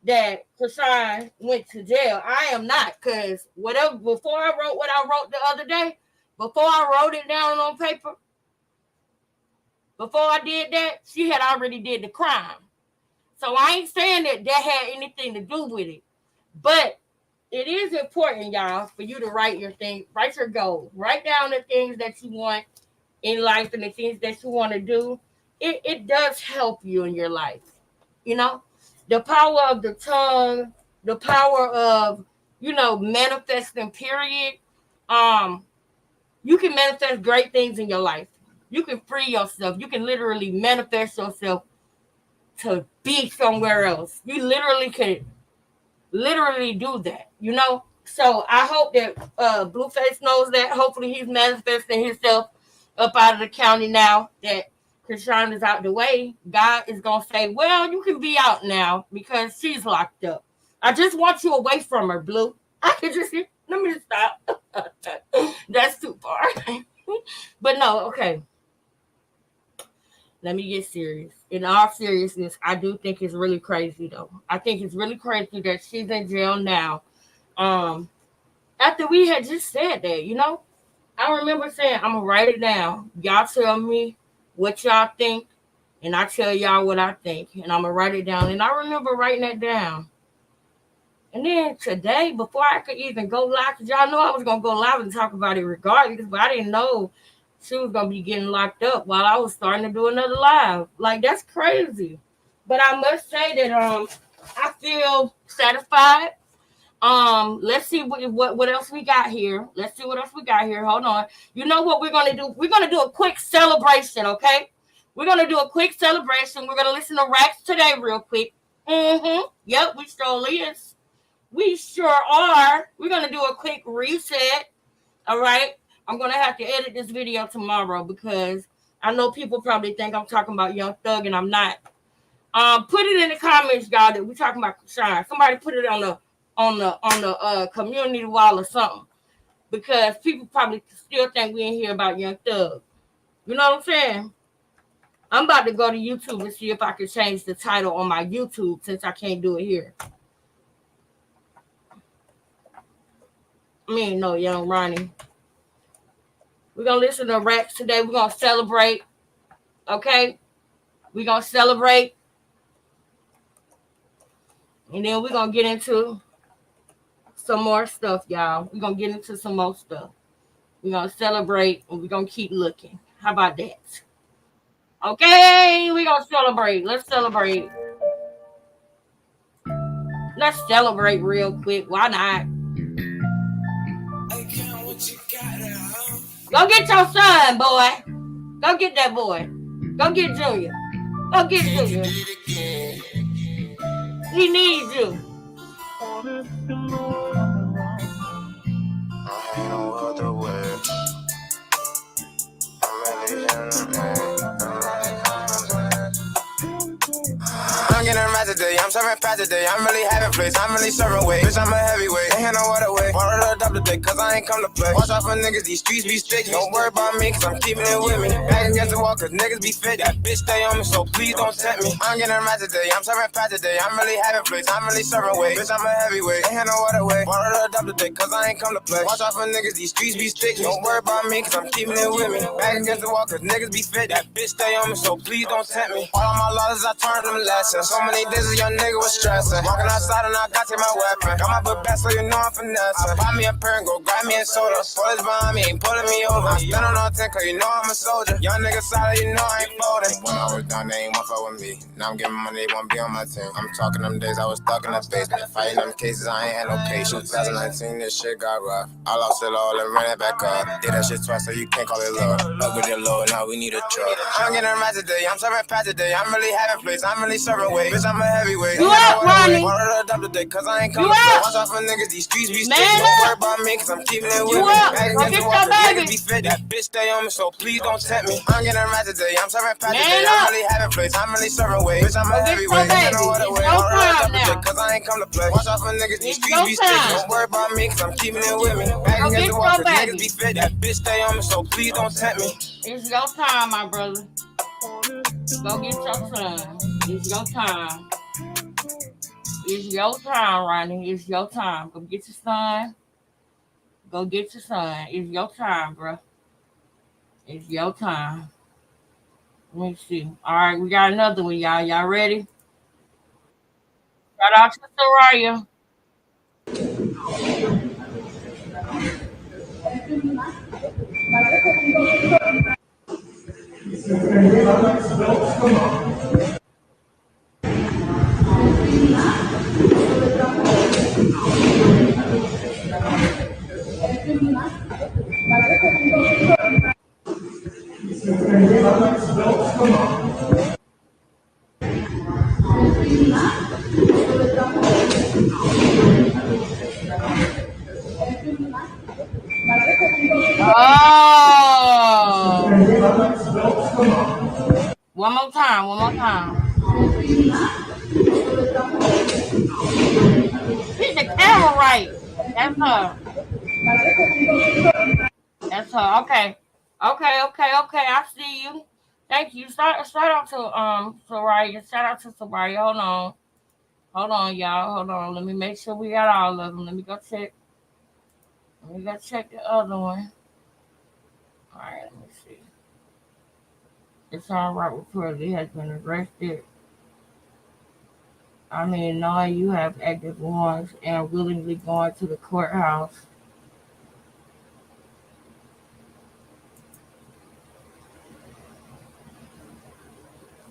that Krishan went to jail. I am not, because before I wrote what I wrote the other day, before I wrote it down on paper, before I did that, she had already did the crime. So I ain't saying that had anything to do with it. But it is important, y'all, for you to write your things, write your goals, write down the things that you want in life and the things that you want to do. It does help you in your life. You know, the power of the tongue, the power of, manifesting, period. You can manifest great things in your life. You can free yourself. You can literally manifest yourself to be somewhere else. You literally could do that, So I hope that Blueface knows that. Hopefully he's manifesting himself up out of the county now that Krishan is out the way. God is going to say, well, you can be out now because she's locked up. I just want you away from her, Blue. Let me stop. That's too far. But no, okay. Let me get serious. In all seriousness, I do think it's really crazy, though. I think it's really crazy that she's in jail now. After we had just said that, I remember saying, I'm going to write it down. Y'all tell me what y'all think. and I tell y'all what I think, and I'm gonna write it down. And I remember writing that down. And then today, before I could even go live, because y'all know I was gonna go live and talk about it regardless, but I didn't know she was gonna be getting locked up while I was starting to do another live. Like, that's crazy. But I must say that I feel satisfied. Let's see what else we got here. Let's see what else we got here. Hold on. You know what we're gonna do? We're gonna do a quick celebration, okay? We're gonna do a quick celebration. We're gonna listen to Rax today real quick. Yep, we sure is. We sure are. We're gonna do a quick reset. All right. I'm gonna have to edit this video tomorrow because I know people probably think I'm talking about Young Thug and I'm not. Put it in the comments, y'all, that we're talking about Shine. Somebody put it on the community wall or something, because people probably still think we ain't hear about Young Thug. You know what I'm saying? I'm about to go to YouTube and see if I can change the title on my YouTube since I can't do it here. No, Young Ronnie. We're going to listen to Rax today. We're going to celebrate. Okay? We're going to celebrate. And then we're going to get into some more stuff, y'all. We're going to get into some more stuff. We're going to celebrate and we're going to keep looking. How about that? Okay, we're going to celebrate. Let's celebrate. Let's celebrate real quick. Why not? Go get your son, boy. Go get that boy. Go get Junior. Go get Junior. He needs you. I'm getting right today, I'm serving fat today. I'm really having place, I'm really serving weight. Bitch, I'm a heavyweight, ain't had no other way. Wanted to double today, cause I ain't come to play. Watch out for niggas, these streets be sticky. Don't worry about me, cause I'm keeping it with me. Back against the wall, cause niggas be fit. That bitch stay on me, so please don't tempt me. I'm getting right today, I'm serving fat today. I'm really having place, I'm really serving weight. Bitch, I'm a heavyweight, ain't had no other way. Wanted to double today, cause I ain't come to play. Watch out for niggas, these streets be sticky. Don't worry about me, cause I'm keeping it with me. Back against the wall, cause niggas be fit. That bitch stay on me, so please don't tempt me. All of my losses, I turned them lessons. So many days a young nigga was stressing. Walking outside and I got to my weapon. Got my book back so you know I'm finessing. I buy me a pair and go grab me a soda. Spoilers behind me ain't pulling me over. I'm standing on 10 cause you know I'm a soldier. Young nigga solid, you know I ain't folding. When I was down, they ain't want fuck with me. Now I'm getting money, they won't be on my team. I'm talking them days I was stuck in the basement. Fighting them cases, I ain't had no patience. 2019, this shit got rough. I lost it all and ran it back up. Did that shit twice so you can't call it love. Up with it low, now we need a truck. I'm getting right today, I'm serving fat today. I'm really having place, I'm really serving weight. Bitch, I'm a heavyweight. You up, Ronnie? Cause I ain't coming to play. Watch out for niggas, these streets be sticky. Don't worry about me, cause I'm keeping it with me. Back against the wall, cause niggas be fit. That bitch stay on me, so please don't tempt me. I'm getting right today, I'm serving fat today. I'm really having place, I'm really serving weight. Bitch, I'm a heavyweight, ain't no other way. Cause I ain't come to play. Watch out for niggas, these streets be sticky. Don't worry about me, cause I'm keeping it with me. Back against the wall, cause niggas be fit. That bitch stay on me, so please don't tempt me. It's your time, my brother. Go get your son. It's your time. It's your time, Ronnie. It's your time. Go get your son. Go get your son. It's your time, bro. It's your time. Let me see. All right, we got another one, y'all. Y'all ready? Shout out to Soraya. Oh! One more time. One more time. Hit the camera right. That's her. That's her. Okay. Okay. I see you. Thank you. Shout out to Soraya. Shout out to Soraya. Hold on, y'all. Hold on. Let me make sure we got all of them. Let me go check. Let me go check the other one. All right, let me see. It's all right because he has been arrested. I mean, knowing you have active warrants and willingly going to the courthouse.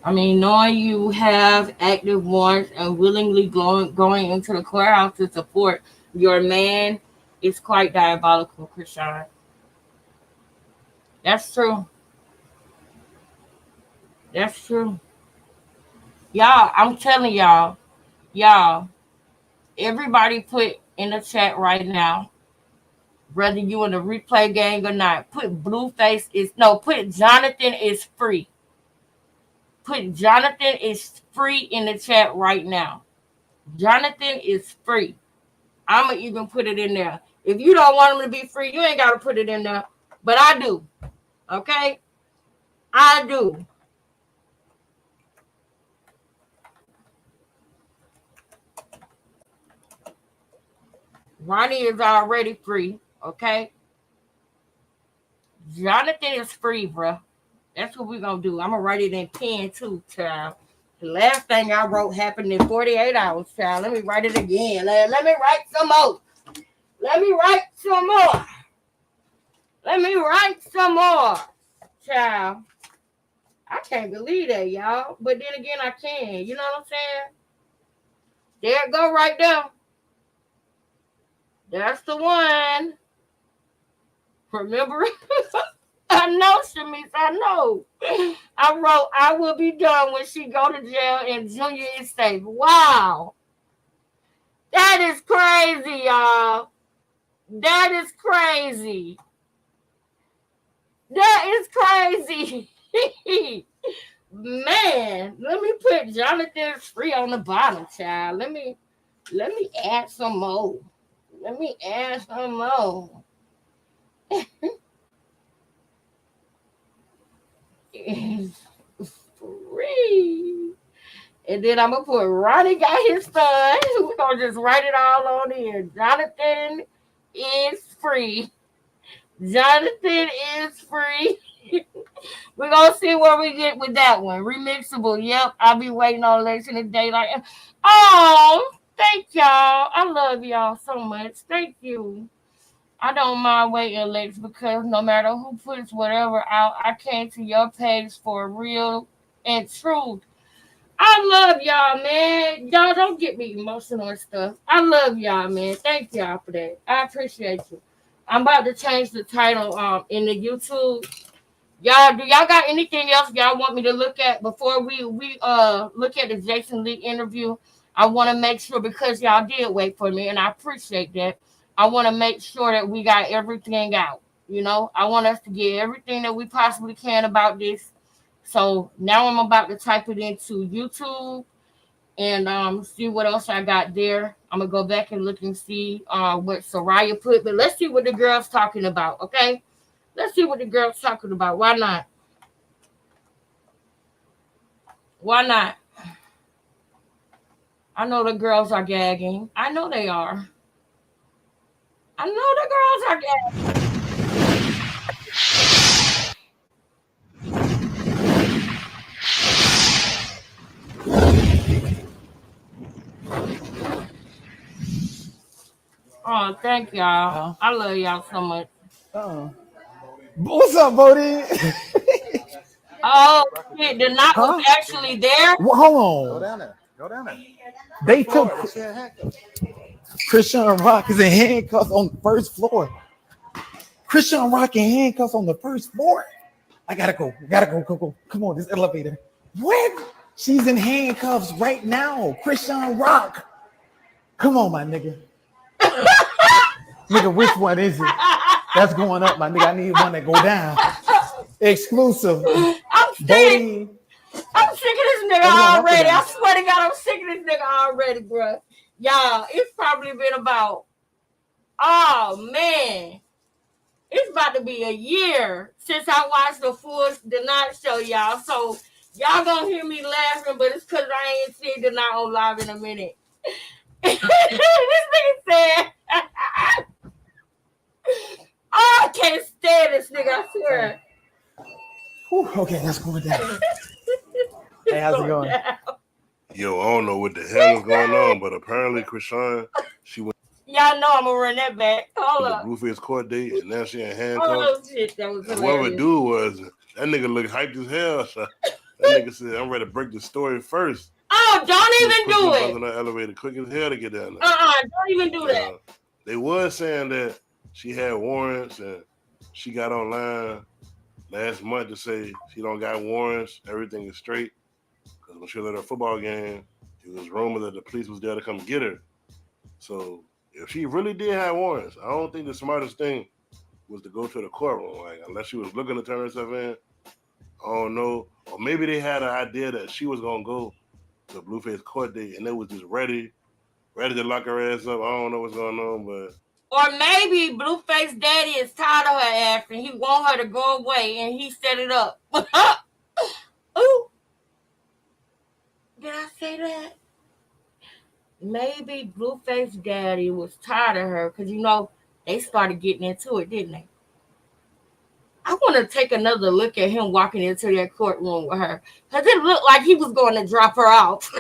I mean, knowing you have active warrants and willingly going into the courthouse to support your man is quite diabolical, Krishan. That's true. That's true. Y'all, I'm telling y'all, everybody put in the chat right now, whether you in the replay gang or not, put put Jonathan is free. Put Jonathan is free in the chat right now. Jonathan is free. I'm going to even put it in there. If you don't want him to be free, you ain't got to put it in there. But I do. Okay? I do. Ronnie is already free. Okay? Jonathan is free, bruh. That's what we're going to do. I'm going to write it in pen too, child. The last thing I wrote happened in 48 hours, child. Let me write it again. Let me write some more. Let me write some more. Let me write some more, child. I can't believe that, y'all. But then again, I can. You know what I'm saying? There it go right there. That's the one. Remember? I know, Shamice, I know. I wrote, I will be done when she go to jail and Junior is safe. Wow. That is crazy, y'all. That is crazy. That is crazy. Man, let me put Jonathan free on the bottom, child. Let me add some more. Let me add some more. Is free. And then I'm gonna put Ronnie got his son. We're gonna just write it all on here. Jonathan is free. Jonathan is free. We're gonna see where we get with that one. Remixable. Yep, I'll be waiting on election day. Like, oh, thank y'all. I love y'all so much. Thank you. I don't mind waiting, Lex, because no matter who puts whatever out, I came to your page for real and truth. I love y'all, man. Y'all don't get me emotional and stuff. I love y'all, man. Thank y'all for that. I appreciate you. I'm about to change the title in the YouTube. Y'all, do y'all got anything else y'all want me to look at before we look at the Jason Lee interview? I want to make sure, because y'all did wait for me, and I appreciate that. I want to make sure that we got everything out. You know, I want us to get everything that we possibly can about this. So now I'm about to type it into YouTube and see what else I got there. I'm gonna go back and look and see what Soraya put. But let's see what the girl's talking about. Okay, let's see what the girl's talking about. Why not? Why not? I know the girls are gagging. I know they are. I know the girls are gagging. Oh, thank y'all. I love y'all so much. What's up, Bodie? Oh, shit, the knock was actually there? Well, hold on. Go down there. Go down there. They took Christian Rock is in handcuffs on the first floor. Christian Rock in handcuffs on the first floor. I gotta go. Go. Come on, this elevator. What? She's in handcuffs right now. Christian Rock. Come on, my nigga. Nigga, which one is it? That's going up, my nigga. I need one that go down. Exclusive. I'm sick. I'm sick of this nigga already. I swear to God, I'm sick of this nigga already, bro. Y'all, it's probably been about, oh man, it's about to be a year since I watched the full The Night Show, y'all. So y'all gonna hear me laughing, but it's because I ain't seen The Night on live in a minute. This nigga said, oh, I can't stand this nigga, I swear. Whew, okay, that's going down. Hey, how's it going? Yo, I don't know what the hell is going on, but apparently Krishan, she went Y'all know I'm gonna run that back. to Hold the up. Blueface court date, and now she in Oh handcuffs. no, shit, that was And whoever hilarious. dude was, that nigga look hyped as hell. So that nigga said, "I'm ready to break the story first." Oh, don't even do Quick it. on the elevator, quick as hell to get down there. Don't even do that. They was saying that she had warrants, and she got online last month to say she don't got warrants. Everything is straight. Because when she was at her football game, it was rumored that the police was there to come get her. So if she really did have warrants, I don't think the smartest thing was to go to the courtroom. Like, unless she was looking to turn herself in, I don't know. Or maybe they had an idea that she was gonna go to Blueface court date and they was just ready to lock her ass up. I don't know what's going on, but Or maybe Blueface Daddy is tired of her ass and he want her to go away and he set it up. Ooh. Did I say that? Maybe Blueface Daddy was tired of her because, you know, they started getting into it, didn't they? I want to take another look at him walking into that courtroom with her because it looked like he was going to drop her off.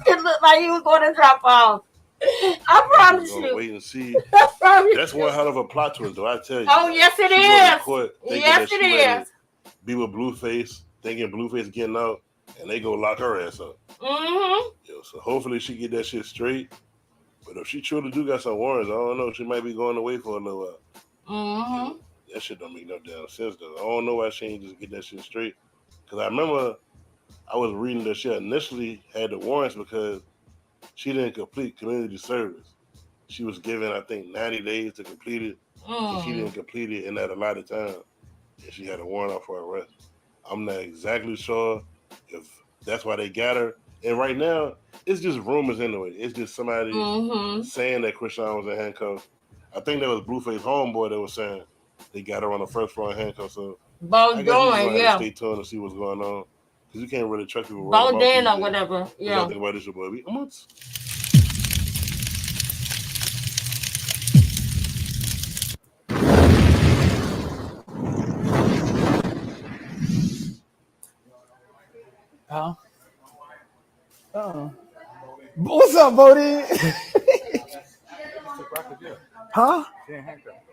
It looked like he was going to drop her off. I promise we're gonna you. wait and see. I promise That's one hell of a plot twist, though. I tell you. Oh, yes, it She going to is. court thinking Yes, that it she ready is. to be with Blueface, thinking Blueface getting out, and they go lock her ass up. Mm-hmm. Yo, so hopefully she get that shit straight. But if she truly do got some warrants, I don't know. She might be going away for a little while. Mm-hmm. That shit don't make no damn sense, though. I don't know why she ain't just get that shit straight. Because I remember I was reading that she initially had the warrants because she didn't complete community service. She was given, I think, 90 days to complete it. And she didn't complete it in that allotted time. And she had a warrant out for arrest. I'm not exactly sure if that's why they got her. And right now, it's just rumors anyway. It's just somebody saying that Krishan was in handcuffs. I think that was Blueface homeboy that was saying they got her on the first floor in handcuffs. So Bo I guess we just gonna Doing, have yeah. to stay tuned and see what's going on. Because you can't really trust people. Bo Dan or whatever. What Yeah. y'all think about this, your boy? Huh? Oh. What's up, Bodie? Huh?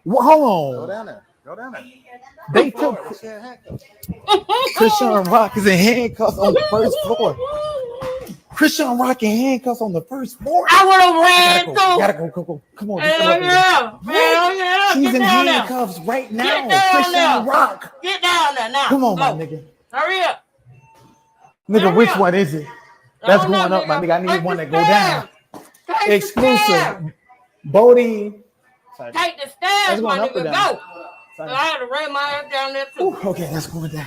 Well, hold on. down there. Go down there. They took Krishan Rock is in handcuffs on the first floor. Krishan Rock in handcuffs on the first floor. I would have ran through. Gotta go. Come on. Hell yeah. Hell yeah. She's Get in down there. handcuffs right now. Get down there. Krishan Rock. Get down there now. Come on, Go. my nigga. Hurry up. Nigga, which one is it? That's don't know, going up, my nigga. nigga. I need Take one the that go down. Take the Exclusive. stairs. Bodie. Take the That's stairs, my going up or nigga. down? Go. So I had to ran my ass down there too. Ooh, okay, that's going down.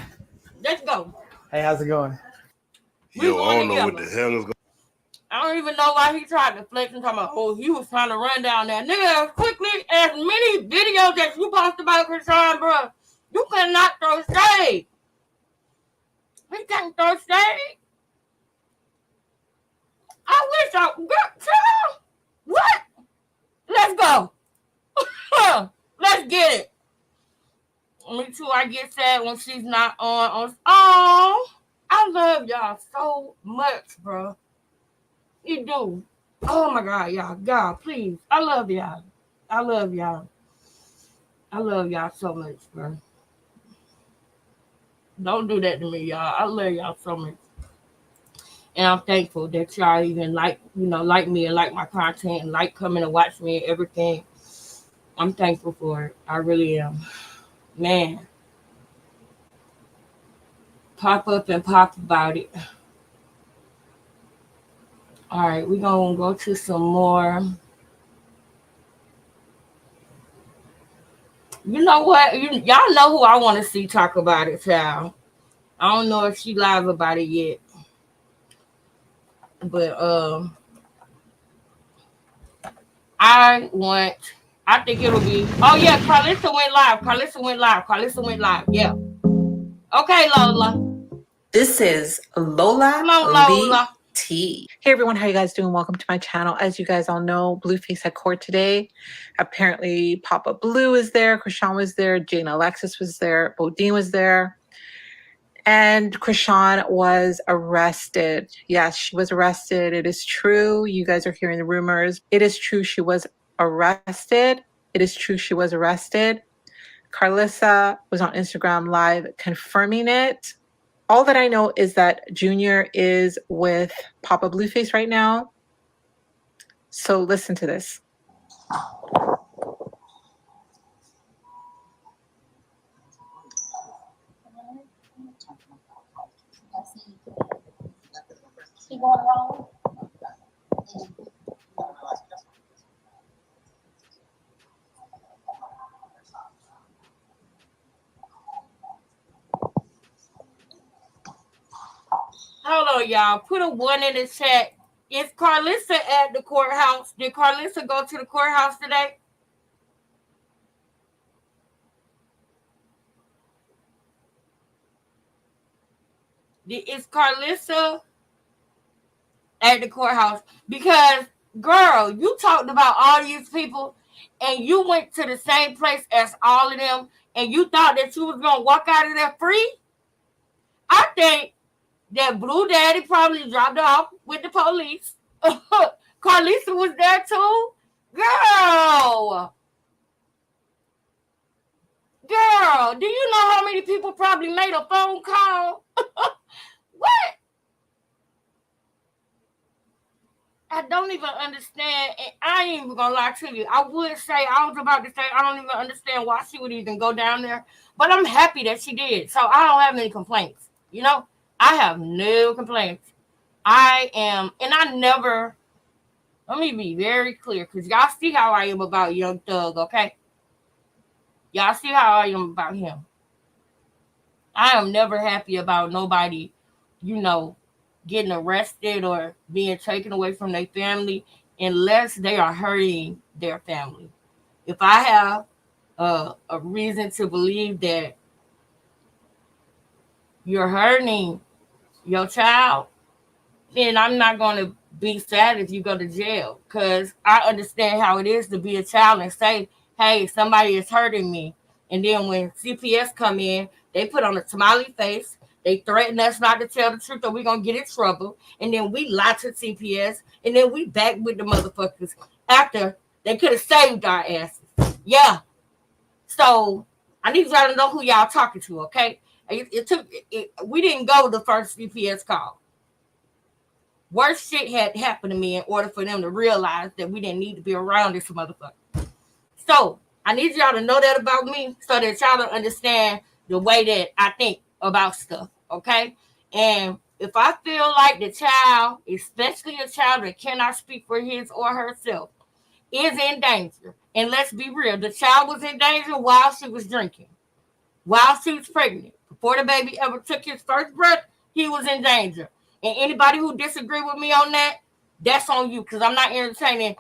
Let's go. Hey, how's it going? Yo, I don't know what the together. hell is going I don't even know why he tried to flex and talk about, oh, he was trying to run down there. Nigga, quickly, as many videos that you post about Krishan, bro, you cannot throw shade. He can't throw shade. I wish I got what? Let's go. Let's get it. Me too. I get sad when she's not on. Oh, I love y'all so much, bro. You do. Oh my God, y'all. God, please. I love y'all. I love y'all. I love y'all so much, bro. Don't do that to me, y'all. I love y'all so much. And I'm thankful that y'all even like me and like my content and like coming to watch me and everything. I'm thankful for it. I really am. Man. Pop up and pop about it. All right, we're going to go to some more. You know what? Y'all know who I want to see talk about it, child. I don't know if she live about it yet. But I think it'll be. Oh yeah, Carlissa went live. Yeah. Okay, Lola. This is Lola. Come on, Lola. T. Hey everyone, how you guys doing? Welcome to my channel. As you guys all know, Blueface had court today. Apparently, Papa Blue is there, Krishan was there, Jane Alexis was there, Bodine was there. And Krishan was arrested. Yes, she was arrested. It is true. You guys are hearing the rumors. It is true she was arrested. It is true she was arrested. Carlissa was on Instagram Live confirming it. All that I know is that Junior is with Papa Blueface right now. So listen to this. He going wrong? Hold on, y'all. Put a 1 in the chat. Is Carlissa at the courthouse? Did Carlissa go to the courthouse today? Is Carlissa at the courthouse? Because, girl, you talked about all these people and you went to the same place as all of them and you thought that you was going to walk out of there free? I think that Blue Daddy probably dropped her off with the police. Carlissa was there too. Girl, do you know how many people probably made a phone call? What? I don't even understand. And I ain't even gonna lie to you. I was about to say, I don't even understand why she would even go down there. But I'm happy that she did. So I don't have any complaints. You know, I have no complaints. Let me be very clear, because y'all see how I am about Young Thug, okay? Y'all see how I am about him. I am never happy about nobody, getting arrested or being taken away from their family unless they are hurting their family. If I have a reason to believe that you're hurting your child, then I'm not going to be sad if you go to jail, because I understand how it is to be a child and say, hey, somebody is hurting me. And then when CPS come in, they put on a smiley face. They threaten us not to tell the truth or we're going to get in trouble. And then we lie to CPS. And then we back with the motherfuckers after they could have saved our asses. Yeah. So I need y'all to know who y'all talking to, okay? We didn't go the first CPS call. Worse shit had happened to me in order for them to realize that we didn't need to be around this motherfucker. So I need y'all to know that about me so that y'all don't understand the way that I think about stuff, okay? And if I feel like the child, especially a child that cannot speak for his or herself, is in danger, and let's be real, the child was in danger while she was drinking, while she was pregnant. Before the baby ever took his first breath, he was in danger. And anybody who disagree with me on that, that's on you, because I'm not entertaining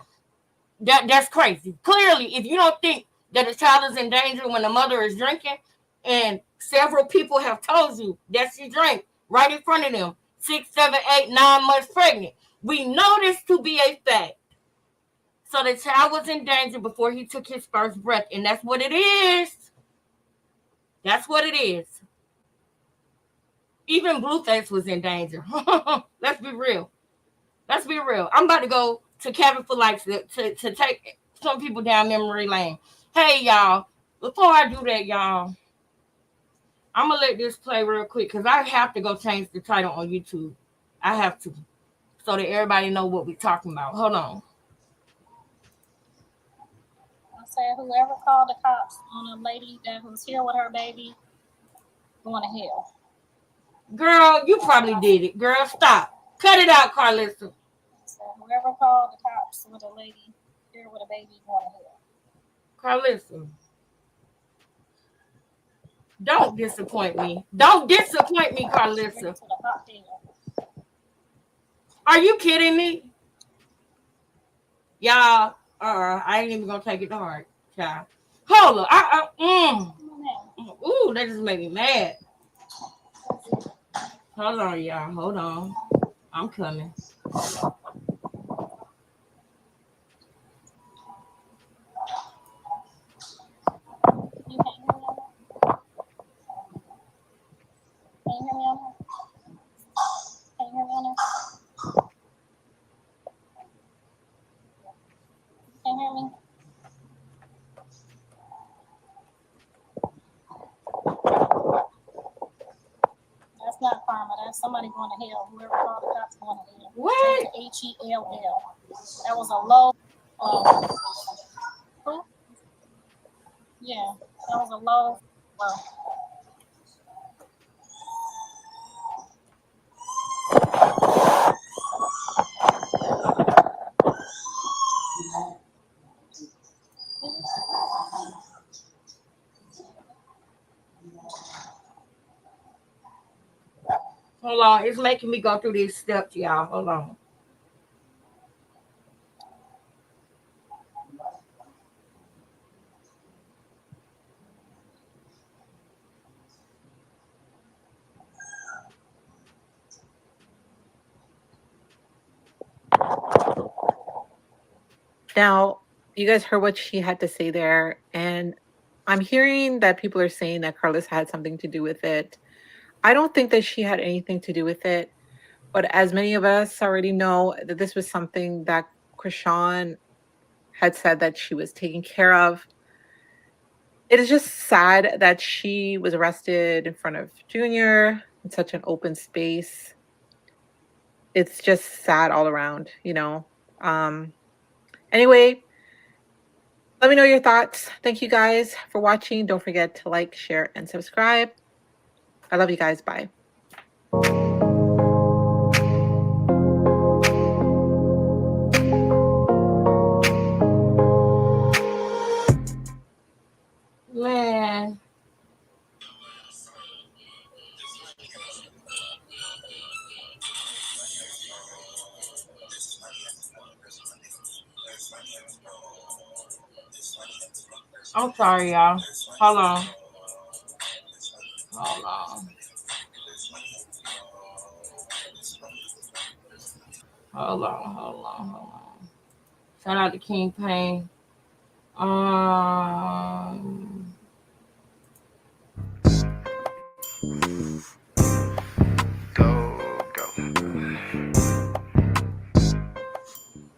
that. That's crazy. Clearly, if you don't think that a child is in danger when the mother is drinking, and several people have told you that she drank right in front of them, 6, 7, 8, 9 months pregnant, we know this to be a fact. So the child was in danger before he took his first breath, and that's what it is. That's what it is. Even Blueface was in danger. Let's be real. Let's be real. I'm about to go to Kevin for Life to take some people down memory lane. Hey, y'all. Before I do that, y'all, I'm going to let this play real quick because I have to go change the title on YouTube. I have to. So that everybody know what we're talking about. Hold on. I said, whoever called the cops on a lady that was here with her baby, going to hell. Girl, you probably did it. Girl, stop. Cut it out, Carlissa. So whoever called the cops with a lady here with a baby, going to hell. Carlissa. Don't disappoint me. Don't disappoint me, Carlissa. Are you kidding me? Y'all, I ain't even gonna take it to heart, child. Hold on. Ooh, that just made me mad. Hold on, y'all. Hold on. I'm coming. Can you hear me That's somebody going to hell. Whoever called the cops going to hell. What? Hell. That was a low. Who? Yeah, that was a low. Well. Hold on, it's making me go through these steps, y'all. Hold on. Now, you guys heard what she had to say there, and I'm hearing that people are saying that Carlos had something to do with it. I don't think that she had anything to do with it, but as many of us already know, that this was something that Krishan had said that she was taking care of. It is just sad that she was arrested in front of Junior in such an open space. It's just sad all around, you know. Anyway, let me know your thoughts. Thank you guys for watching. Don't forget to like, share, and subscribe. I love you guys. Bye. Man. I'm sorry, y'all. Hold on. Hold on. Hold on. Hold on. Hold on. Shout out to King Payne.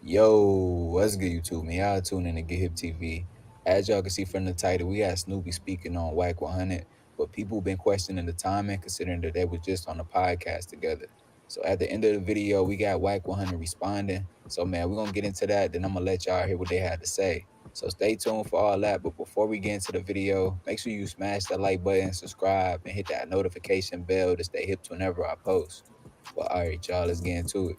Yo, what's good, YouTube, man? Y'all tune in to Get Hip TV. As y'all can see from the title, we got Snoopy speaking on Whack 100, but people been questioning the timing, considering that they was just on the podcast together. So at the end of the video, we got Whack 100 responding. So, man, we're going to get into that, then I'm going to let y'all hear what they had to say. So stay tuned for all that, but before we get into the video, make sure you smash that like button, subscribe, and hit that notification bell to stay hip to whenever I post. Well, all right, y'all, let's get into it.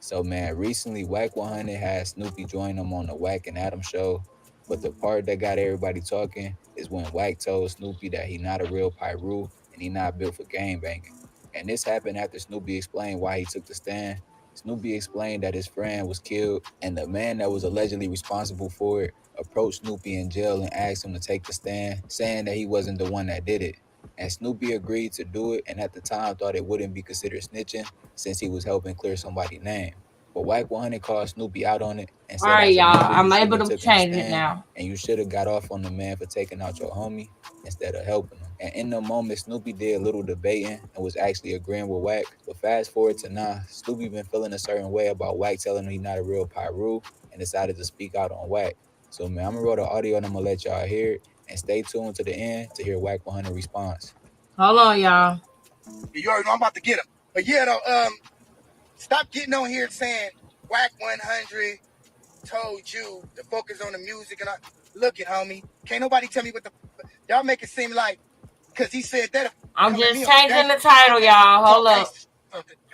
So, man, recently Whack 100 had Snoopy join them on the Whack and Adam show, but the part that got everybody talking is when Whack told Snoopy that he not a real Pyru and he not built for gangbanging. And this happened after Snoopy explained why he took the stand. Snoopy explained that his friend was killed, and the man that was allegedly responsible for it approached Snoopy in jail and asked him to take the stand, saying that he wasn't the one that did it. And Snoopy agreed to do it, and at the time thought it wouldn't be considered snitching since he was helping clear somebody's name. But Whack 100 called Snoopy out on it and said, all right, y'all. "I'm I'm able to change it now. And you should have got off on the man for taking out your homie instead of helping him." And in the moment, Snoopy did a little debating and was actually agreeing with Whack. But fast forward to now, Snoopy been feeling a certain way about Whack telling him he's not a real Pyru and decided to speak out on Whack. So, man, I'm going to roll the audio and I'm going to let y'all hear it. And stay tuned to the end to hear Whack 100 response. Hold on, y'all. You already know I'm about to get him. But yeah, though, stop getting on here saying Whack 100 told you to focus on the music. And look it, homie. Can't nobody tell me what the... Y'all make it seem like, because he said that... I'm just changing the title, y'all. Hold up.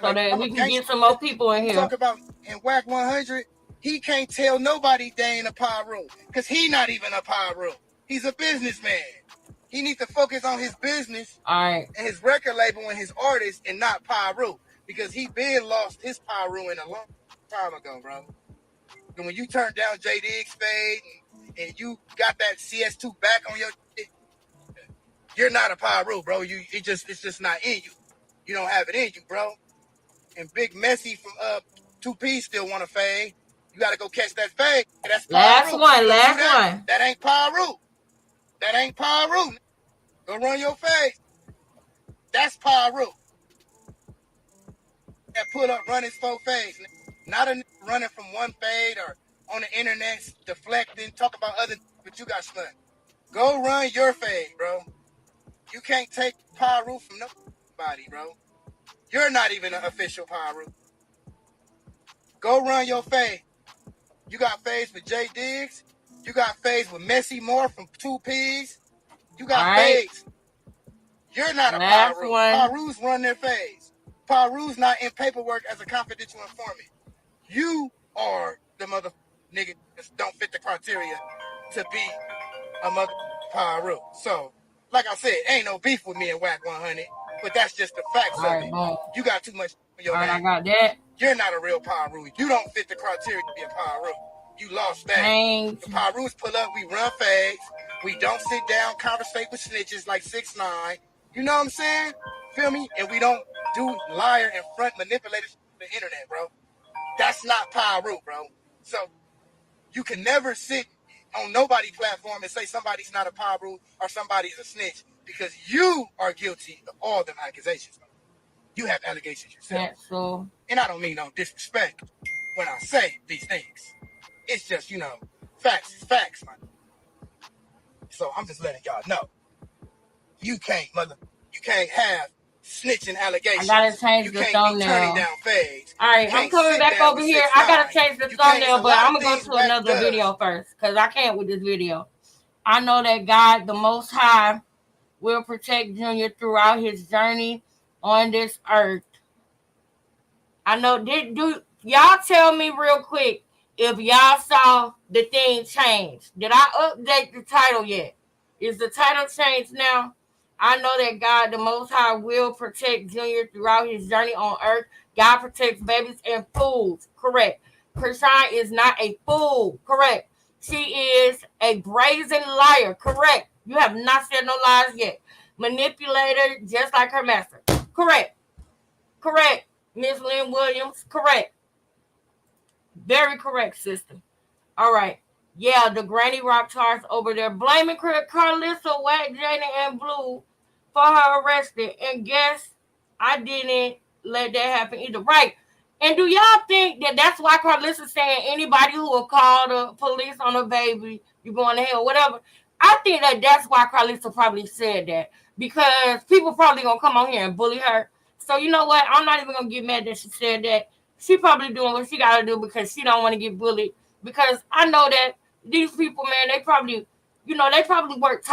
So that we can get some more people in here. Talk about in Whack 100, he can't tell nobody they ain't a Pyru. Because he not even a Pyru. He's a businessman. He needs to focus on his business, all right, and his record label and his artist, and not Pyru, because he been lost his Pyru in a long time ago, bro. And when you turn down J Diggs fade and you got that CS2 back on your, you're not a Pyru, bro. It's just not in you. You don't have it in you, bro. And Big Messy from 2P still want to fade. You got to go catch that fade. That's last Pyru. one. That ain't Pyru. That ain't Pyru. Go run your face. That's Pyru. That pull up running 4 fades. Not a running from one fade or on the internet deflecting, talk about other, but you got slut. Go run your fade, bro. You can't take Pyru from nobody, bro. You're not even an official Pyru. Go run your fade. You got fades with Jay Diggs. You got fades with Messi Moore from 2 Ps. You got Alright. fades. You're not a Last Pyru. one. Pyru's run their fades. Pyru's not in paperwork as a confidential informant. You are the mother nigga that don't fit the criteria to be a mother Pyru. So, like I said, ain't no beef with me and Whack 100, but that's just the facts of Alright, it. boom. You got too much for your Alright, I name. got that. You're not a real Pyru. You don't fit the criteria to be a Pyru. You lost that. Thanks. The Pyrus pull up, we run fades. We don't sit down, conversate with snitches like 6ix9ine. You know what I'm saying? Feel me? And we don't do liar and front manipulators on the internet, bro. That's not Pyru, bro. So you can never sit on nobody's platform and say somebody's not a Pyru or somebody's a snitch because you are guilty of all them accusations. You have allegations yourself. That's so. And I don't mean no disrespect when I say these things. It's just, you know, facts is facts, man. So I'm just letting y'all know. You can't have snitching allegations. I gotta change the Be thumbnail. turning down fades. Alright, You I'm can't coming sit back down over with here. 6ix9ine. I gotta change the You can't- thumbnail, it's a but lot I'm of gonna go things to Whack another does. video first because I can't with this video. I know that God, the Most High, will protect Junior throughout his journey on this earth. I know. Do y'all tell me real quick if y'all saw the thing change? Did I update the title yet? Is the title changed now? I know that God, the Most High, will protect Junior throughout his journey on earth. God protects babies and fools. Correct. Krishan is not a fool. Correct. She is a brazen liar. Correct. You have not said no lies yet. Manipulator, just like her master. Correct. Correct. Miss Lynn Williams. Correct. Very correct, sister. All right. Yeah, the Granny Rock charts over there blaming Carlissa, Whack, Jada, and Blue for her arrested. And guess I didn't let that happen either. Right. And do y'all think that that's why Carlissa's saying anybody who will call the police on a baby, you're going to hell, whatever? I think that that's why Carlissa probably said that because people probably going to come on here and bully her. So you know what? I'm not even going to get mad that she said that. She probably doing what she got to do because she don't want to get bullied. Because I know that these people, man, they probably work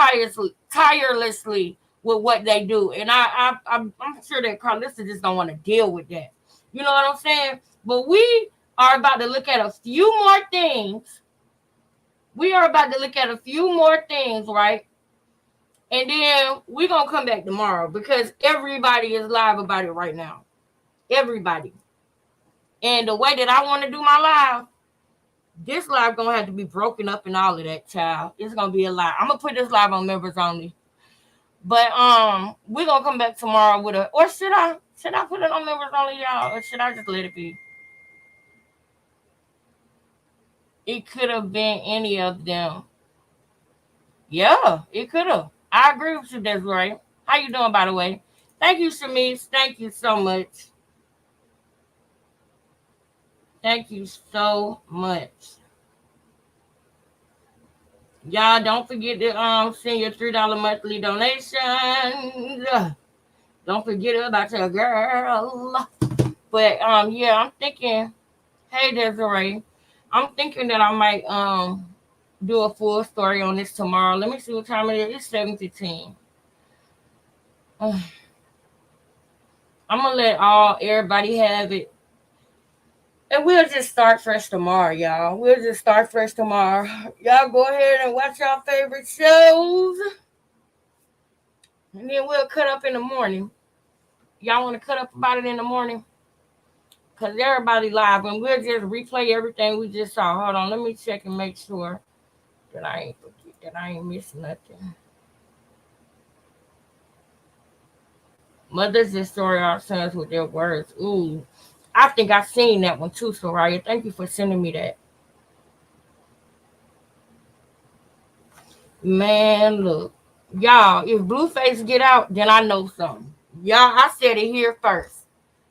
tirelessly with what they do. And I'm sure that Carlissa just don't want to deal with that. You know what I'm saying? But we are about to look at a few more things. Right? And then we're going to come back tomorrow because everybody is live about it right now. Everybody. And the way that I want to do my live, this live going to have to be broken up and all of that, child. It's going to be a lot. I'm going to put this live on members only. But we're going to come back tomorrow with or should I put it on members only, y'all? Or should I just let it be? It could have been any of them. Yeah, it could have. I agree with you, Desiree. How you doing, by the way? Thank you, Shamice. Thank you so much. Thank you so much. Y'all don't forget to send your $3 monthly donations. Don't forget about your girl. But yeah, I'm thinking, hey Desiree, I'm thinking that I might do a full story on this tomorrow. Let me see what time it is. It's 7:15. I'm gonna let everybody have it. And we'll just start fresh tomorrow, y'all. Y'all go ahead and watch your favorite shows. And then we'll cut up in the morning. Y'all want to cut up about it in the morning? Because everybody live. And we'll just replay everything we just saw. Hold on. Let me check and make sure that I ain't missing nothing. Mothers destroy our sons with their words. Ooh. I think I've seen that one too, Soraya. Thank you for sending me that. Man, look. Y'all, if Blueface get out, then I know something. Y'all, I said it here first.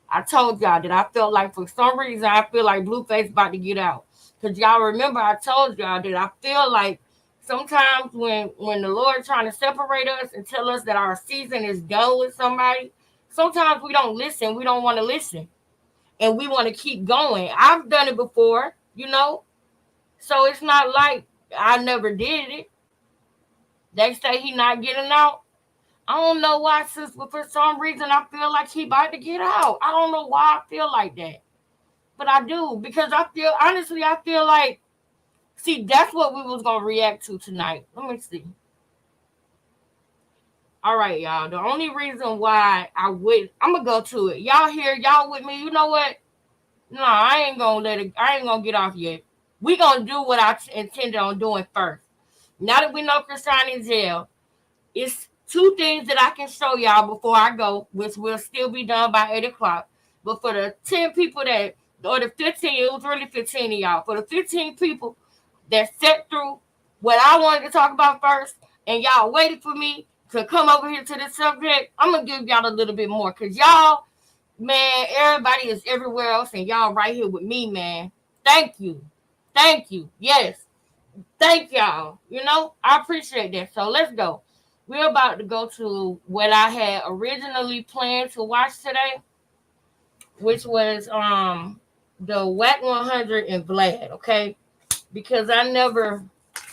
I told y'all that I felt like for some reason, I feel like Blueface about to get out. Because y'all remember I told y'all that I feel like sometimes when the Lord trying to separate us and tell us that our season is done with somebody, sometimes we don't listen. We don't want to listen. And we want to keep going. I've done it before, you know. So it's not like I never did it. They say he not getting out. I don't know why, sis, but for some reason I feel like he about to get out. I don't know why I feel like that. But I do, because I feel like, see, that's what we was going to react to tonight. Let me see. All right, y'all. The only reason why I'm going to go to it. Y'all here, y'all with me. You know what? No, I ain't going to get off yet. We going to do what I intended on doing first. Now that we know Chrisean in jail, it's 2 things that I can show y'all before I go, which will still be done by 8 o'clock. But for the 10 people or the 15, it was really 15 of y'all. For the 15 people that sat through what I wanted to talk about first, and y'all waited for me to come over here to this subject, I'm going to give y'all a little bit more. Because y'all, man, everybody is everywhere else, and y'all right here with me, man. Thank you. Thank you. Yes. Thank y'all. You know, I appreciate that. So let's go. We're about to go to what I had originally planned to watch today, which was the WAC 100 and Vlad, okay? Because I never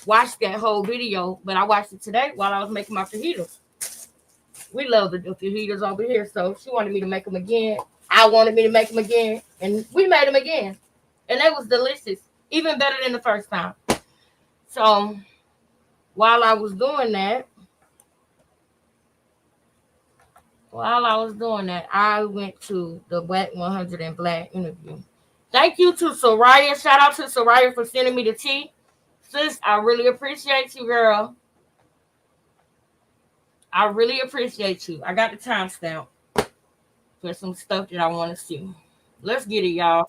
watched that whole video, but I watched it today while I was making my fajitas. We love the fajitas over here, so she wanted me to make them again. I wanted me to make them again, and we made them again. And they was delicious, even better than the first time. So while I was doing that, I went to the WAC 100 and Vlad interview. Thank you to Soraya. Shout out to Soraya for sending me the tea. Sis, I really appreciate you, girl. I really appreciate you. I got the timestamp for some stuff that I want to see. Let's get it, y'all.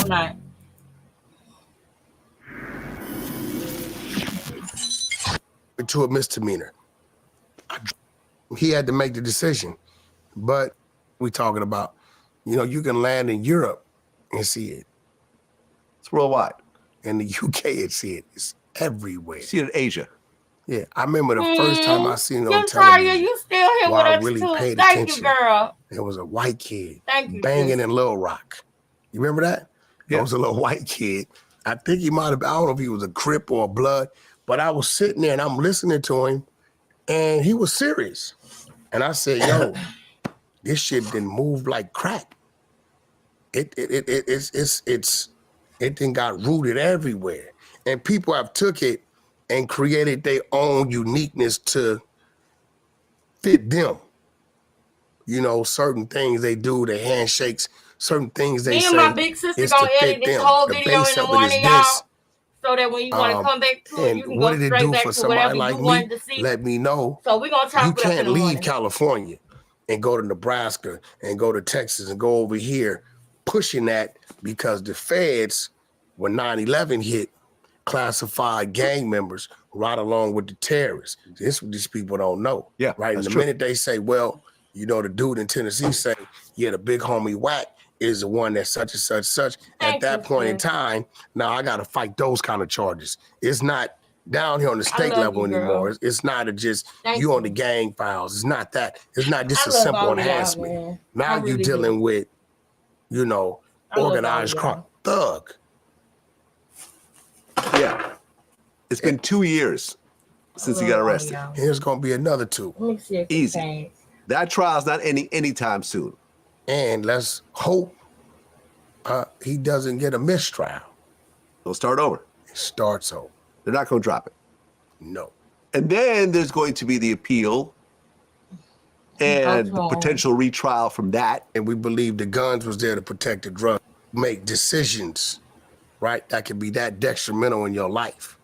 All right. To a misdemeanor. He had to make the decision. But we talking about, you know, you can land in Europe and see it. It's worldwide. In the UK, and see it. It's everywhere. See it in Asia. Yeah, I remember the first time I seen it on Soraya, television. you still here with Where I us really too. paid Thank attention. you, girl. There was a white kid Thank you, banging sis. in Little Rock. You remember that? There was a little white kid. I think he might have, I don't know if he was a Crip or a Blood, but I was sitting there and I'm listening to him and he was serious. And I said, yo, this shit didn't move like crack. It then got rooted everywhere. And people have took it and created their own uniqueness to fit them. You know, certain things they do, the handshakes, certain things they Me say. and my big sister is gonna to edit fit this them. whole The video base in the of it is morning, y'all, this. so that when you want to come back to it, And you can what go did it straight do back for to whatever somebody you like me? wanted to see. Let me know. So we're gonna chop You it up in can't the leave morning. California and go to Nebraska and go to Texas and go over here pushing that because the feds, when 9/11 hit, classified gang members right along with the terrorists. This is what these people don't know. Yeah, right. And that's the true. minute they say, well, you know, the dude in Tennessee say, yeah, the big homie WAC is the one that's such and such, such. At that point in time, now I got to fight those kind of charges. It's not down here on the state love level you, girl. anymore. It's not a just Thank you on the gang files. It's not that. It's not just I a love simple all of y'all, enhancement. man. Now I you're really dealing do. with, you know, I love all organized of crime, y'all. thug. Yeah. It's been 2 years since he love got all of arrested. y'all. Here's gonna be another 2. Let me see if it Easy. changed. That trial's not ending anytime soon. And let's hope he doesn't get a mistrial. They'll start over. It starts over. They're not going to drop it. No. And then there's going to be the appeal and the potential retrial from that. And we believe the guns was there to protect the drug. Make decisions, right? That could be that detrimental in your life,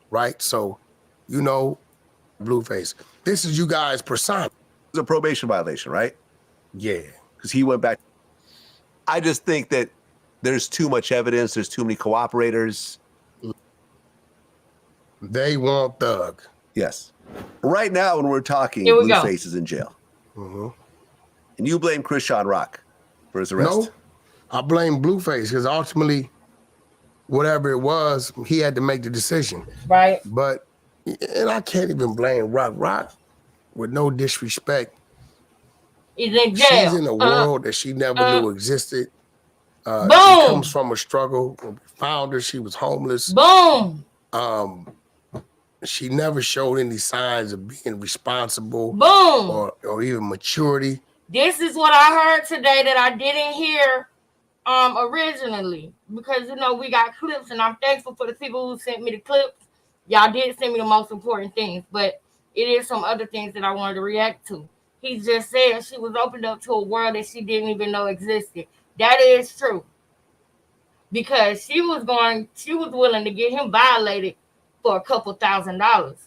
right? So, you know, Blueface, this is you guys' persona. It's a probation violation, right? Yeah. Because he went back. I just think that there's too much evidence. There's too many cooperators. They want Thug. Yes. Right now, when we're talking, Here we go. Blueface is in jail. And you blame Chrisean Rock for his arrest. No, I blame Blueface because ultimately, whatever it was, he had to make the decision. Right. But, and I can't even blame Rock. Rock with no disrespect, is in jail. she's in a world that she never knew existed. She Boom. comes from a struggle. When we found her, she was homeless. Boom. She never showed any signs of being responsible. Boom. Or even maturity. This is what I heard today that I didn't hear originally, because you know we got clips, and I'm thankful for the people who sent me the clips. Y'all did send me the most important things, but it is some other things that I wanted to react to. He just said she was opened up to a world that she didn't even know existed. That is true. Because she was willing to get him violated for a couple $1,000s.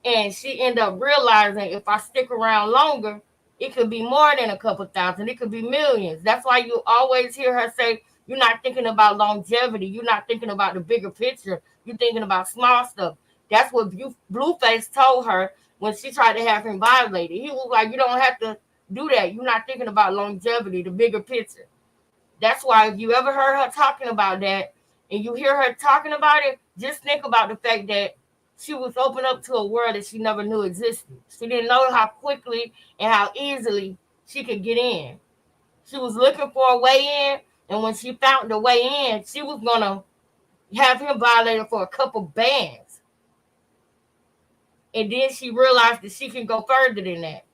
And she ended up realizing if I stick around longer, it could be more than a couple thousand. It could be millions. That's why you always hear her say, you're not thinking about longevity. You're not thinking about the bigger picture. You're thinking about small stuff. That's what Blueface told her when she tried to have him violated. He was like, you don't have to do that. You're not thinking about longevity, the bigger picture. That's why if you ever heard her talking about that and you hear her talking about it, just think about the fact that she was opened up to a world that she never knew existed. She didn't know how quickly and how easily she could get in. She was looking for a way in, and when she found the way in, she was going to have him violated for a couple bands. And then she realized that she can go further than that.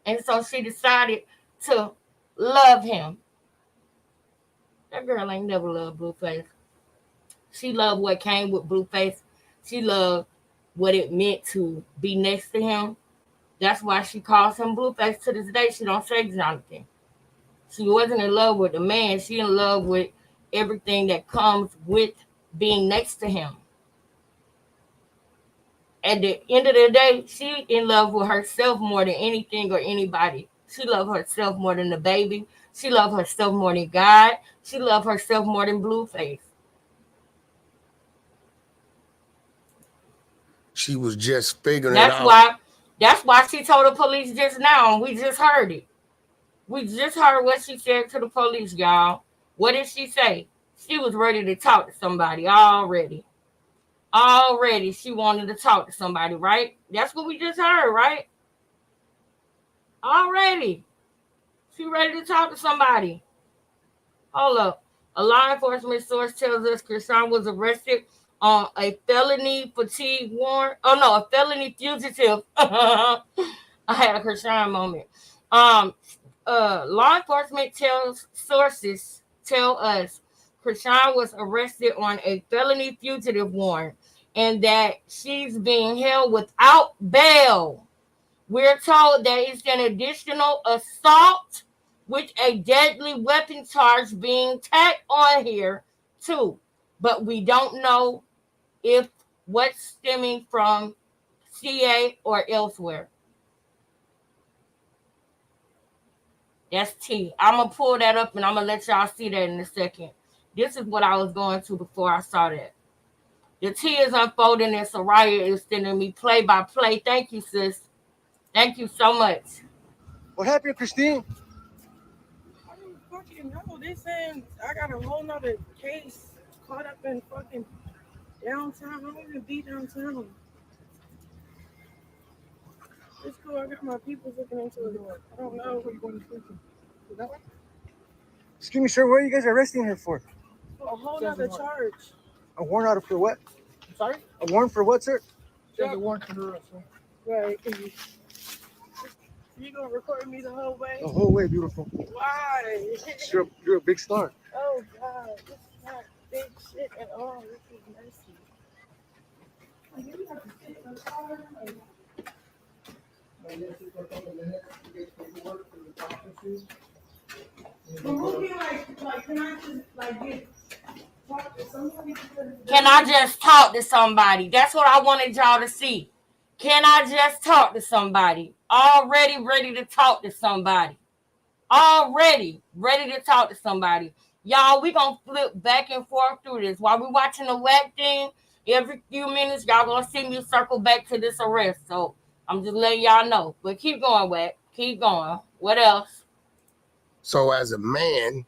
And so she decided to love him. That girl ain't never loved Blueface. She loved what came with Blueface. She loved what it meant to be next to him. That's why she calls him Blueface to this day. She don't say Jonathan. She wasn't in love with the man. She in love with everything that comes with being next to him. At the end of the day, she in love with herself more than anything or anybody. She loved herself more than the baby. She loved herself more than God. She loved herself more than Blueface. She was just figuring it out. That's why she told the police just now, and we just heard it. We just heard what she said to the police, y'all. What did she say? She was ready to talk to somebody already. Already she wanted to talk to somebody, right? That's what we just heard, right? Already. She ready to talk to somebody. Hold up. A law enforcement source tells us Chrisean was arrested on a felony fatigue warrant. Oh no, a felony fugitive. I had a Chrisean moment. Law enforcement sources tell us Chrisean was arrested on a felony fugitive warrant and that she's being held without bail. We're told that it's an additional assault with a deadly weapon charge being tacked on here too. But we don't know if what's stemming from CA or elsewhere. That's T. I'm going to pull that up and I'm going to let y'all see that in a second. This is what I was going to before I saw that. The T is unfolding and Soraya is sending me play by play. Thank you, sis. Thank you so much. What happened, Christine? I don't fucking know. They saying I got a whole nother case caught up in fucking downtown. I don't even be downtown. It's cool. I got my people looking into it. I don't know what you're going to do. That way? Excuse me, sir. What are you guys arresting her for? A whole nother charge. A warrant out for what? I'm sorry? A warrant for what, sir? There's a warrant for her, sir. Right. You gonna record me the whole way? The whole way, beautiful. Why? You're a big star. Oh God, this is not big shit at all. This is messy. Can I just talk to somebody? That's what I wanted y'all to see. Can I just talk to somebody? Already ready to talk to somebody. Already ready to talk to somebody. Y'all, we gonna flip back and forth through this. While we watching the whack thing, every few minutes, y'all gonna see me circle back to this arrest. So I'm just letting y'all know. But keep going, whack. Keep going. What else? So as a man,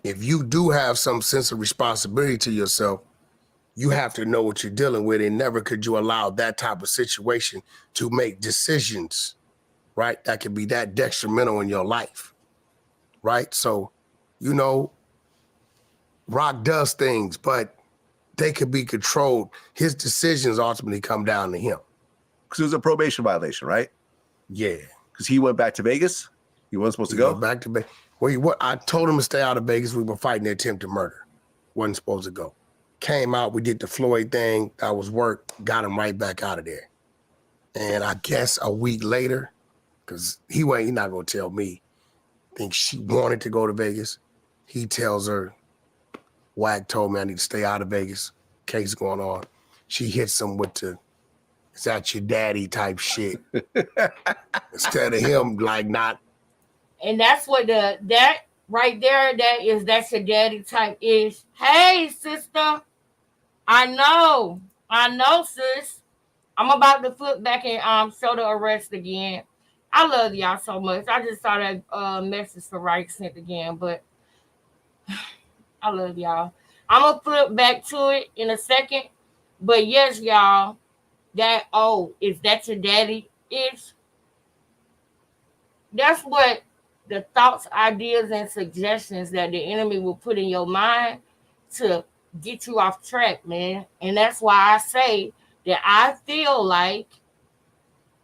if you do have some sense of responsibility to yourself, you have to know what you're dealing with, and never could you allow that type of situation to make decisions, right? That could be that detrimental in your life, right? So, you know, Rock does things, but they could be controlled. His decisions ultimately come down to him. Because it was a probation violation, right? Yeah. Because he went back to Vegas? He wasn't supposed to go? Went back to Vegas. Well, I told him to stay out of Vegas. We were fighting the attempted murder. Wasn't supposed to go. Came out, we did the Floyd thing. That was work. Got him right back out of there. And I guess a week later, because he not going to tell me, I think she wanted to go to Vegas. He tells her, Wack told me I need to stay out of Vegas. Case going on. She hits him with the, is that your daddy type shit. Instead of him like not. And that's what that right there, that's your daddy type is. Hey, sister. I know, sis. I'm about to flip back and show the arrest again. I love y'all so much. I just saw that message for Wright sent again, but I love y'all. I'm gonna flip back to it in a second. But yes, y'all, that is that your daddy? That's what the thoughts, ideas, and suggestions that the enemy will put in your mind to get you off track, man. And that's why I say that I feel like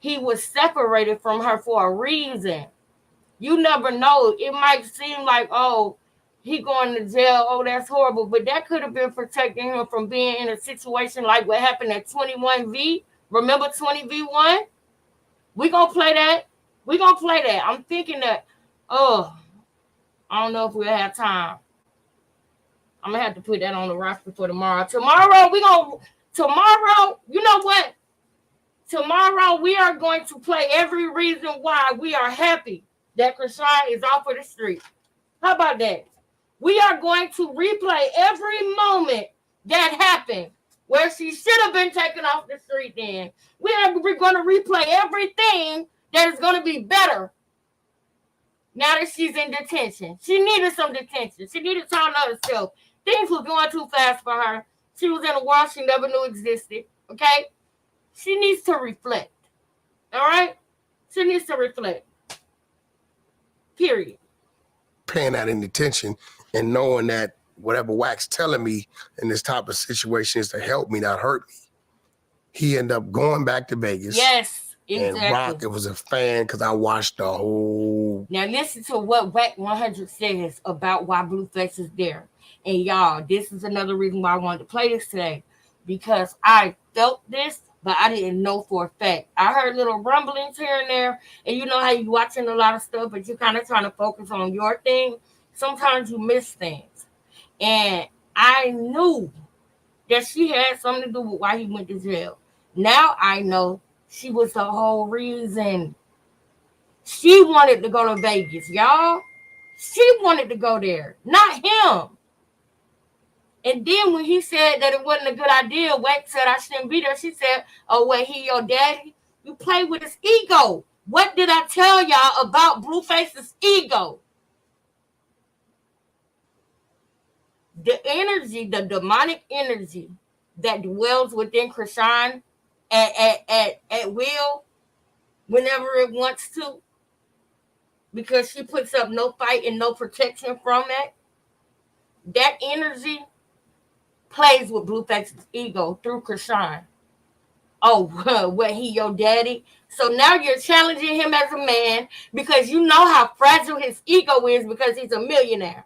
he was separated from her for a reason. You never know. It might seem like, he going to jail. That's horrible. But that could have been protecting him from being in a situation like what happened at 21V. Remember 20V1? We're going to play that. I'm thinking that, I don't know if we'll have time. I'm going to have to put that on the roster for tomorrow. Tomorrow, you know what? Tomorrow, we are going to play every reason why we are happy that Chrisean is off of the street. How about that? We are going to replay every moment that happened where she should have been taken off the street then. We're going to replay everything that is going to be better now that she's in detention. She needed some detention. She needed time to herself. Things were going too fast for her. She was in a world she never knew existed, okay? She needs to reflect, all right? She needs to reflect, period. Paying that any attention and knowing that whatever Wack's telling me in this type of situation is to help me, not hurt me. He ended up going back to Vegas. Yes, exactly. And Rock, it was a fan because I watched the whole. Now listen to what Wack 100 says about why Blueface is there. And y'all, this is another reason why I wanted to play this today, because I felt this, but I didn't know for a fact. I heard little rumblings here and there, and you know how you watching a lot of stuff, but you're kind of trying to focus on your thing. Sometimes you miss things. And I knew that she had something to do with why he went to jail. Now I know she was the whole reason. She wanted to go to Vegas, y'all. She wanted to go there, not him. And then when he said that it wasn't a good idea, Wack said I shouldn't be there. She said, he your daddy? You play with his ego. What did I tell y'all about Blueface's ego? The energy, the demonic energy that dwells within Chrisean at will, whenever it wants to, because she puts up no fight and no protection from that energy plays with Blueface's ego through Chrisean. What, he your daddy? So now you're challenging him as a man because you know how fragile his ego is because he's a millionaire.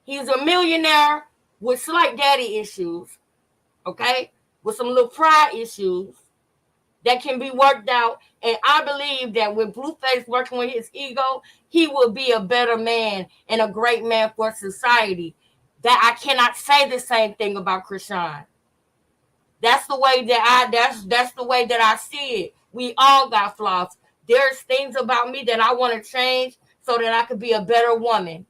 He's a millionaire with slight daddy issues, okay? With some little pride issues that can be worked out. And I believe that with Blueface working with his ego, he will be a better man and a great man for society. That I cannot say the same thing about Chrisean. That's the way that that's the way that I see it. We all got flaws. There's things about me that I want to change so that I could be a better woman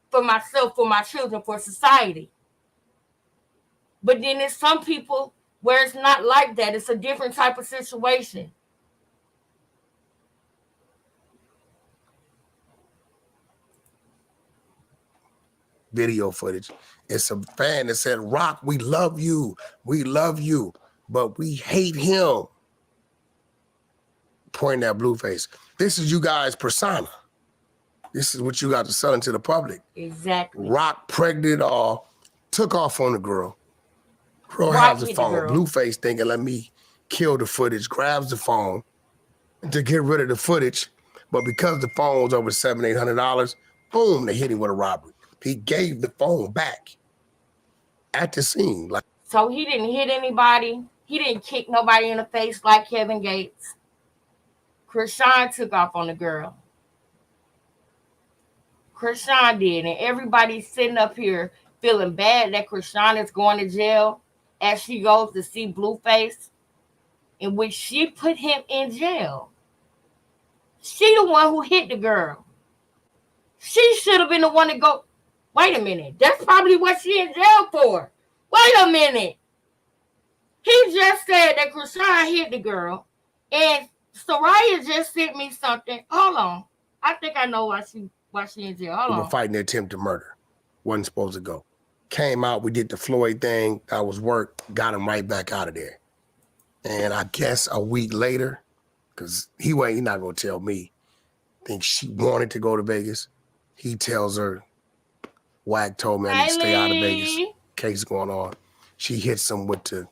for myself, for my children, for society. But then there's some people where it's not like that. It's a different type of situation. video footage. It's a fan that said, Rock, we love you, but we hate him. Pointing at Blueface. This is you guys' persona. This is what you got to sell into the public. Exactly. Rock pregnant or took off on the girl. Girl Rock has the hit the phone. girl. Blueface thinking, let me kill the footage, grabs the phone to get rid of the footage. But because the phone was over $700-800, boom, they hit him with a robbery. He gave the phone back at the scene. Like, So he didn't hit anybody. He didn't kick nobody in the face like Kevin Gates. Krishan took off on the girl. Krishan did. And everybody's sitting up here feeling bad that Krishan is going to jail as she goes to see Blueface, in which she put him in jail. She the one who hit the girl. She should have been the one to go. Wait a minute. That's probably what she in jail for. Wait a minute. He just said that Krishan hit the girl. And Soraya just sent me something. Hold on. I think I know why she in jail. Hold we were on. fighting the attempt to murder. Wasn't supposed to go. Came out, we did the Floyd thing. That was work. Got him right back out of there. And I guess a week later, because he not going to tell me, think she wanted to go to Vegas. He tells her, Wack told me I need to stay out of Vegas. Case going on. She hits him with the,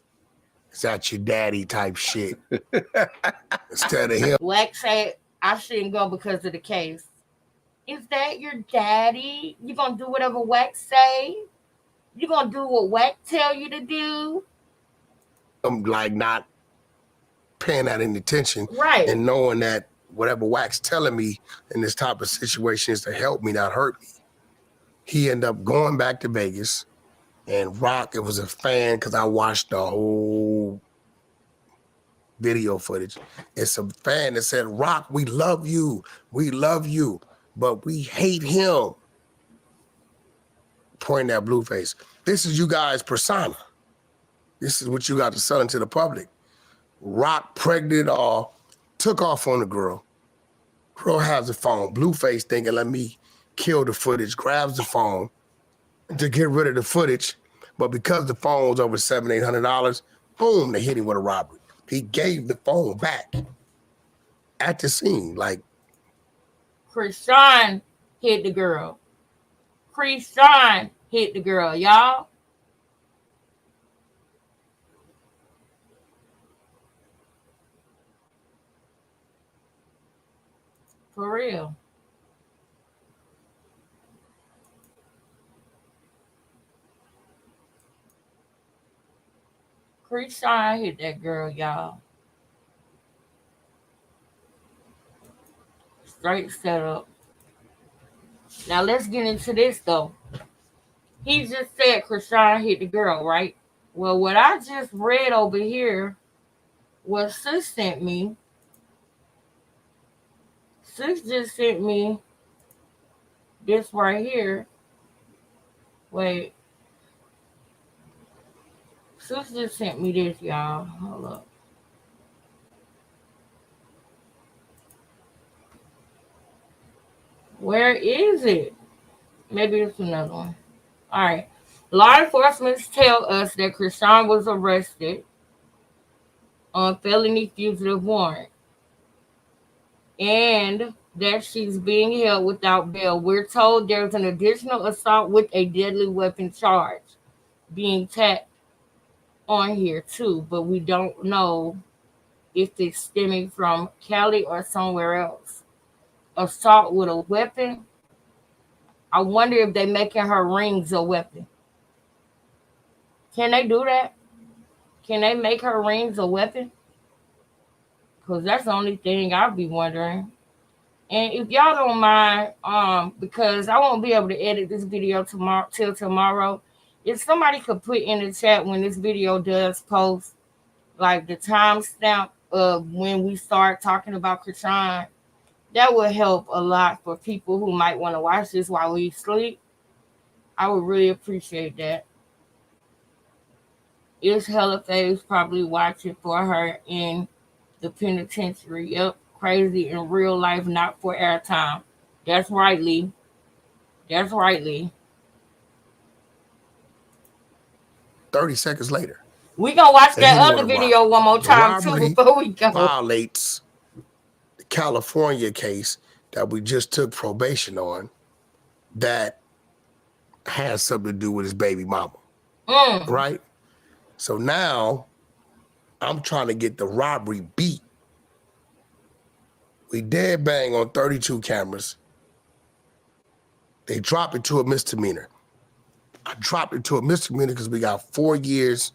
is that your daddy type shit. Instead of him. Wack said I shouldn't go because of the case. Is that your daddy? You gonna do whatever Wack say? You gonna do what Wack tell you to do? I'm like not paying that any attention. Right. And knowing that whatever Wack's telling me in this type of situation is to help me, not hurt me. He ended up going back to Vegas. And Rock, it was a fan because I watched the whole video footage. It's a fan that said, Rock, we love you, but we hate him. Pointing at Blueface. This is you guys' persona. This is what you got to sell into the public. Rock pregnant or took off on the girl. Girl has the phone. Blueface thinking, let me kill the footage, grabs the phone to get rid of the footage. But because the phone was over $700-800, boom, they hit him with a robbery. He gave the phone back at the scene. Like, Krishan hit the girl. Krishan hit the girl, y'all. For real. Krishan hit that girl, y'all. Straight setup. Now let's get into this though. He just said Krishan hit the girl, right? Well, what I just read over here, what Sis sent me. Sis just sent me this right here. Wait. Sis just sent me this, y'all. Hold up. Where is it? Maybe it's another one. All right. Law enforcement tell us that Krishan was arrested on felony fugitive warrant and that she's being held without bail. We're told there's an additional assault with a deadly weapon charge being tacked on here too, but we don't know if it's stemming from Cali or somewhere else. Assault with a weapon. I wonder if they're making her rings a weapon. Can they do that? Can they make her rings a weapon? Because that's the only thing I'd be wondering. And if y'all don't mind, because I won't be able to edit this video till tomorrow, if somebody could put in the chat when this video does post, like the timestamp of when we start talking about Krishan, that would help a lot for people who might want to watch this while we sleep. I would really appreciate that. Is Hella Faves probably watching for her in the penitentiary? Yep, crazy in real life, not for airtime. That's right, Lee. That's right, Lee. 30 seconds later. We gonna watch And that he other wanna video rob. one more The time too robbery before we go. violates the California case that we just took probation on that has something to do with his baby mama. Right? So now I'm trying to get the robbery beat. We dead bang on 32 cameras. They drop it to a misdemeanor. I dropped it to a misdemeanor because we got 4 years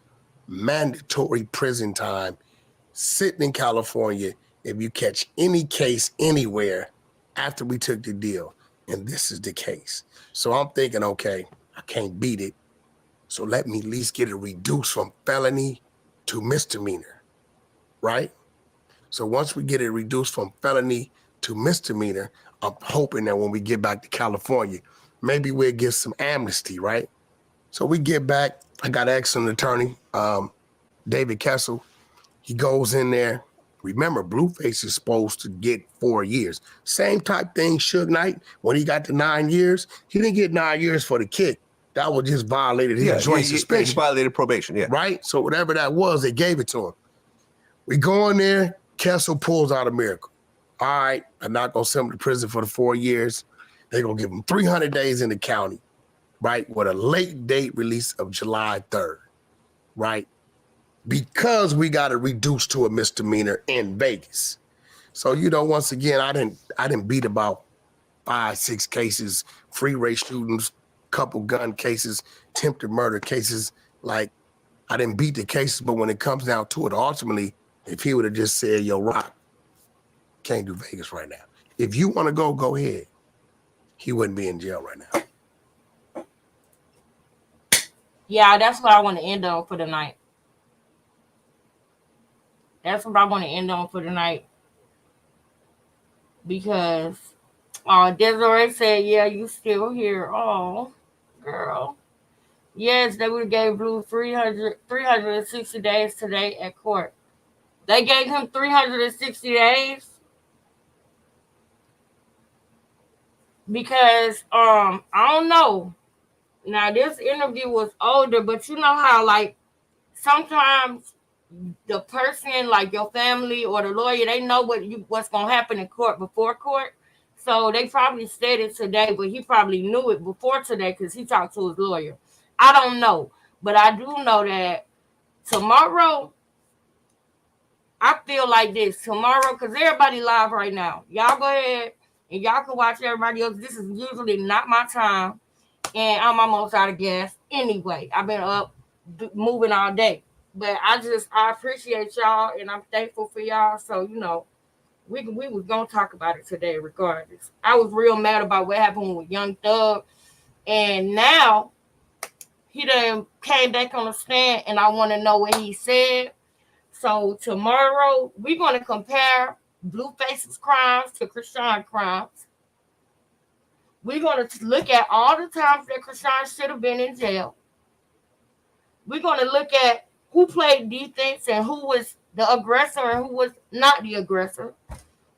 mandatory prison time sitting in California if you catch any case anywhere after we took the deal. And this is the case. So I'm thinking, okay, I can't beat it. So let me at least get it reduced from felony to misdemeanor, right? So once we get it reduced from felony to misdemeanor, I'm hoping that when we get back to California, maybe we'll get some amnesty, right? So we get back, I got an excellent attorney, David Kessel. He goes in there. Remember, Blueface is supposed to get 4 years. Same type thing, Suge Knight, when he got to 9 years, he didn't get 9 years for the kick. That was just violated his joint suspension. He violated probation, yeah. Right? So whatever that was, they gave it to him. We go in there, Kessel pulls out a miracle. All right, I'm not gonna send him to prison for the 4 years. They're gonna give him 300 days in the county, right? With a late date release of July 3rd, right? Because we got it reduced to a misdemeanor in Vegas. So, you know, once again, I didn't beat about 5, 6 cases, free range shootings, couple gun cases, attempted murder cases. Like, I didn't beat the cases, but when it comes down to it, ultimately, if he would have just said, yo, Rock, can't do Vegas right now. If you want to go ahead. He wouldn't be in jail right now. Yeah, that's what I want to end on for the night. That's what I want to end on for the night. Because Desiree said, yeah, you still here. Oh, girl. Yes, they would have gave Blue 360 days today at court. They gave him 360 days because I don't know. Now this interview was older, but you know how like sometimes the person, like your family or the lawyer, they know what's gonna happen in court before court. So they probably said it today, but he probably knew it before today because he talked to his lawyer. I don't know, but I do know that tomorrow, I feel like this. Tomorrow, because everybody live right now. Y'all go ahead and y'all can watch everybody else. This is usually not my time, and I'm almost out of gas anyway. I've been up moving all day. But I appreciate y'all, and I'm thankful for y'all. So, you know, we was going to talk about it today regardless. I was real mad about what happened with Young Thug, and now he done came back on the stand, and I want to know what he said. So tomorrow, we're going to compare Blueface's crimes to Krishan crimes. We're going to look at all the times that Krishan should have been in jail. We're going to look at who played defense and who was the aggressor and who was not the aggressor.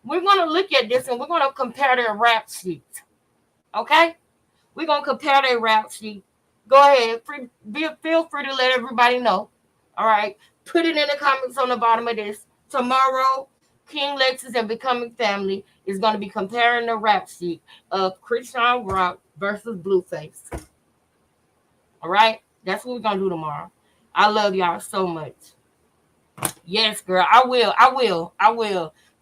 We're going to look at this and we're going to compare their rap sheets. Okay? We're going to compare their rap sheet. Go ahead. Feel free to let everybody know. All right? Put it in the comments on the bottom of this. Tomorrow, King Lexus and Becoming Family is going to be comparing the rap sheet of Krishan Rock versus Blueface. All right? That's what we're going to do tomorrow. I love y'all so much. Yes, girl. I will.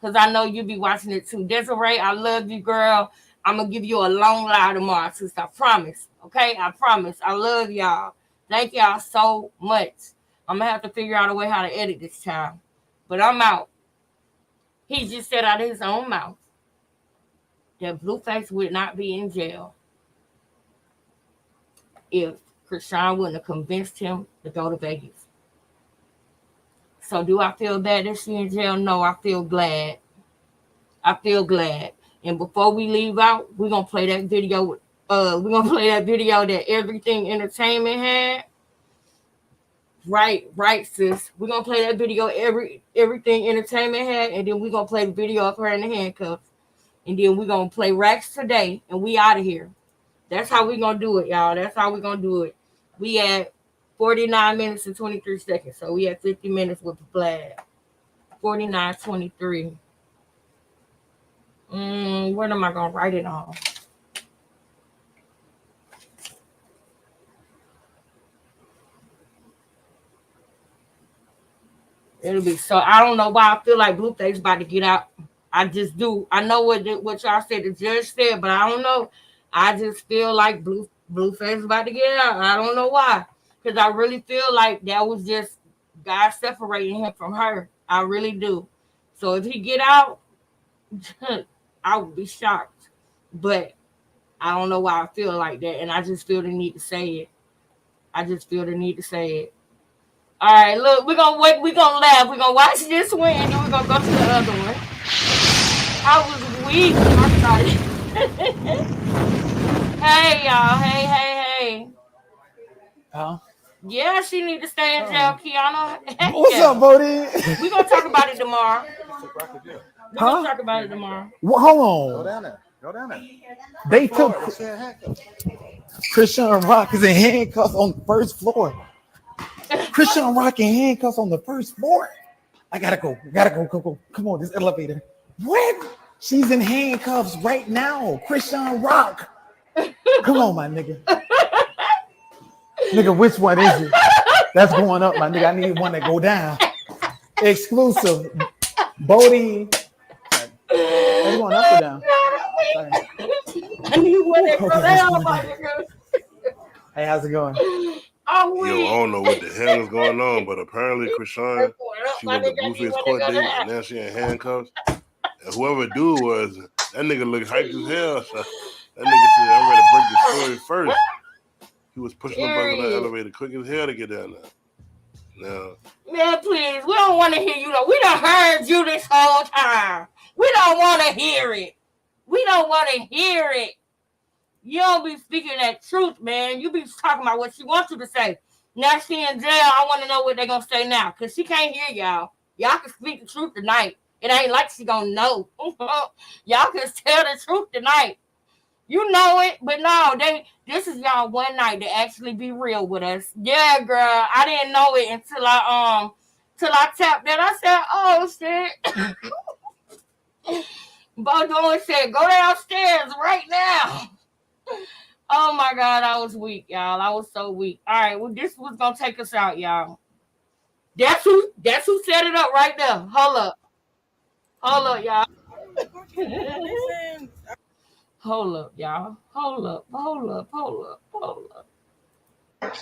Because I know you be watching it too. Desiree, I love you, girl. I'm going to give you a long lie tomorrow, sister. I promise. Okay? I promise. I love y'all. Thank y'all so much. I'm going to have to figure out a way how to edit this time. But I'm out. He just said out of his own mouth that Blueface would not be in jail if Krishan wouldn't have convinced him to go to Vegas. So do I feel bad that she's in jail? No, I feel glad. I feel glad. And before we leave out, we're going to play that video. We're going to play that video that Everything Entertainment had. Right, sis. We're going to play that video Everything Entertainment had, and then we're going to play the video of her in the handcuffs. And then we're going to play Racks Today, and we out of here. That's how we're going to do it, y'all. That's how we're going to do it. We at 49 minutes and 23 seconds. So we had 50 minutes with the flag. 49:23. What am I gonna write it on? It'll be so. I don't know why I feel like Blueface about to get out. I just do. I know what y'all said. The judge said, but I don't know. I just feel like Blueface is about to get out. I don't know why, because I really feel like that was just God separating him from her. I really do. So if he get out, I would be shocked. But I don't know why I feel like that, and I just feel the need to say it. I just feel the need to say it. All right, look, we're gonna wait, we're gonna laugh, we're gonna watch this one, and then we're gonna go to the other one. I was weak. I'm sorry. Hey y'all, hey. Huh? Yeah, she need to stay in jail, Kiana. Heck What's yeah. up, Bodie? We're gonna talk about it tomorrow. We're gonna talk about it tomorrow. Well, hold on. Go down there. Go down there. They took Christian Rock is in handcuffs on the first floor. Christian Rock in handcuffs on the first floor. I gotta go. Go. Come on, this elevator. What? She's in handcuffs right now. Christian Rock. Come on, my nigga. Nigga, which one is it? That's going up, my nigga. I need one that go down. Exclusive. Bodie. Are you going up or down? I need one that go down, my nigga. Hey, how's it going? Oh, Yo, I don't know what the hell is going on, but apparently Krishan, she went to Blueface court date, and now she in handcuffs. And whoever dude was, that nigga looked hyped as hell. So that nigga said, I'm ready to break the story first. He was pushing the button on the elevator quick as hell to get down there. Now, man, please, we don't want to hear you. We done heard you this whole time. We don't want to hear it. We don't want to hear it. You don't be speaking that truth, man. You be talking about what she wants you to say. Now she in jail. I want to know what they're going to say now, because she can't hear y'all. Y'all can speak the truth tonight. It ain't like she going to know. Y'all can tell the truth tonight. You know it, but no, this is y'all one night to actually be real with us. Yeah, girl. I didn't know it until I tapped that. I said, oh, shit. Bo Dolan said, go downstairs right now. Oh my God, I was weak, y'all. I was so weak. All right, well, this was gonna take us out, y'all. That's who set it up right there. Hold up, y'all. Hold up, y'all. Hold up.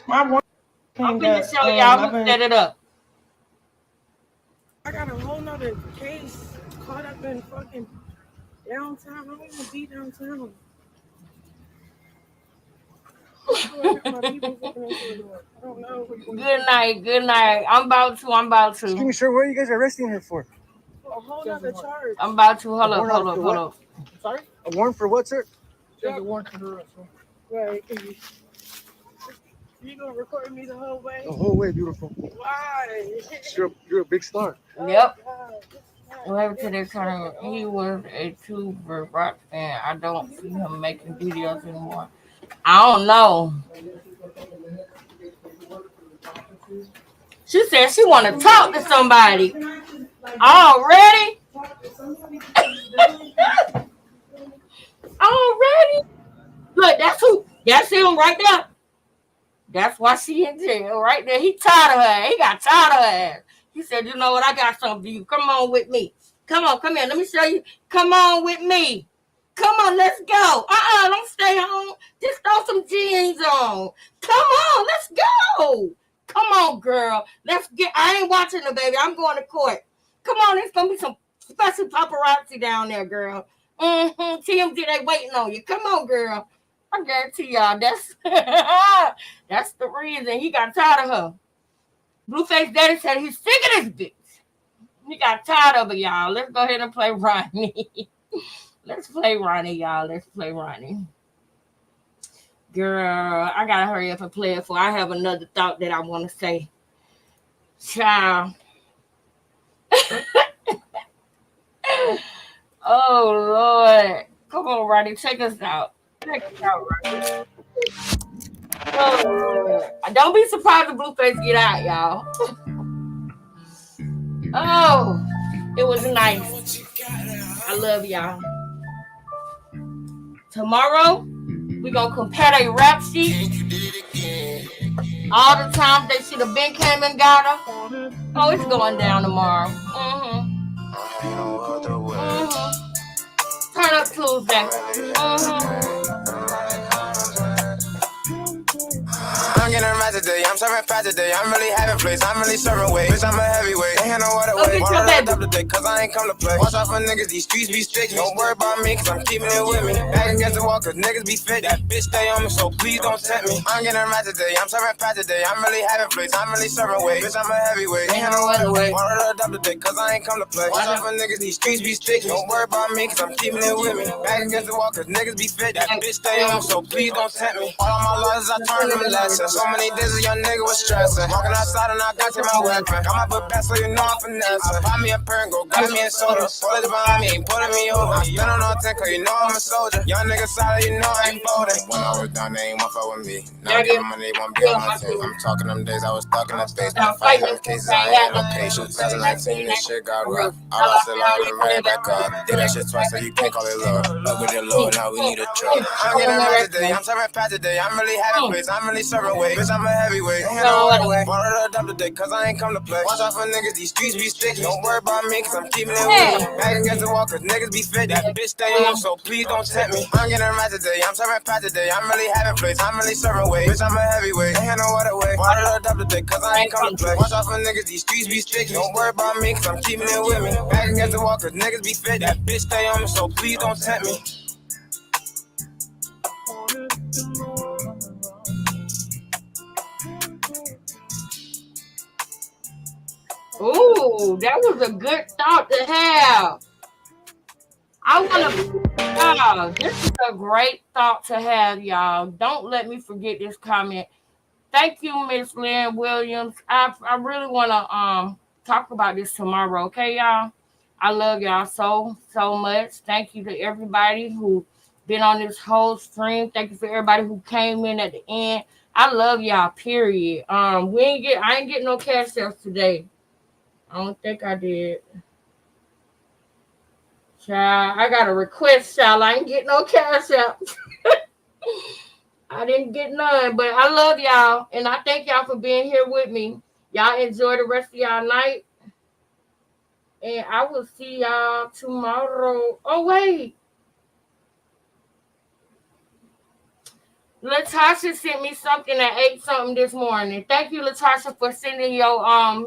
My one I'm gonna show y'all who set it up. I got a whole nother case caught up in fucking downtown. I don't even be downtown. Good night. I'm about to. Excuse me, sir. What are you guys arresting her for? A whole nother charge. I'm about to. Hold up. Sorry? A warrant for what, sir? There's a warrant for her arrest. Right. You gonna record me the whole way? The whole way, beautiful. Why? You're a big star. Yep. Whatever to their time, he was a tuber rock fan. I don't see him making videos anymore. I don't know. She said she want to talk to somebody. Already? Already? Look, that's him right there. That's why she in jail right there. He tired of her. He got tired of her. He said, you know what? I got something for you. Come on with me. Come here. Let me show you. Come on with me. Come on, let's go. Don't stay home. Just throw some jeans on. Come on, let's go. Come on, girl. I ain't watching the baby. I'm going to court. Come on, there's going to be some special paparazzi down there, girl. TMZ, they waiting on you. Come on, girl. I guarantee y'all, that's the reason he got tired of her. Blueface Daddy said he's sick of this bitch. He got tired of it, y'all. Let's go ahead and play Ronnie. Let's play Ronnie, y'all. Let's play Ronnie. Girl, I gotta hurry up and play it for I have another thought that I want to say. Child. Oh, Lord. Come on, Ronnie. Check us out. Check us out, Ronnie. Oh, don't be surprised if Blueface get out, y'all. Oh, it was nice. I love y'all. Tomorrow, we gonna compare their rap sheet. All the times they should have been came and got her. Oh, it's going down tomorrow. Turn up Tuesday. I'm getting mad today, I'm serving fat today. I'm really having plays, I'm really serving weight. Bitch, I'm a heavyweight, ain't had no other way. Wanna load up today, cause I ain't come to play. Watch out for niggas, these streets be sticky. Don't worry about me, cause I'm keeping it with me. Back against the wall, cause niggas be fit. That bitch stay on me, so please don't tempt me. I'm getting mad today, I'm serving fat today. I'm really having plays, I'm really serving weight. Bitch, I'm a heavyweight, ain't had no other way. Wanna load up today, cause I ain't come to play. Watch out for niggas, these streets be sticky. Don't worry about me, cause I'm keeping it with me. Back against the wall, cause niggas be fit. That bitch stay on me, so please don't tempt me. All of my losses, I turned them lessons. So many days a young nigga was stressing. Walking outside and I got to my weapon. Got my book back so you know I'm finessing. Buy me a pair and go grab me a soda. Bullets behind me ain't pulling me over. Been on all 10 cause you know I'm a soldier. Young nigga solid, you know I ain't folding. When I was down, they ain't want fuck with me. Now I get my money, won't be on my team. I'm talking them days I was stuck in the basement. Fighting cases, I ain't had no patience. 2019, this shit got rough. I lost it all and ran it back up. Did that shit twice so you can't call it love. Up with it low, now we need a truck. I'm getting mad today, I'm serving fat today. I'm really having plays, I'm really serving weight. Bitch, I'm a heavyweight. Ain't no other way. Wanna load up today, cause I ain't come to play. Watch out for niggas, these streets be sticky. Don't worry about me, cause I'm keeping it with me. Back against the wall, cause niggas be fit. That bitch stay on, so please don't tempt me. I'm getting mad today, I'm serving fat today. I'm really having plays, I'm really serving weight. Bitch, I'm a heavyweight. Ain't no other way. Wanna load up today, cause I ain't come to play. Watch out for niggas, these streets be sticky. Don't worry about me, cause I'm keeping it with me. Back against the wall, cause niggas be fit. That bitch stay on me, so please don't tempt me. Ooh, that was a good thought to have. I want to, this is a great thought to have, y'all. Don't let me forget this comment. Thank you, Miss Lynn Williams. I really want to talk about this tomorrow, okay, y'all? I love y'all so much. Thank you to everybody who been on this whole stream. Thank you for everybody who came in at the end. I love y'all, period. I ain't getting no cash sales today. I don't think I did. Child, I got a request, child. I ain't getting no cash out. I didn't get none, but I love y'all, and I thank y'all for being here with me. Y'all enjoy the rest of y'all night, and I will see y'all tomorrow. Oh, wait. Latasha sent me something at 8 something this morning. Thank you, Latasha, for sending your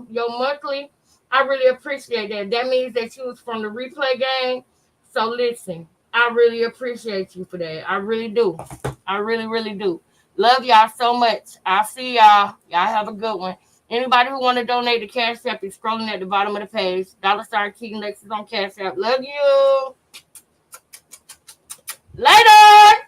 monthly. I really appreciate that. That means that you was from the replay game. So listen, I really appreciate you for that. I really do. I really, really do. Love y'all so much. I'll see y'all. Y'all have a good one. Anybody who want to donate to Cash App is scrolling at the bottom of the page. $ Keaton Lexus on Cash App. Love you. Later.